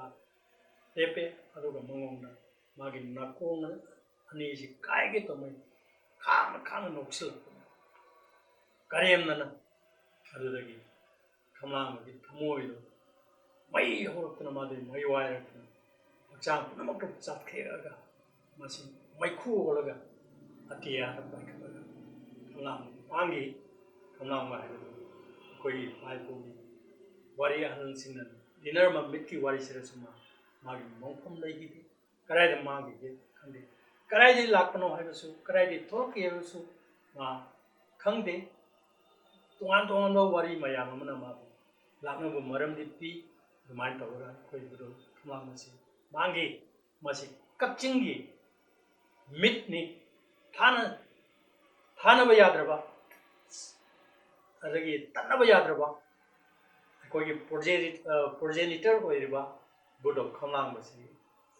ꯂꯦꯞꯄꯦ ꯑꯗꯨꯒ ꯃꯉꯣꯟꯗ ꯃꯥꯒꯤ ꯅꯥꯀꯣꯡ ꯑꯅꯤꯁꯤ ꯀꯥꯏꯒꯦ ꯇꯧꯃꯩ ꯈꯥꯡꯅ ꯅꯣꯛꯁꯤꯜꯂꯛꯄꯅꯤ ꯀꯔꯦꯝꯅꯅ ꯑꯗꯨꯗꯒꯤ ꯈꯝꯂꯥꯡꯕꯒꯤ ꯊꯃꯣꯏꯗꯨ ꯃꯩ ꯍꯧꯔꯛꯇꯨꯅ ꯃꯥꯗꯨ ꯃꯩ ꯋꯥꯏꯔꯛꯇꯨꯅ ꯍꯛꯆꯥꯡ ꯄꯨꯝꯅꯃꯛꯇꯨ ꯆꯥꯊꯦꯛꯑꯒ ꯃꯁꯤ ꯃꯩꯈꯨ ꯑꯣꯜꯂꯒ ꯑꯇꯤꯌꯥꯗ ꯄꯥꯏꯈꯠꯂꯒ ꯈꯝꯂꯥꯡꯕ ꯃꯥꯒꯤ ꯈꯝꯂꯥꯡꯕ ꯍꯥꯏꯕꯗꯨ ꯑꯩꯈꯣꯏꯒꯤ ꯏꯄꯥ ꯏꯄꯨꯒꯤ ꯋꯥꯔꯤ ꯑꯍꯜꯁꯤꯡꯅ ꯂꯤꯅꯔꯝꯕ ꯃꯤꯠꯀꯤ ꯋꯥꯔꯤꯁꯤꯗꯁꯨ ꯃꯥꯒꯤ ꯃꯣꯡꯐꯝ ꯂꯩꯈꯤꯗꯦ ꯀꯗꯥꯏꯗ ꯃꯥꯡꯈꯤꯒꯦ ꯈꯪꯗꯦ ꯀꯗꯥꯏꯗꯒꯤ ꯂꯥꯛꯄꯅꯣ ꯍꯥꯏꯕꯁꯨ ꯀꯗꯥꯏꯗꯒꯤ ꯊꯣꯛꯂꯛꯀꯦ ꯍꯥꯏꯕꯁꯨ ꯃꯥ ꯈꯪꯗꯦ ꯇꯣꯉꯥꯟꯕ ꯋꯥꯔꯤ ꯃꯌꯥꯝ ꯑꯃꯅ ꯃꯥꯕꯨ ꯂꯥꯛꯅꯕ ꯃꯔꯝꯗꯤ ꯄꯤ ꯑꯗꯨꯃꯥꯏꯅ ꯇꯧꯔꯒ ꯑꯩꯈꯣꯏꯕꯨꯗꯨ ꯈꯝꯂꯥꯡꯕꯁꯤ ꯃꯁꯤ ꯀꯛꯆꯤꯡꯒꯤ ꯃꯤꯠꯅꯤ ꯊꯥꯅꯕ ꯌꯥꯗ꯭ꯔꯕ ꯑꯗꯒꯤ ꯇꯠꯅꯕ ꯌꯥꯗ꯭ꯔꯕ ꯑꯩꯈꯣꯏꯒꯤ ꯄ꯭ꯔꯣꯖꯦꯅꯤꯇꯔ ꯑꯣꯏꯔꯤꯕ ꯕꯨꯙꯧ ꯈꯝꯂꯥꯡꯕꯁꯤ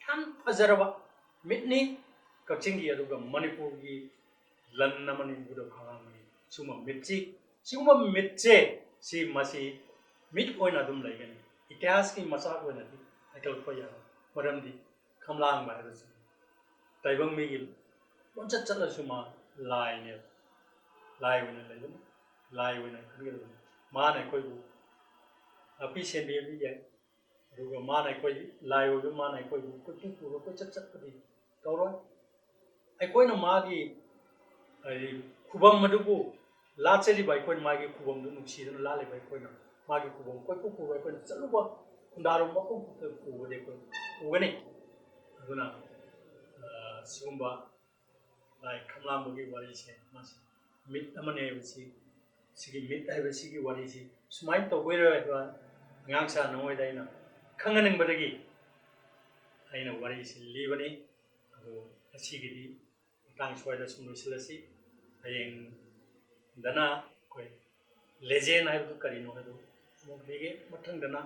ꯌꯥꯝ ꯐꯖꯔꯕ ꯃꯤꯠꯅꯤ ꯀꯛꯆꯤꯡꯒꯤ ꯑꯗꯨꯒ ꯃꯅꯤꯄꯨꯔꯒꯤ ꯂꯟ ꯑꯃꯅꯤ ꯕꯨꯙꯧ ꯈꯝꯂꯥꯡꯕꯒꯤ ꯁꯤꯒꯨꯝꯕ ꯃꯤꯠꯁꯦ ꯃꯁꯤ ꯃꯤꯠ ꯑꯣꯏꯅ ꯑꯗꯨꯝ ꯂꯩꯒꯅꯤ ꯏꯇꯤꯍꯥꯁꯀꯤ ꯃꯆꯥꯛ ꯑꯣꯏꯅꯗꯤ ꯍꯥꯏꯗꯣꯛꯄ ꯌꯥꯔꯣꯏ ꯃꯔꯝꯗꯤ ꯈꯝꯂꯥꯡꯕ ꯍꯥꯏꯕꯁꯤ ꯇꯥꯏꯕꯪ ꯃꯤꯒꯤ ꯂꯣꯟꯆꯠ ꯆꯠꯂꯁꯨ ꯃꯥ ꯂꯥꯏꯅꯦꯕ ꯂꯥꯏ ꯑꯣꯏꯅ ꯂꯩꯕꯅꯤ ꯂꯥꯏ ꯑꯣꯏꯅ ꯈꯟꯒꯗꯕꯅꯤ ꯃꯥꯅ ꯑꯩꯈꯣꯏꯕꯨ ꯉꯥꯛꯄꯤ ꯁꯦꯟꯕꯤꯕ ꯌꯥꯏ ꯑꯗꯨꯒ ꯃꯥꯅ ꯑꯩꯈꯣꯏ ꯂꯥꯏ ꯑꯣꯏꯕ ꯃꯥꯅ ꯑꯩꯈꯣꯏꯕꯨ ꯀꯣꯏꯇꯨ ꯄꯨꯔ ꯀꯣꯏꯆꯠ ꯆꯠꯄꯗꯤ ꯇꯧꯔꯣꯏ ꯑꯩꯈꯣꯏꯅ ꯃꯥꯒꯤ ꯍꯥꯏꯗꯤ ꯈꯨꯕꯝ ꯑꯗꯨꯕꯨ ꯂꯥꯠꯆꯔꯤꯕ ꯑꯩꯈꯣꯏꯅ ꯃꯥꯒꯤ ꯈꯨꯕꯝꯗꯨ ꯅꯨꯡꯁꯤꯗꯨꯅ ꯂꯥꯠꯂꯤꯕ ꯑꯩꯈꯣꯏꯅ ꯃꯥꯒꯤ ꯈꯨꯕꯝ ꯀꯣꯏꯄꯨ ꯄꯨꯕ ꯑꯩꯈꯣꯏꯅ ꯆꯠꯂꯨꯕ ꯈꯨꯟꯗꯥꯔꯨꯕ ꯃꯐꯝ ꯄꯨꯕꯗꯤ ꯑꯩꯈꯣꯏ ꯎꯒꯅꯤ ꯑꯗꯨꯅ ꯁꯤꯒꯨꯝꯕ ꯂꯥꯏ ꯈꯝꯂꯥꯡꯕꯒꯤ ꯋꯥꯔꯤꯁꯦ ꯃꯁꯤ ꯃꯤꯠ ꯑꯃꯅꯤ ꯍꯥꯏꯕꯁꯤ ꯁꯤꯒꯤ ꯃꯤꯠ ꯍꯥꯏꯕꯁꯤꯒꯤ ꯋꯥꯔꯤꯁꯤ ꯁꯨꯃꯥꯏꯅ ꯇꯧꯕꯩꯔꯣ ꯍꯥꯏꯕ ꯑꯉꯥꯡꯁꯥ ꯅꯉꯣꯏꯗ ꯑꯩꯅ ꯈꯪꯍꯟꯅꯤꯡꯕꯗꯒꯤ ꯑꯩꯅ ꯋꯥꯔꯤꯁꯤ ꯂꯤꯕꯅꯤ ꯑꯗꯨ ꯉꯁꯤꯒꯤꯗꯤ ꯃꯇꯥꯡ ꯁ꯭ꯋꯥꯏꯗ ꯁꯨꯝ ꯂꯣꯏꯁꯤꯜꯂꯁꯤ ꯍꯌꯦꯡꯗꯅ ꯑꯩꯈꯣꯏ ꯂꯦꯖꯦꯟ ꯍꯥꯏꯕꯗꯨ ꯀꯔꯤꯅꯣ ꯍꯥꯏꯕꯗꯨ ꯑꯃꯨꯛ ꯂꯤꯒꯦ ꯃꯊꯪꯗꯅ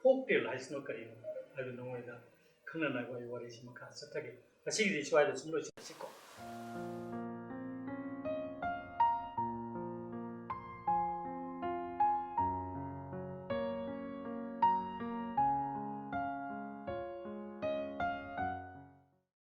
ꯐꯣꯛ ꯇꯦꯜ ꯍꯥꯏꯁꯤꯅ ꯀꯔꯤꯅꯣ ꯍꯥꯏꯕꯗꯨ ꯅꯉꯣꯏꯗ ꯈꯪꯅꯅꯕ ꯑꯩ ꯋꯥꯔꯤꯁꯤ ꯃꯈꯥ ꯆꯠꯊꯒꯦ ꯉꯁꯤꯒꯤꯗꯤ ꯁ꯭ꯋꯥꯏꯗ ꯁꯨꯝ ꯂꯣꯏꯁꯤꯜꯂꯁꯤꯀꯣ